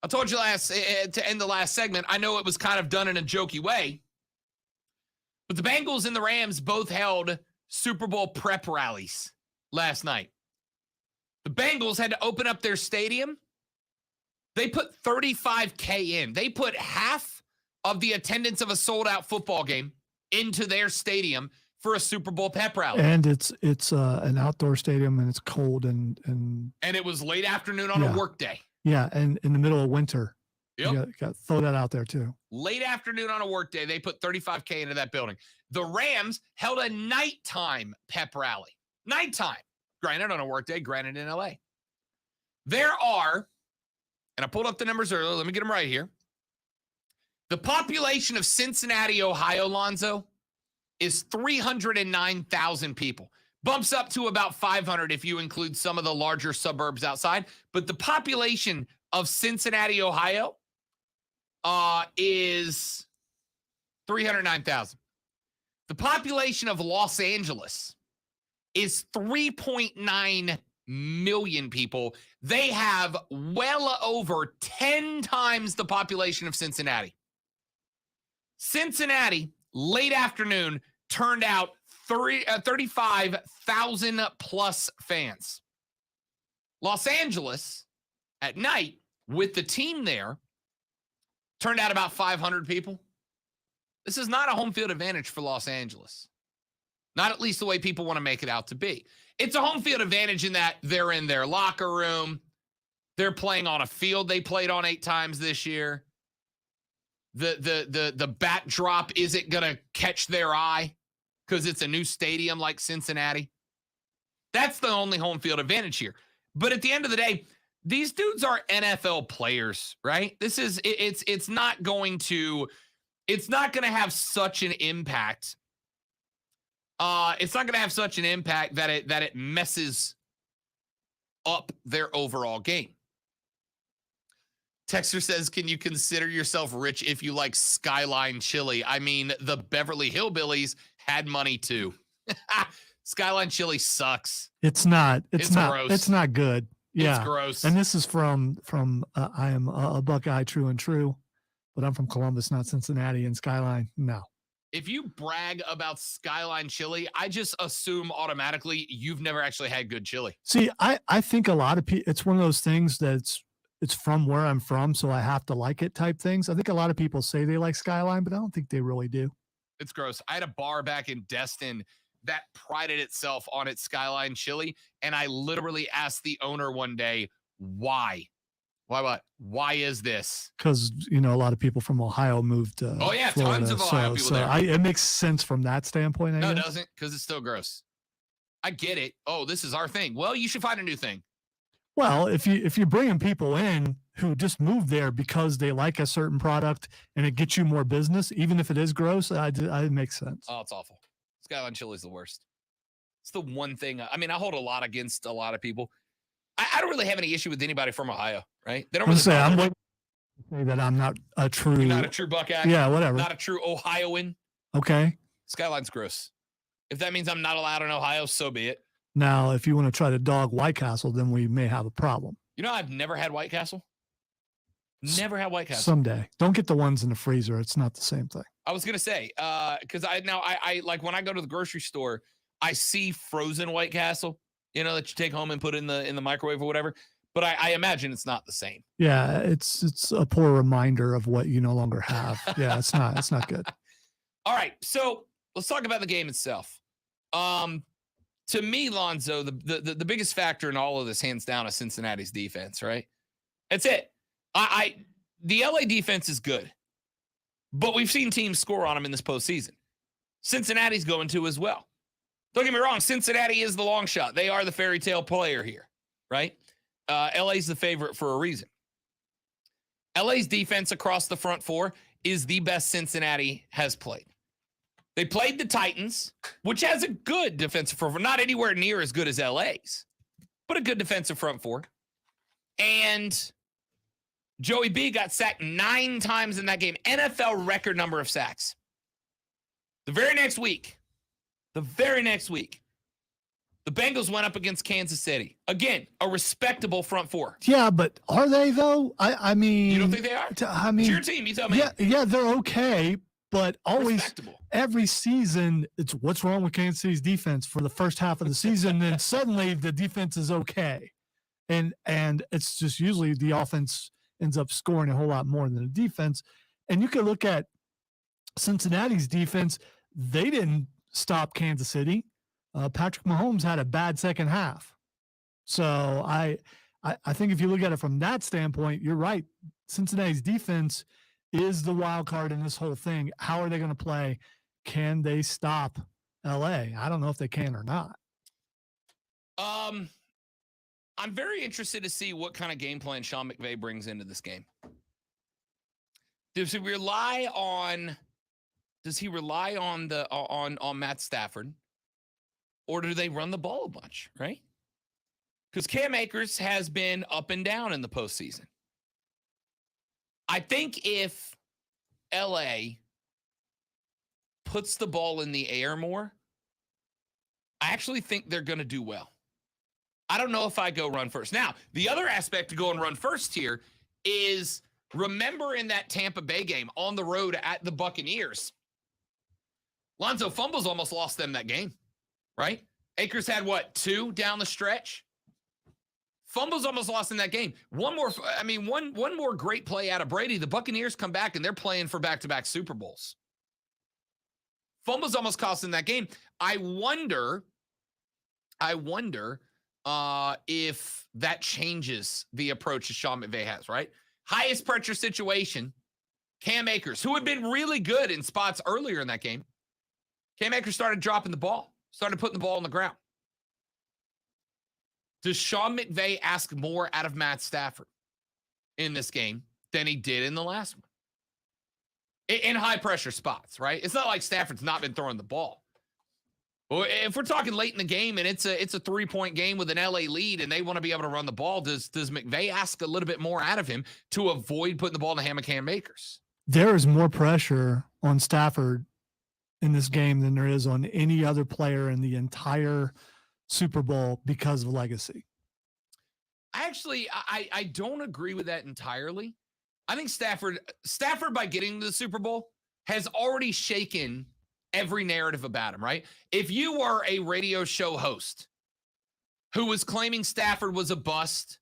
I told you to end the last segment, I know it was kind of done in a jokey way, but the Bengals and the Rams both held Super Bowl prep rallies last night. The Bengals had to open up their stadium. They put $35,000 in. They put half of the attendance of a sold-out football game into their stadium for a Super Bowl pep rally. And it's an outdoor stadium, and it's cold and it was late afternoon on a work day. Yeah, and in the middle of winter. Yep. You got throw that out there too. Late afternoon on a work day, they put $35,000 into that building. The Rams held a nighttime pep rally. Nighttime. Granted on a work day, granted in LA. There are, and I pulled up the numbers earlier. Let me get them right here. The population of Cincinnati, Ohio, Lonzo, is 309,000 people. Bumps up to about 500 if you include some of the larger suburbs outside. But the population of Cincinnati, Ohio, is 309,000. The population of Los Angeles is 3.9 million people. They have well over 10 times the population of Cincinnati. Cincinnati, late afternoon, turned out 35,000 plus fans. Los Angeles, at night, with the team there, turned out about 500 people. This is not a home field advantage for Los Angeles. Not at least the way people want to make it out to be. It's a home field advantage in that they're in their locker room. They're playing on a field they played on 8 times this year. The backdrop isn't going to catch their eye because it's a new stadium like Cincinnati. That's the only home field advantage here. But at the end of the day, these dudes are NFL players, right? It's not going to have such an impact. It's not going to have such an impact that it messes up their overall game. Texter says, can you consider yourself rich if you like Skyline Chili? I mean, the Beverly Hillbillies had money too. Skyline Chili sucks. It's not gross. It's not good. Yeah. It's gross. And this is from I am a Buckeye true and true, but I'm from Columbus, not Cincinnati, and Skyline. No. If you brag about Skyline Chili, I just assume automatically you've never actually had good chili. See, I think a lot of people, it's one of those things that's it's from where I'm from, so I have to like it type things. I think a lot of people say they like Skyline, but I don't think they really do. It's gross. I had a bar back in Destin that prided itself on its Skyline Chili, and I literally asked the owner one day, why? Why what? Why is this? Because, a lot of people from Ohio moved to Florida, tons of Ohio people there. It makes sense from that standpoint, I guess. It doesn't, because it's still gross. I get it. Oh, this is our thing. Well, you should find a new thing. Well, if you're bringing people in who just moved there because they like a certain product and it gets you more business, even if it is gross, it makes sense. Oh, it's awful. Skyline Chili is the worst. It's the one thing. I mean, I hold a lot against a lot of people. I don't really have any issue with anybody from Ohio, right? They don't really say, bother I'm me. waiting to say that I'm not a true. You're not a true Buckeye. Yeah, whatever. Not a true Ohioan. Okay. Skyline's gross. If that means I'm not allowed in Ohio, so be it. Now, if you want to try to dog White Castle, then we may have a problem. You know, I've never had White Castle. Never had White Castle. Someday. Don't get the ones in the freezer. It's not the same thing. I was gonna say, because I like when I go to the grocery store, I see frozen White Castle, you know, that you take home and put in the microwave or whatever. But I imagine it's not the same. Yeah, it's a poor reminder of what you no longer have. Yeah, it's not good. All right, so let's talk about the game itself. To me, Lonzo, the biggest factor in all of this, hands down, is Cincinnati's defense, right? That's it. The LA defense is good, but we've seen teams score on them in this postseason. Cincinnati's going to as well. Don't get me wrong, Cincinnati is the long shot. They are the fairy tale player here, right? LA's the favorite for a reason. LA's defense across the front four is the best Cincinnati has played. They played the Titans, which has a good defensive front four, not anywhere near as good as LA's, but a good defensive front four. And Joey B got sacked 9 times in that game. NFL record number of sacks. The very next week, the Bengals went up against Kansas City. Again, a respectable front four. Yeah, but are they though? I mean, you don't think they are? I mean, it's your team. You tell me. Yeah, they're okay, but always every season, it's what's wrong with Kansas City's defense for the first half of the season, and suddenly the defense is okay, and it's just usually the offense ends up scoring a whole lot more than the defense. And you can look at Cincinnati's defense; they didn't stop Kansas City. Patrick Mahomes had a bad second half. So I think if you look at it from that standpoint, you're right. Cincinnati's defense is the wild card in this whole thing. How are they going to play? Can they stop LA? I don't know if they can or not. I'm very interested to see what kind of game plan Sean McVay brings into this game. Does he rely on Matt Stafford? Or do they run the ball a bunch, right? Because Cam Akers has been up and down in the postseason. I think if LA puts the ball in the air more, I actually think they're going to do well. I don't know if I go run first. Now, the other aspect to go and run first here is, remember in that Tampa Bay game on the road at the Buccaneers, Lonzo Fumbles almost lost them that game. Right? Akers had, 2 down the stretch? Fumbles almost lost in that game. One more great play out of Brady. The Buccaneers come back, and they're playing for back-to-back Super Bowls. Fumbles almost cost in that game. I wonder if that changes the approach that Sean McVay has, right? Highest pressure situation, Cam Akers, who had been really good in spots earlier in that game. Cam Akers started dropping the ball. Started putting the ball on the ground. Does Sean McVay ask more out of Matt Stafford in this game than he did in the last one? In high-pressure spots, right? It's not like Stafford's not been throwing the ball. Well, if we're talking late in the game and it's a 3-point game with an LA lead and they want to be able to run the ball, does McVay ask a little bit more out of him to avoid putting the ball in the hand of Cam Akers? There is more pressure on Stafford in this game than there is on any other player in the entire Super Bowl because of legacy. I don't agree with that entirely. I think Stafford by getting to the Super Bowl has already shaken every narrative about him, right? If you were a radio show host who was claiming Stafford was a bust,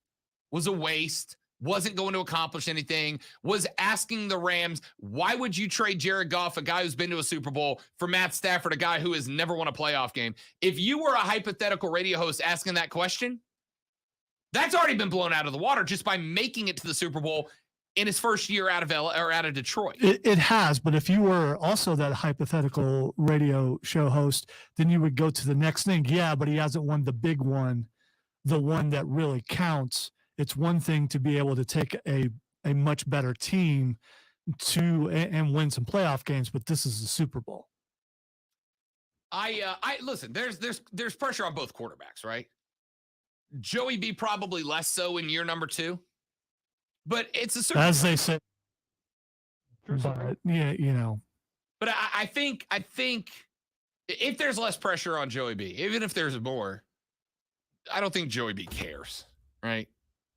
was a waste, wasn't going to accomplish anything, was asking the Rams, why would you trade Jared Goff, a guy who's been to a Super Bowl, for Matt Stafford, a guy who has never won a playoff game? If you were a hypothetical radio host asking that question, that's already been blown out of the water just by making it to the Super Bowl in his first year out of out of Detroit. It has, but if you were also that hypothetical radio show host, then you would go to the next thing. Yeah, but he hasn't won the big one, the one that really counts. It's one thing to be able to take a much better team and win some playoff games, but this is the Super Bowl. I listen. There's pressure on both quarterbacks, right? Joey B probably less so in year number 2, but it's a certain. As they say. But yeah, you know. But I think if there's less pressure on Joey B, even if there's more, I don't think Joey B cares, right?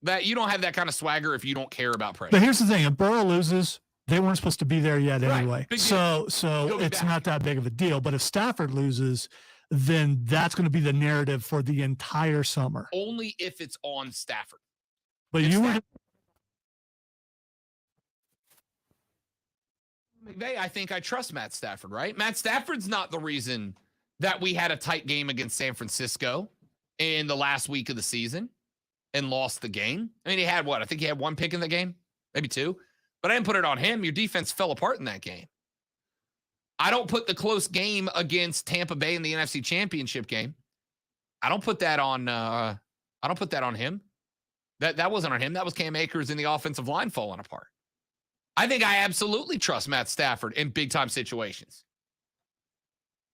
That you don't have that kind of swagger if you don't care about pressure. But here's the thing: if Burrow loses, they weren't supposed to be there yet anyway. Big So it's not that big of a deal. But if Stafford loses, then that's going to be the narrative for the entire summer. Only if it's on Stafford. But you were. McVay, I think I trust Matt Stafford, right? Matt Stafford's not the reason that we had a tight game against San Francisco in the last week of the season and lost the game. I mean, he had what? I think he had 1 pick in the game, maybe 2. But I didn't put it on him. Your defense fell apart in that game. I don't put the close game against Tampa Bay in the NFC Championship game. I don't put that on him. That wasn't on him. That was Cam Akers in the offensive line falling apart. I think I absolutely trust Matt Stafford in big-time situations.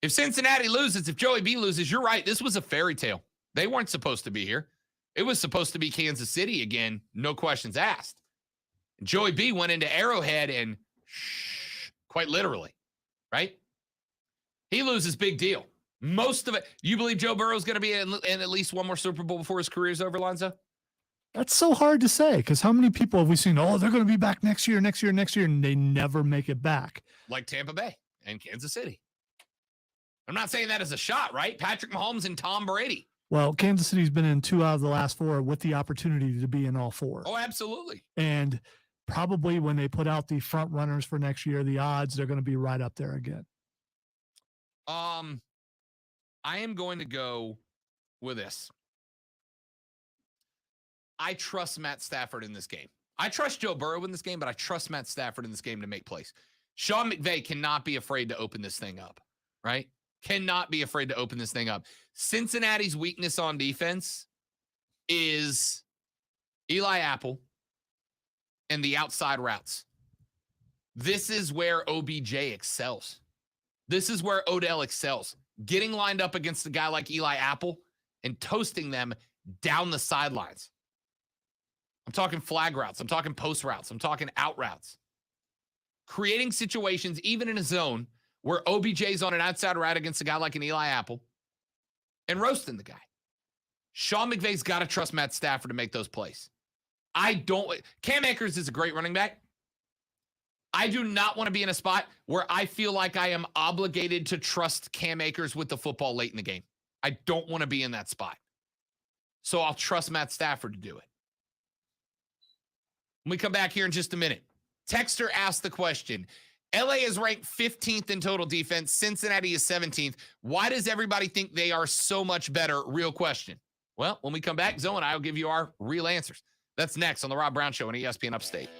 If Cincinnati loses, if Joey B loses, you're right. This was a fairy tale. They weren't supposed to be here. It was supposed to be Kansas City again, no questions asked. And Joey B went into Arrowhead and quite literally, right? He loses, big deal. Most of it. You believe Joe Burrow's going to be in at least one more Super Bowl before his career's over, Lonzo? That's so hard to say because how many people have we seen? Oh, they're going to be back next year, and they never make it back. Like Tampa Bay and Kansas City. I'm not saying that as a shot, right? Patrick Mahomes and Tom Brady. Well, Kansas City's been in 2 out of the last 4 with the opportunity to be in all 4. Oh, absolutely. And probably when they put out the front runners for next year, the odds they're going to be right up there again. I am going to go with this. I trust Matt Stafford in this game. I trust Joe Burrow in this game, but I trust Matt Stafford in this game to make plays. Sean McVay cannot be afraid to open this thing up, right? Cannot be afraid to open this thing up. Cincinnati's weakness on defense is Eli Apple and the outside routes. This is where OBJ excels. This is where Odell excels. Getting lined up against a guy like Eli Apple and toasting them down the sidelines. I'm talking flag routes. I'm talking post routes. I'm talking out routes. Creating situations, even in a zone, where OBJ's on an outside route against a guy like an Eli Apple and roasting the guy. Sean McVay's got to trust Matt Stafford to make those plays. Cam Akers is a great running back. I do not want to be in a spot where I feel like I am obligated to trust Cam Akers with the football late in the game. I don't want to be in that spot. So I'll trust Matt Stafford to do it. When we come back here in just a minute, Texter asked the question, LA is ranked 15th in total defense. Cincinnati is 17th. Why does everybody think they are so much better? Real question. Well, when we come back, Zoe and I will give you our real answers. That's next on The Rob Brown Show on ESPN Upstate.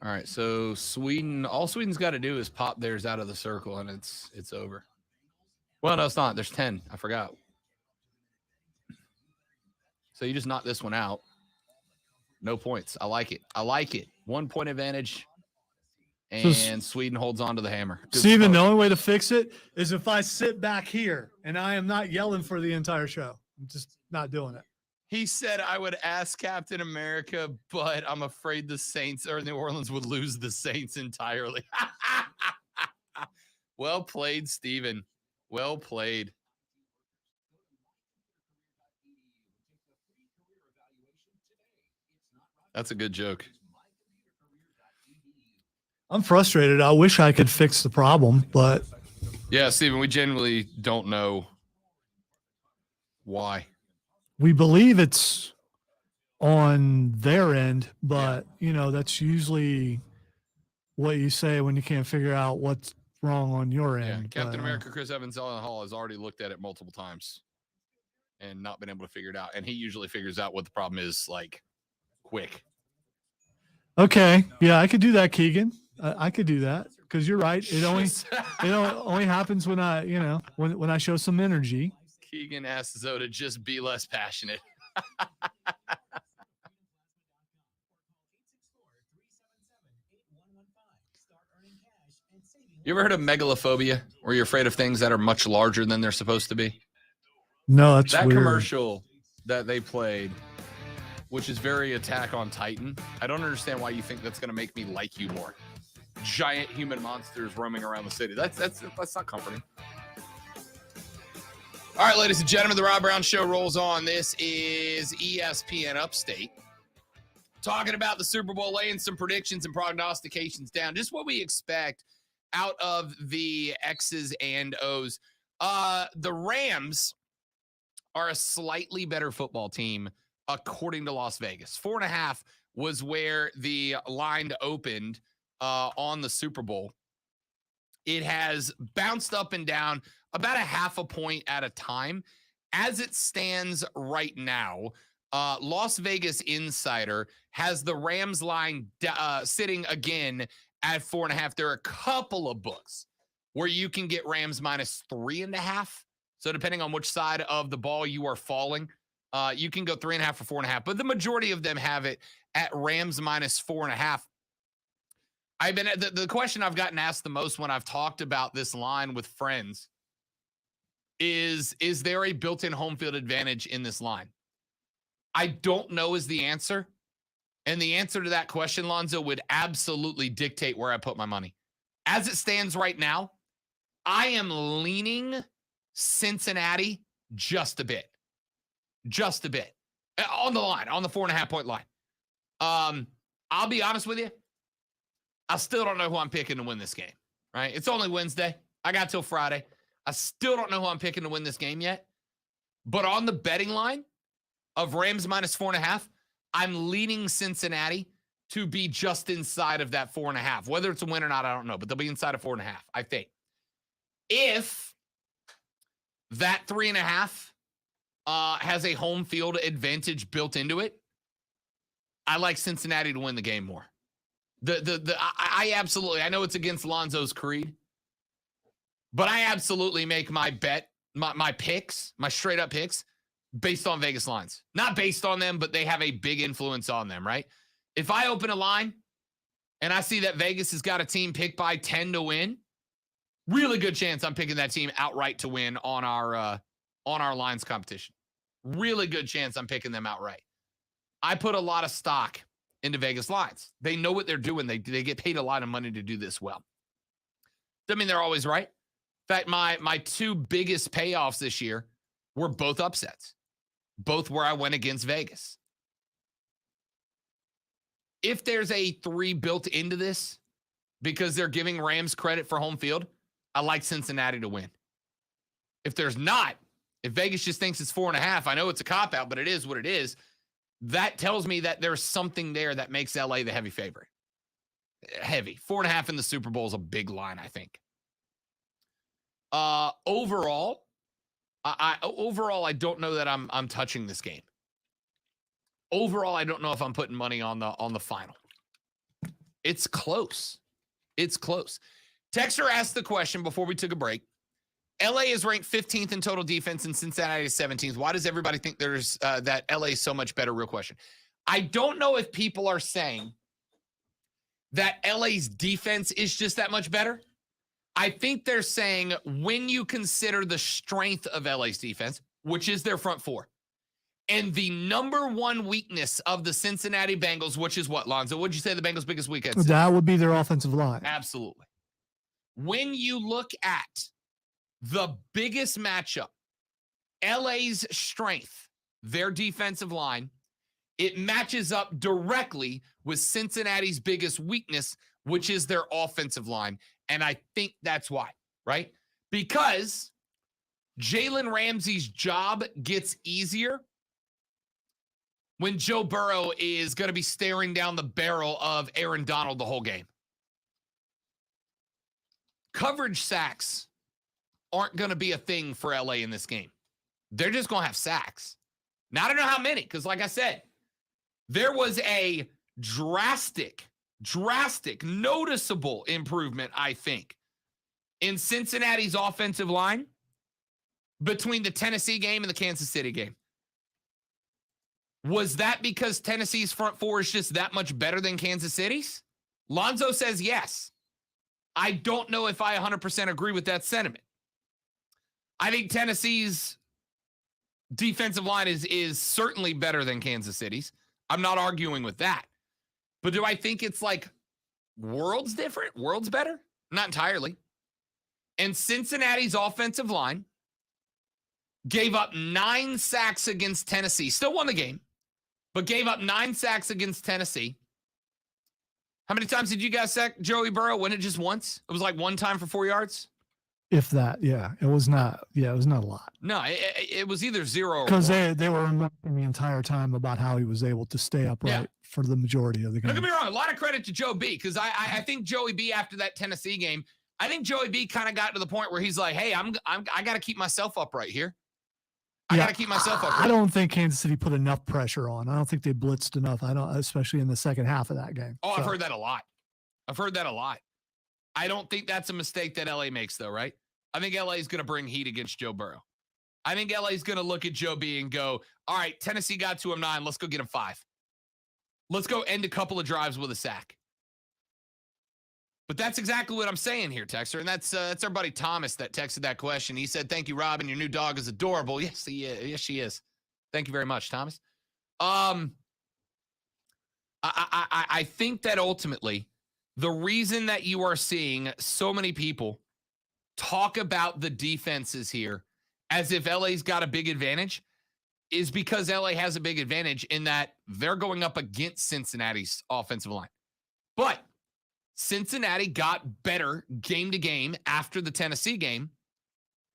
All right, so Sweden, all Sweden's got to do is pop theirs out of the circle, and it's over. Well, no, it's not. There's 10. I forgot. So you just knock this one out. No points. I like it. I like it. 1 point advantage, and Sweden holds on to the hammer. Good Steven, smoke. the only way to fix it is if I sit back here and I am not yelling for the entire show. I'm just not doing it. He said I would ask Captain America, but I'm afraid the Saints or New Orleans would lose the Saints entirely. Well played, Steven. Well played. That's a good joke. I'm frustrated. I wish I could fix the problem, but Yeah, Steven, we genuinely don't know why. we believe it's on their end, but that's usually what you say when you can't figure out what's wrong on your end. Yeah, Captain America Chris Evans Hall has already looked at it multiple times and not been able to figure it out. And he usually figures out what the problem is like quick. Okay. Yeah, I could do that, Keegan. I could do that because you're right. It only happens when when I show some energy. Keegan asked Zoe to just be less passionate. You ever heard of megalophobia, where you're afraid of things that are much larger than they're supposed to be? No, that's that weird. Commercial that they played, which is very Attack on Titan. I don't understand why you think that's going to make me like you more. Giant human monsters roaming around the city. That's not comforting. All right, ladies and gentlemen, the Rob Brown Show rolls on. This is ESPN Upstate. Talking about the Super Bowl, laying some predictions and prognostications down. Just what we expect out of the X's and O's. The Rams are a slightly better football team, according to Las Vegas. 4.5 was where the line opened on the Super Bowl. It has bounced up and down about 0.5 point at a time. As it stands right now, Las Vegas Insider has the Rams line sitting again at 4.5. There are a couple of books where you can get Rams minus 3.5. So depending on which side of the ball you are falling, you can go 3.5 or 4.5. But the majority of them have it at Rams minus 4.5. I've been the question I've gotten asked the most when I've talked about this line with friends is there a built-in home field advantage in this line? I don't know is the answer. And the answer to that question, Lonzo, would absolutely dictate where I put my money. As it stands right now, I am leaning Cincinnati just a bit. Just a bit. On the line, on the 4.5 point line. I'll be honest with you. I still don't know who I'm picking to win this game, right? It's only Wednesday. I got till Friday. I still don't know who I'm picking to win this game yet. But on the betting line of Rams minus 4.5, I'm leaning Cincinnati to be just inside of that 4.5. Whether it's a win or not, I don't know, but they'll be inside of 4.5, I think. If that 3.5 has a home field advantage built into it, I like Cincinnati to win the game more. I absolutely, I know it's against Lonzo's creed, but I absolutely make my bet, my picks, my straight up picks based on Vegas lines. Not based on them, but they have a big influence on them, right? If I open a line and I see that Vegas has got a team picked by 10 to win, really good chance I'm picking that team outright to win on our lines competition. Really good chance I'm picking them outright. I put a lot of stock into Vegas lines. They know what they're doing. They get paid a lot of money to do this well. Doesn't mean they're always right. In fact, my two biggest payoffs this year were both upsets. Both where I went against Vegas. If there's a 3 built into this because they're giving Rams credit for home field, I like Cincinnati to win. If there's not, if Vegas just thinks it's 4.5, I know it's a cop-out, but it is what it is. That tells me that there's something there that makes LA the heavy favorite. Heavy. 4.5 in the Super Bowl is a big line, I think. Overall, I don't know that I'm touching this game. Overall, I don't know if I'm putting money on the final. It's close. It's close. Texter asked the question before we took a break. LA is ranked 15th in total defense and Cincinnati is 17th. Why does everybody think there's that LA is so much better? Real question. I don't know if people are saying that LA's defense is just that much better. I think they're saying when you consider the strength of LA's defense, which is their front four, and the number one weakness of the Cincinnati Bengals, which is what, Lonzo? What'd you say the Bengals' biggest weakness is? That would be their offensive line. Absolutely. When you look at the biggest matchup, LA's strength, their defensive line, it matches up directly with Cincinnati's biggest weakness, which is their offensive line. And I think that's why, right? Because Jalen Ramsey's job gets easier when Joe Burrow is going to be staring down the barrel of Aaron Donald the whole game. Coverage sacks aren't going to be a thing for LA in this game. They're just going to have sacks. Now, I don't know how many, because like I said, there was a drastic, noticeable improvement, I think, in Cincinnati's offensive line between the Tennessee game and the Kansas City game. Was that because Tennessee's front four is just that much better than Kansas City's? Lonzo says yes. I don't know if I 100% agree with that sentiment. I think Tennessee's defensive line is certainly better than Kansas City's. I'm not arguing with that. But do I think it's like worlds different? Worlds better? Not entirely. And Cincinnati's offensive line gave up 9 sacks against Tennessee. Still won the game, but gave up 9 sacks against Tennessee. How many times did you guys sack Joey Burrow? Wasn't it just once? It was like one time for 4 yards? If that, yeah. It was not a lot. No, it was either 0 or 1. Because they were remarking the entire time about how he was able to stay upright for the majority of the game. Don't get me wrong, a lot of credit to Joe B, because I think Joey B, after that Tennessee game, I think Joey B kind of got to the point where he's like, hey, I got to keep myself upright here. I got to keep myself upright. I don't think Kansas City put enough pressure on. I don't think they blitzed enough. Especially in the second half of that game. Oh, I've heard that a lot. I don't think that's a mistake that LA makes, though, right? I think LA is going to bring heat against Joe Burrow. I think LA is going to look at Joe B and go, all right, Tennessee got to him 9. Let's go get him 5. Let's go end a couple of drives with a sack. But that's exactly what I'm saying here, Texter. And that's our buddy Thomas that texted that question. He said, thank you, Robin. Your new dog is adorable. Yes, he is. Yes, she is. Thank you very much, Thomas. I think that ultimately the reason that you are seeing so many people talk about the defenses here as if LA's got a big advantage is because LA has a big advantage in that they're going up against Cincinnati's offensive line. But Cincinnati got better game to game after the Tennessee game.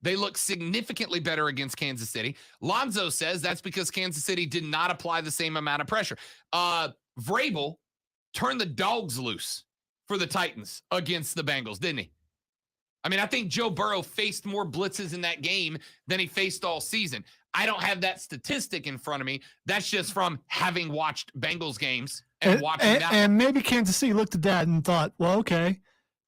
They look significantly better against Kansas City. Lonzo says that's because Kansas City did not apply the same amount of pressure. Vrabel turned the dogs loose for the Titans against the Bengals, didn't he? I mean, I think Joe Burrow faced more blitzes in that game than he faced all season. I don't have that statistic in front of me. That's just from having watched Bengals games and watching that. And maybe Kansas City looked at that and thought, well, okay,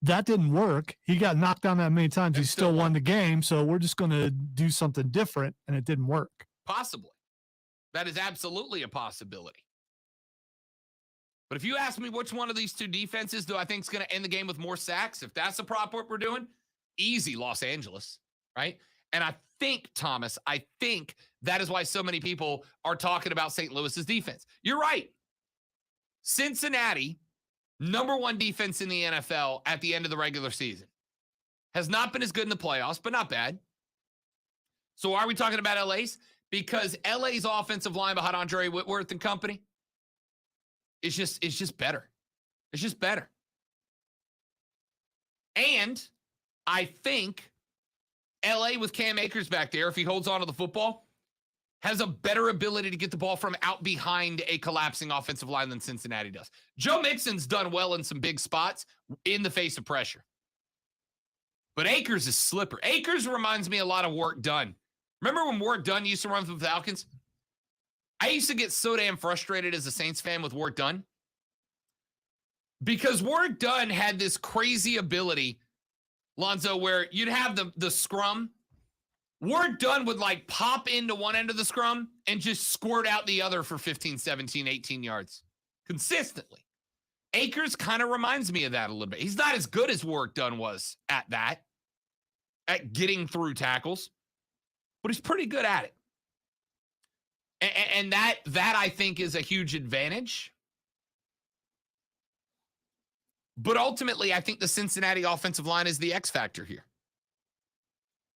that didn't work. He got knocked down that many times. He still won the game, so we're just going to do something different, and it didn't work. Possibly. That is absolutely a possibility. But if you ask me which one of these two defenses do I think is going to end the game with more sacks, if that's the prop what we're doing, easy Los Angeles, right? And I think, Thomas, that is why so many people are talking about St. Louis's defense. You're right. Cincinnati, number 1 defense in the NFL at the end of the regular season. Has not been as good in the playoffs, but not bad. So why are we talking about LA's? Because LA's offensive line behind Andre Whitworth and company is just better. It's just better. And I think LA with Cam Akers back there, if he holds on to the football, has a better ability to get the ball from out behind a collapsing offensive line than Cincinnati does. Joe Mixon's done well in some big spots in the face of pressure. But Akers is slippery. Akers reminds me a lot of Work Done. Remember when Work Done used to run for the Falcons? I used to get so damn frustrated as a Saints fan with Work Done. Because Warwick Dunn had this crazy ability, Lonzo, where you'd have the scrum. Warwick Dunn would like pop into one end of the scrum and just squirt out the other for 15, 17, 18 yards consistently. Akers kind of reminds me of that a little bit. He's not as good as Warwick Dunn was at that, at getting through tackles, but he's pretty good at it. And that I think is a huge advantage. But ultimately, I think the Cincinnati offensive line is the X factor here.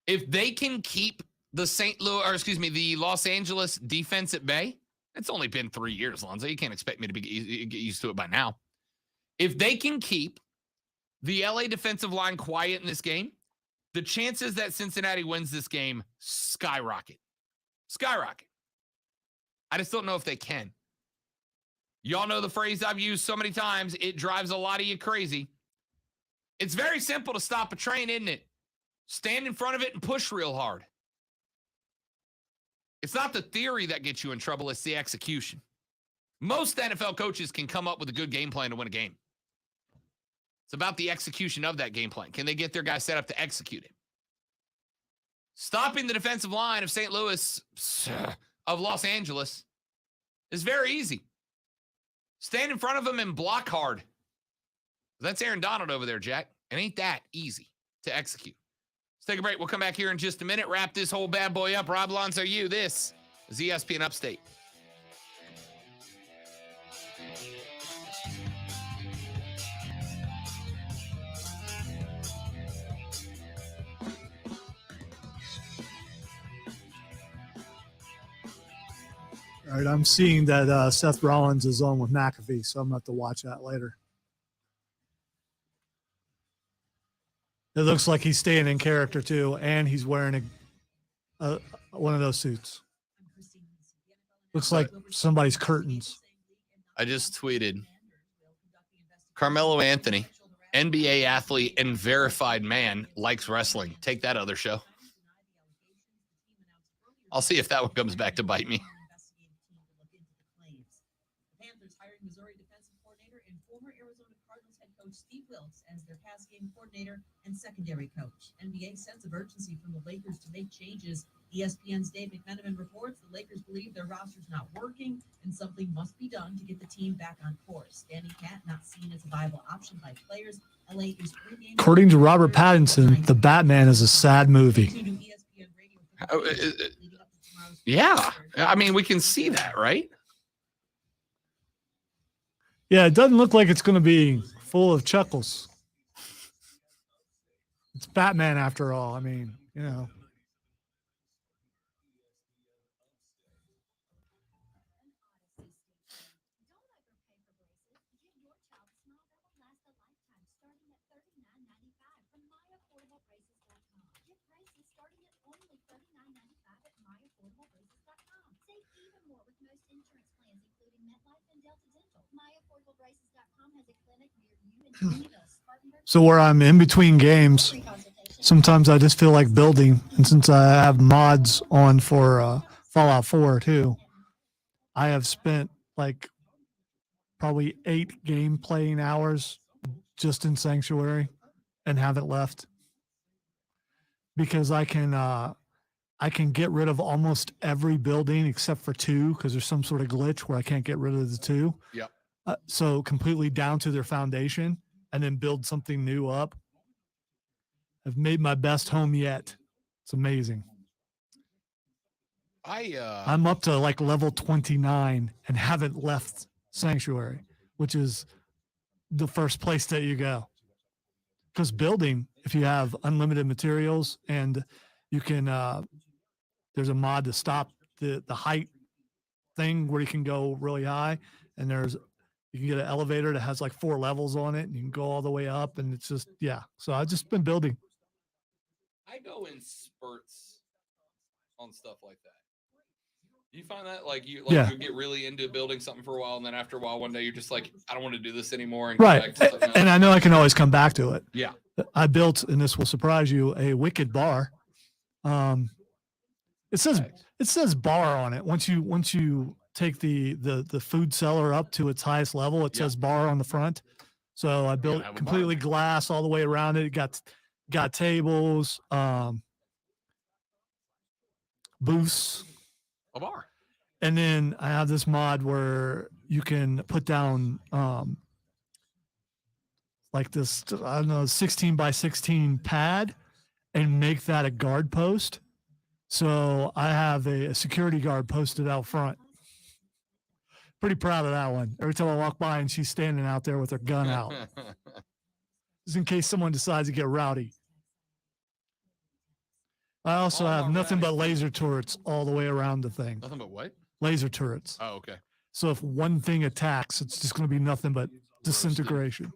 If they can keep the Los Angeles defense at bay, it's only been 3 years, Lonzo. You can't expect me to get used to it by now. If they can keep the LA defensive line quiet in this game, the chances that Cincinnati wins this game skyrocket. Skyrocket. I just don't know if they can. Y'all know the phrase I've used so many times. It drives a lot of you crazy. It's very simple to stop a train, isn't it? Stand in front of it and push real hard. It's not the theory that gets you in trouble. It's the execution. Most NFL coaches can come up with a good game plan to win a game. It's about the execution of that game plan. Can they get their guys set up to execute it? Stopping the defensive line of St. Louis, of Los Angeles, is very easy. Stand in front of them and block hard. That's Aaron Donald over there, Jack. It ain't that easy to execute. Let's take a break. We'll come back here in just a minute. Wrap this whole bad boy up. Rob Lonzo, you. This is ESPN Upstate. All right, I'm seeing that Seth Rollins is on with McAfee, so I'm going to have to watch that later. It looks like he's staying in character, too, and he's wearing one of those suits. Looks like somebody's curtains. I just tweeted, Carmelo Anthony, NBA athlete and verified man, likes wrestling. Take that, other show. I'll see if that one comes back to bite me. Steve Wilkes as their pass game coordinator and secondary coach. NBA sense of urgency from the Lakers to make changes. ESPN's Dave McMenamin reports the Lakers believe their roster's not working and something must be done to get the team back on course. Standing pat not seen as a viable option by players. LA is pregame. According to Robert Pattinson, The Batman is a sad movie. Yeah. I mean, we can see that, right? Yeah, it doesn't look like it's going to be full of chuckles. It's Batman after all. I mean, you know. So where I'm in between games, sometimes I just feel like building. And since I have mods on for Fallout 4 too, I have spent like probably 8 game playing hours just in Sanctuary and haven't left because I can get rid of almost every building except for 2 because there's some sort of glitch where I can't get rid of the 2. Yeah. So completely down to their foundation and then build something new up. I've made my best home yet. It's amazing. I'm up to like level 29 and haven't left Sanctuary, which is the first place that you go. Because building, if you have unlimited materials and you can, there's a mod to stop the height thing where you can go really high, and you can get an elevator that has like 4 levels on it and you can go all the way up, and it's just, yeah. So I've just been building. I go in spurts on stuff like that. Do you find that you get really into building something for a while, and then after a while, one day you're just like, I don't want to do this anymore. And right. And I know I can always come back to it. Yeah. I built, and this will surprise you, a wicked bar. It says bar on it. Once you take the food cellar up to its highest level, it says bar on the front. So I built have a completely glass all the way around it. Got tables, booths. A bar. And then I have this mod where you can put down like this, I don't know, 16 by 16 pad and make that a guard post. So I have a security guard posted out front. Pretty proud of that one. Every time I walk by and she's standing out there with her gun out. Just in case someone decides to get rowdy. I also have nothing but laser turrets all the way around the thing. Nothing but what? Laser turrets. Oh, okay. So if one thing attacks, it's just going to be nothing but disintegration.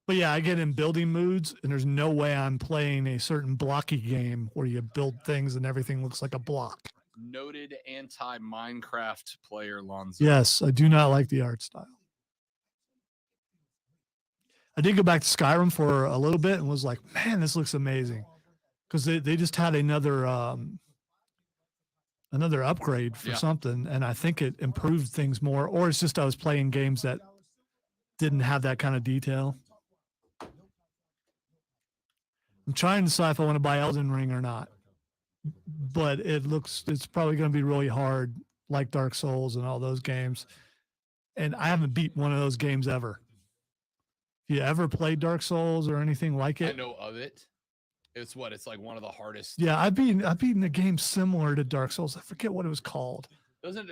But yeah, I get in building moods, and there's no way I'm playing a certain blocky game where you build things and everything looks like a block. Noted anti-Minecraft player, Lonzo. Yes, I do not like the art style. I did go back to Skyrim for a little bit and was like, man, this looks amazing. Because they just had another upgrade for something, and I think it improved things more. Or it's just I was playing games that didn't have that kind of detail. I'm trying to decide if I want to buy Elden Ring or not. But it's probably going to be really hard, like Dark Souls and all those games. And I haven't beat one of those games ever. If you ever played Dark Souls or anything like it? I know of it. It's like one of the hardest. Yeah, I've beaten a game similar to Dark Souls. I forget what it was called.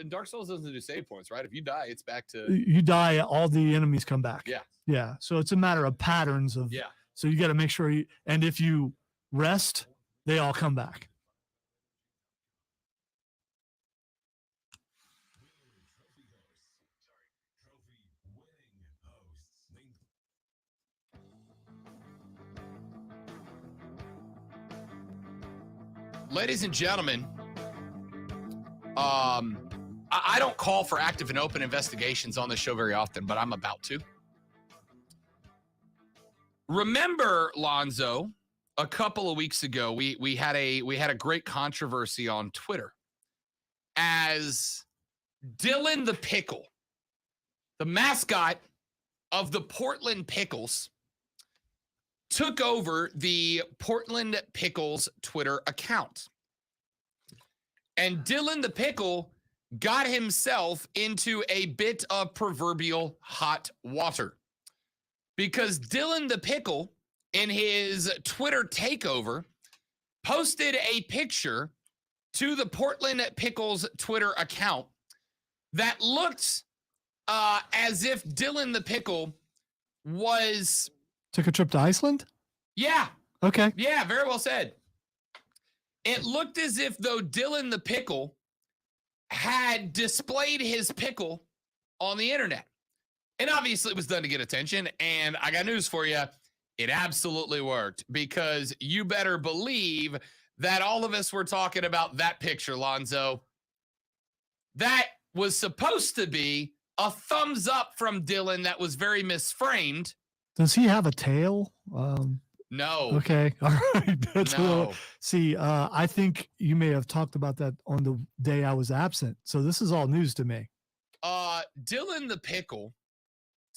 Dark Souls doesn't do save points, right? If you die, it's back to. You die, all the enemies come back. Yeah. Yeah. So it's a matter of patterns of. Yeah. So you got to make sure and if you rest, they all come back. Ladies and gentlemen, I don't call for active and open investigations on this show very often, but I'm about to. Remember, Lonzo, a couple of weeks ago, we had a great controversy on Twitter as Dylan the Pickle, the mascot of the Portland Pickles, took over the Portland Pickles Twitter account. And Dylan the Pickle got himself into a bit of proverbial hot water. Because Dylan the Pickle, in his Twitter takeover, posted a picture to the Portland Pickles Twitter account that looked as if Dylan the Pickle was... Took a trip to Iceland? Yeah. Okay. Yeah, very well said. It looked as if though Dylan the Pickle had displayed his pickle on the internet. And obviously it was done to get attention. And I got news for you. It absolutely worked, because you better believe that all of us were talking about that picture, Lonzo. That was supposed to be a thumbs up from Dylan that was very misframed. Does he have a tail? No. Okay. All right. That's No. See, I think you may have talked about that on the day I was absent. So this is all news to me. Dylan the Pickle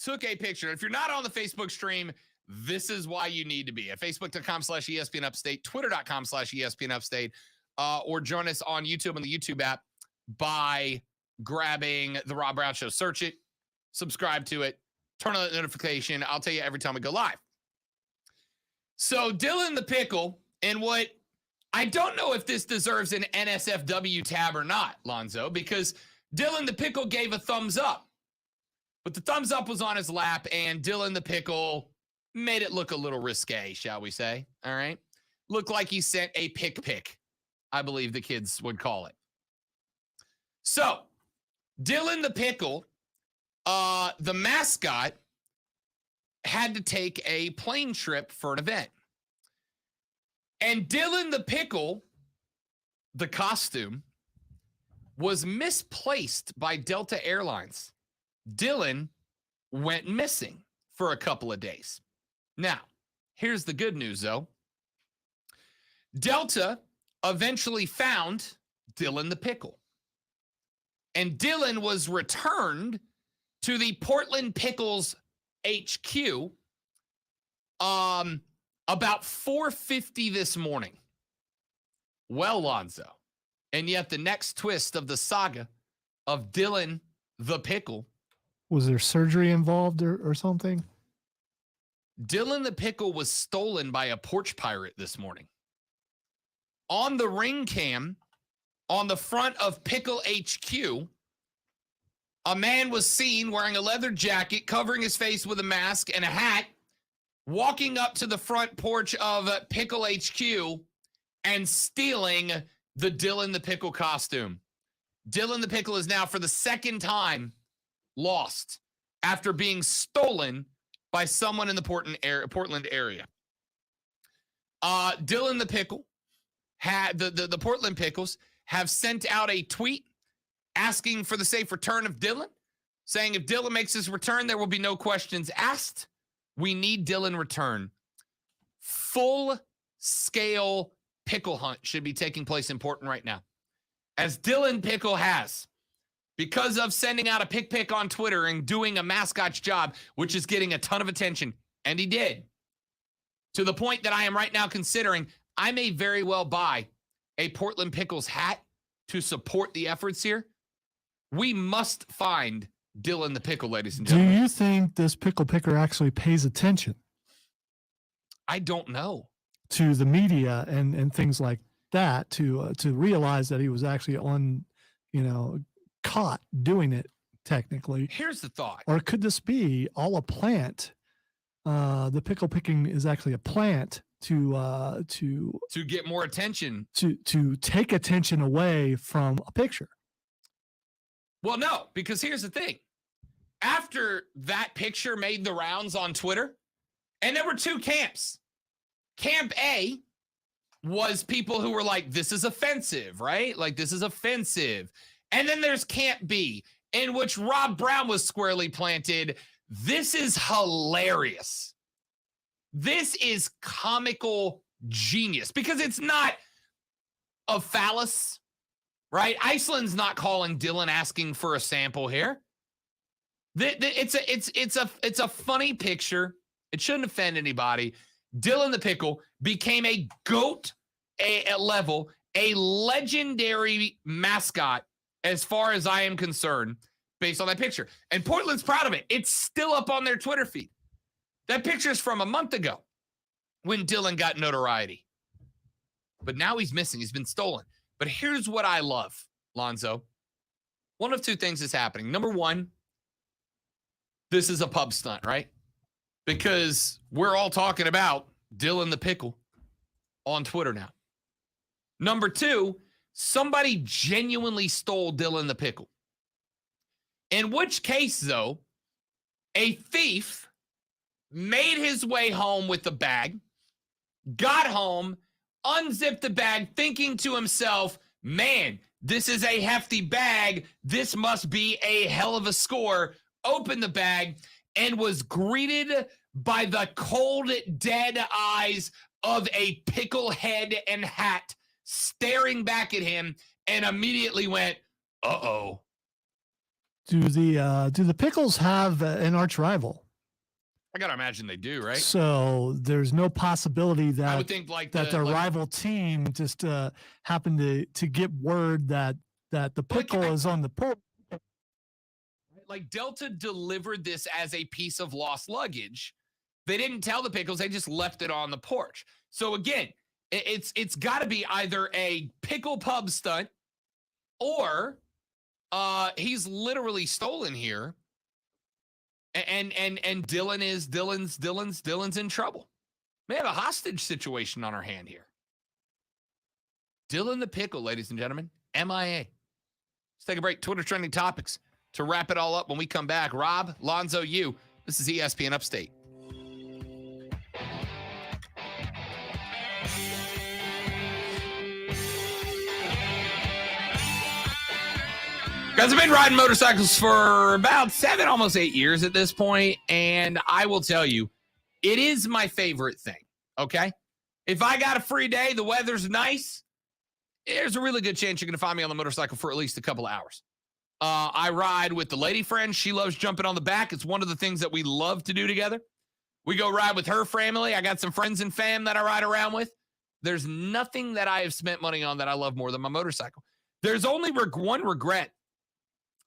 took a picture. If you're not on the Facebook stream, this is why you need to be at facebook.com/ESPN Upstate, twitter.com/ESPN Upstate, or join us on YouTube on the YouTube app by grabbing the Rob Brown Show. Search it, subscribe to it, turn on the notification. I'll tell you every time we go live. So Dylan the Pickle, and what I don't know if this deserves an NSFW tab or not, Lonzo, because Dylan the Pickle gave a thumbs up. But the thumbs up was on his lap, and Dylan the Pickle made it look a little risque, shall we say. All right. Looked like he sent a pick, I believe the kids would call it. So Dylan the Pickle, the mascot, had to take a plane trip for an event. And Dylan the Pickle, the costume, was misplaced by Delta Airlines. Dylan went missing for a couple of days. Now, here's the good news, though. Delta eventually found Dylan the Pickle. And Dylan was returned to the Portland Pickles HQ about 4:50 this morning. Well, Lonzo, and yet the next twist of the saga of Dylan the Pickle. Was there surgery involved or something? Dylan the Pickle was stolen by a porch pirate this morning. On the ring cam, on the front of Pickle HQ, a man was seen wearing a leather jacket, covering his face with a mask and a hat, walking up to the front porch of Pickle HQ and stealing the Dylan the Pickle costume. Dylan the Pickle is now, for the second time, lost after being stolen by someone in the Portland area. Dylan the Pickle had the Portland Pickles have sent out a tweet asking for the safe return of Dylan, saying if Dylan makes his return, there will be no questions asked. We need Dylan return. Full-scale pickle hunt should be taking place in Portland right now. As Dylan Pickle has, because of sending out a pick on Twitter and doing a mascot's job, which is getting a ton of attention, and he did, to the point that I am right now considering I may very well buy a Portland Pickles hat to support the efforts here. We must find Dylan the Pickle, ladies and Do gentlemen. you think this pickle picker actually pays attention I don't know. to the media and things like that to realize that he was actually caught doing it technically? Here's the thought. Or could this be all a plant? The pickle picking is actually a plant to get more attention, to take attention away from a picture. Well, no, because here's the thing. After that picture made the rounds on Twitter, and there were two camps. Camp A was people who were like, this is offensive, right? Like, this is offensive. And then there's Camp B, in which Rob Brown was squarely planted. This is hilarious. This is comical genius, because it's not a phallus, right? Iceland's not calling Dylan asking for a sample here. It's a funny picture. It shouldn't offend anybody. Dylan the Pickle became a GOAT level, a legendary mascot as far as I am concerned, based on that picture. And Portland's proud of it. It's still up on their Twitter feed. That picture's from a month ago when Dylan got notoriety. But now he's missing. He's been stolen. But here's what I love, Lonzo. One of two things is happening. Number one, this is a pub stunt, right? Because we're all talking about Dylan the Pickle on Twitter now. Number two, somebody genuinely stole Dylan the Pickle. In which case, though, a thief made his way home with the bag, got home, unzipped the bag, thinking to himself, man, this is a hefty bag. This must be a hell of a score. Opened the bag and was greeted by the cold, dead eyes of a pickle head and hat staring back at him, and immediately went, uh-oh. Do the Pickles have an arch rival? I gotta imagine they do, right? So there's no possibility that I would think like their rival team just happened to get word that the pickle is on the porch. Like Delta delivered this as a piece of lost luggage. They didn't tell the Pickles, they just left it on the porch. So again, it's got to be either a pickle pub stunt or he's literally stolen here. And Dylan's in trouble. We have a hostage situation on our hand here. Dylan the Pickle, ladies and gentlemen, MIA. Let's take a break. Twitter trending topics to wrap it all up. When we come back, Rob, Lonzo, you. This is ESPN Upstate. Guys, I've been riding motorcycles for about 7, almost 8 years at this point, and I will tell you, it is my favorite thing, okay? If I got a free day, the weather's nice, there's a really good chance you're going to find me on the motorcycle for at least a couple of hours. I ride with the lady friend. She loves jumping on the back. It's one of the things that we love to do together. We go ride with her family. I got some friends and fam that I ride around with. There's nothing that I have spent money on that I love more than my motorcycle. There's only one regret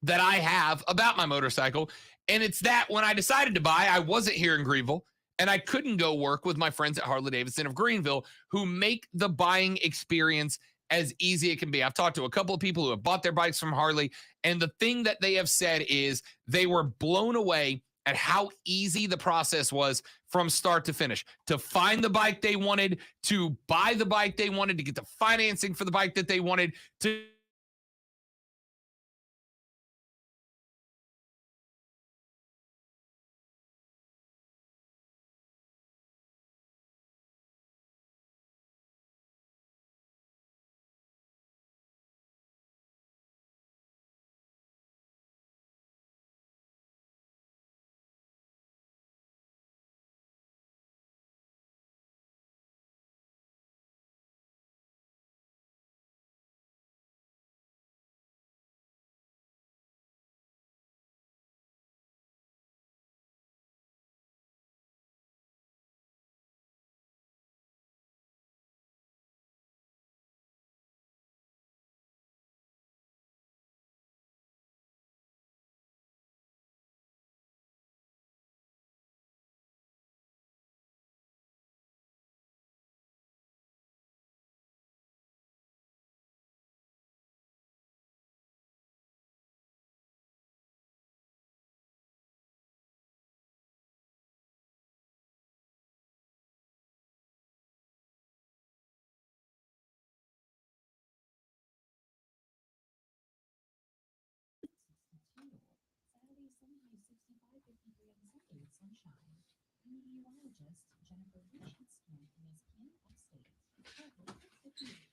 that I have about my motorcycle, and it's that when I decided to buy, I wasn't here in Greenville, and I couldn't go work with my friends at Harley-Davidson of Greenville who make the buying experience as easy as it can be. I've talked to a couple of people who have bought their bikes from Harley, and the thing that they have said is they were blown away at how easy the process was from start to finish, to find the bike they wanted, to buy the bike they wanted, to get the financing for the bike that they wanted, to Saturday, Sunday, 6553 on Sunday with Sunshine. Meteorologist Jennifer Richardson from ESPN Upstate. Careful, 6:58.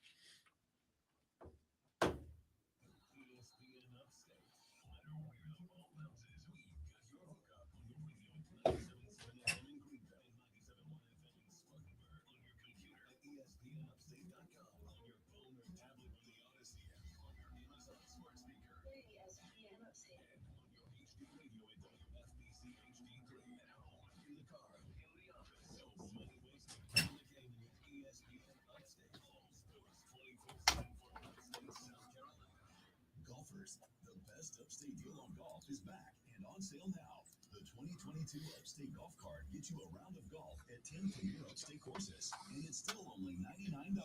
Golfers, the best upstate deal on golf is back and on sale now. The 2022 Upstate Golf Card gets you a round of golf at 10 premier upstate courses, and it's still only $99.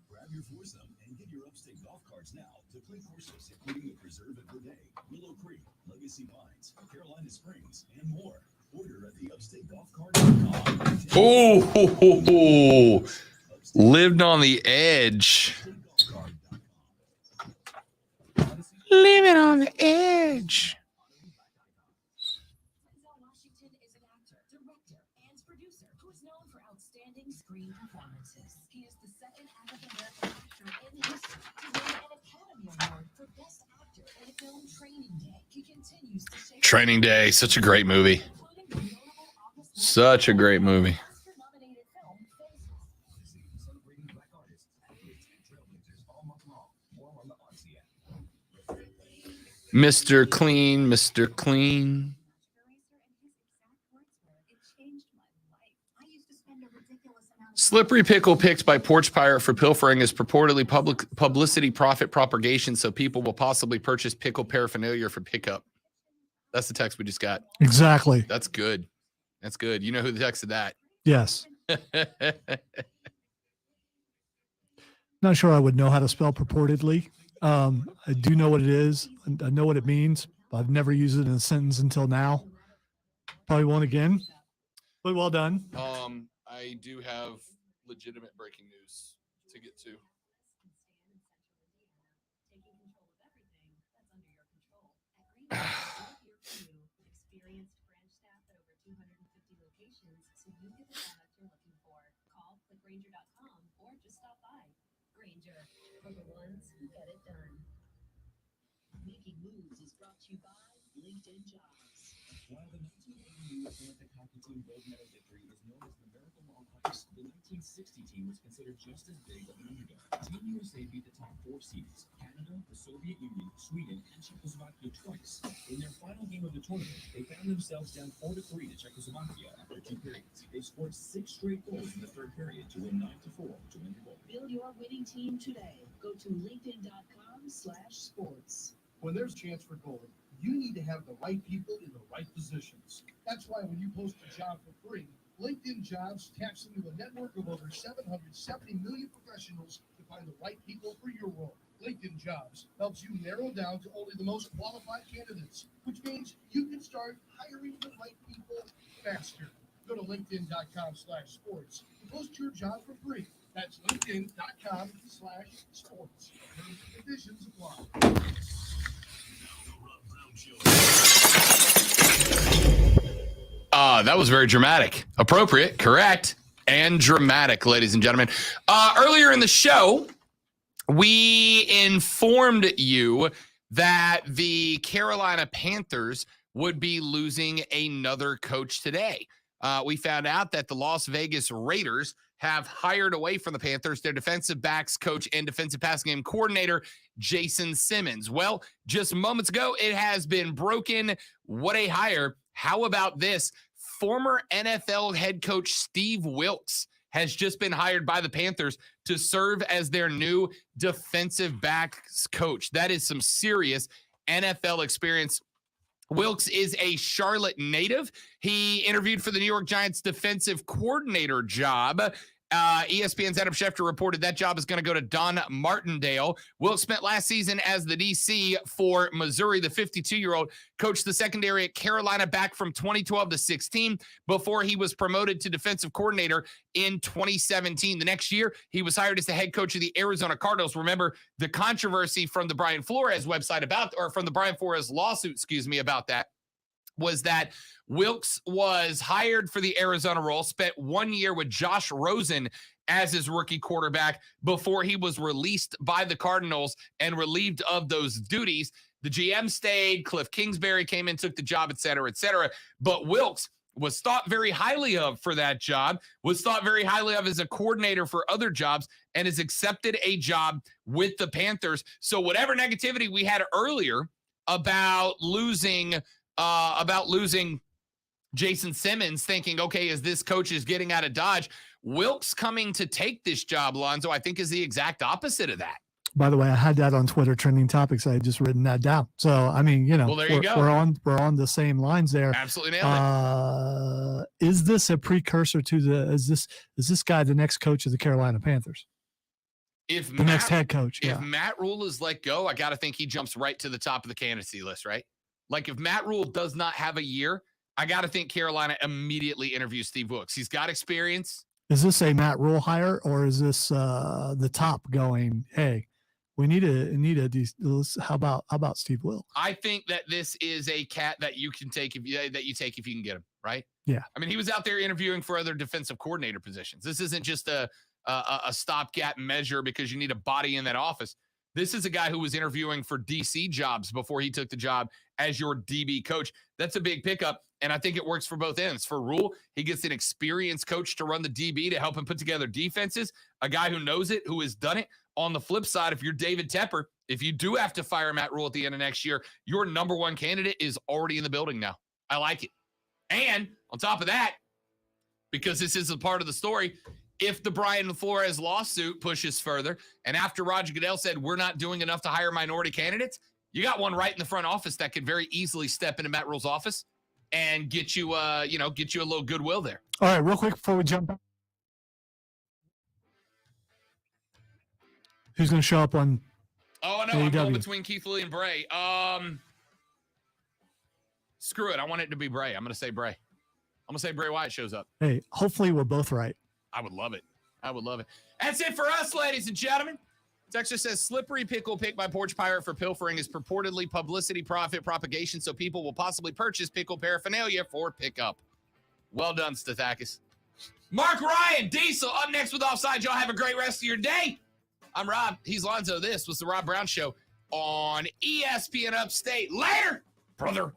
Grab your foursome and get your Upstate Golf Cards now to play courses including the Preserve at Bidet, Willow Creek, Legacy Pines, Carolina Springs, and more. Order at the upstategolfcard.com. Oh, lived on the edge. Living on the edge. Washington is an actor, director, and producer who is known for outstanding screen performances. He is the second African-American actor in history to win an Academy Award for Best Actor in a film Training Day. He continues to shape Training Day, such a great movie. Such a great movie. Oscar-nominated film Faces. Celebrating black artists, athletes, and trailblazers all month long. More on the Odyssey app. Mr. Clean, Mr. Clean. Slippery Pickle picked by Porch Pirate for pilfering is purportedly publicity profit propagation, so people will possibly purchase pickle paraphernalia for pickup. That's the text we just got. Exactly. That's good. That's good. You know who texted that? Yes. Not sure I would know how to spell purportedly. I do know what it is. I know what it means, but I've never used it in a sentence until now. Probably won't again, but well done. I do have legitimate breaking news to get to. Experienced branch staff at over 250 locations, so you get the product you're looking for. Call clickgranger.com or just stop by. Granger, for the ones who get it done. Making Moves is brought to you by LinkedIn Jobs. While the 1980 U.S. Olympic hockey team gold medal victory is known as the Miracle on Ice, the 1960 team was considered just as big of an underdog. Team USA beat the top four seeds: Canada, the Soviet Union, Sweden, and Czechoslovakia hosted twice. In their final game of the tournament, they found themselves down 4-3 to Czechoslovakia after 2 periods. They scored 6 straight goals in the third period to win 9-4 to win the goal. Build your winning team today. Go to linkedin.com/sports. When there's a chance for gold, you need to have the right people in the right positions. That's why when you post a job for free, LinkedIn Jobs taps into a network of over 770 million professionals to find the right people for your role. LinkedIn Jobs helps you narrow down to only the most qualified candidates, which means you can start hiring the right people faster. Go to linkedin.com/sports and post your job for free. That's linkedin.com/sports. Terms and conditions apply. That was very dramatic. Appropriate, correct, and dramatic, ladies and gentlemen. Earlier in the show, we informed you that the Carolina Panthers would be losing another coach today. We found out that the Las Vegas Raiders have hired away from the Panthers their defensive backs coach and defensive passing game coordinator, Jason Simmons. Well, just moments ago, it has been broken. What a hire. How about this? Former NFL head coach Steve Wilks has just been hired by the Panthers to serve as their new defensive backs coach. That is some serious NFL experience. Wilks is a Charlotte native. He interviewed for the New York Giants defensive coordinator job. ESPN's Adam Schefter reported that job is going to go to Don Martindale. Wilks spent last season as the DC for Missouri. The 52-year-old coached the secondary at Carolina back from 2012 to 16 before he was promoted to defensive coordinator in 2017. The next year, he was hired as the head coach of the Arizona Cardinals. Remember the controversy from the Brian Flores website from the Brian Flores lawsuit, about that, was that Wilks was hired for the Arizona role, spent 1 year with Josh Rosen as his rookie quarterback before he was released by the Cardinals and relieved of those duties. The GM stayed, Cliff Kingsbury came in, took the job, et cetera, et cetera. But Wilks was thought very highly of for that job, was thought very highly of as a coordinator for other jobs, and has accepted a job with the Panthers. So whatever negativity we had earlier about losing Jason Simmons, thinking, okay, as this coach is getting out of Dodge, Wilks coming to take this job, Lonzo, I think is the exact opposite of that. By the way, I had that on Twitter trending topics. I had just written that down. So, I mean, well, there you go. We're on the same lines there. Absolutely nailed it. Is this a precursor to is this guy the next coach of the Carolina Panthers? If the next head coach. If Matt Rule is let go, I got to think he jumps right to the top of the candidacy list, right? Like if Matt Rule does not have a year, I got to think Carolina immediately interviews Steve Wilks. He's got experience. Is this a Matt Rule hire, or is this the top going, hey, we need a how about Steve Wilks? I think that this is a cat that you can take if you can get him, right? Yeah. I mean, he was out there interviewing for other defensive coordinator positions. This isn't just a stopgap measure because you need a body in that office. This is a guy who was interviewing for DC jobs before he took the job as your DB coach. That's a big pickup, and I think it works for both ends. For Rule, he gets an experienced coach to run the DB to help him put together defenses, a guy who knows it, who has done it. On the flip side, if you're David Tepper, if you do have to fire Matt Rule at the end of next year, your number one candidate is already in the building now. I like it. And on top of that, because this is a part of the story, if the Brian Flores lawsuit pushes further, and after Roger Goodell said we're not doing enough to hire minority candidates, you got one right in the front office that could very easily step into Matt Rule's office and get you a little goodwill there. All right, real quick before we jump back. Who's going to show up on Oh, no, I'm going between Keith Lee and Bray. Screw it. I want it to be Bray. I'm going to say Bray. I'm going to say Bray Wyatt shows up. Hey, hopefully we're both right. I would love it. That's it for us, ladies and gentlemen. Texture says, slippery pickle picked by Porch Pirate for pilfering is purportedly publicity profit propagation, so people will possibly purchase pickle paraphernalia for pickup. Well done, Stathakis. Mark Ryan, Diesel, up next with Offside. Y'all have a great rest of your day. I'm Rob. He's Lonzo. This was the Rob Brown Show on ESPN Upstate. Later, brother.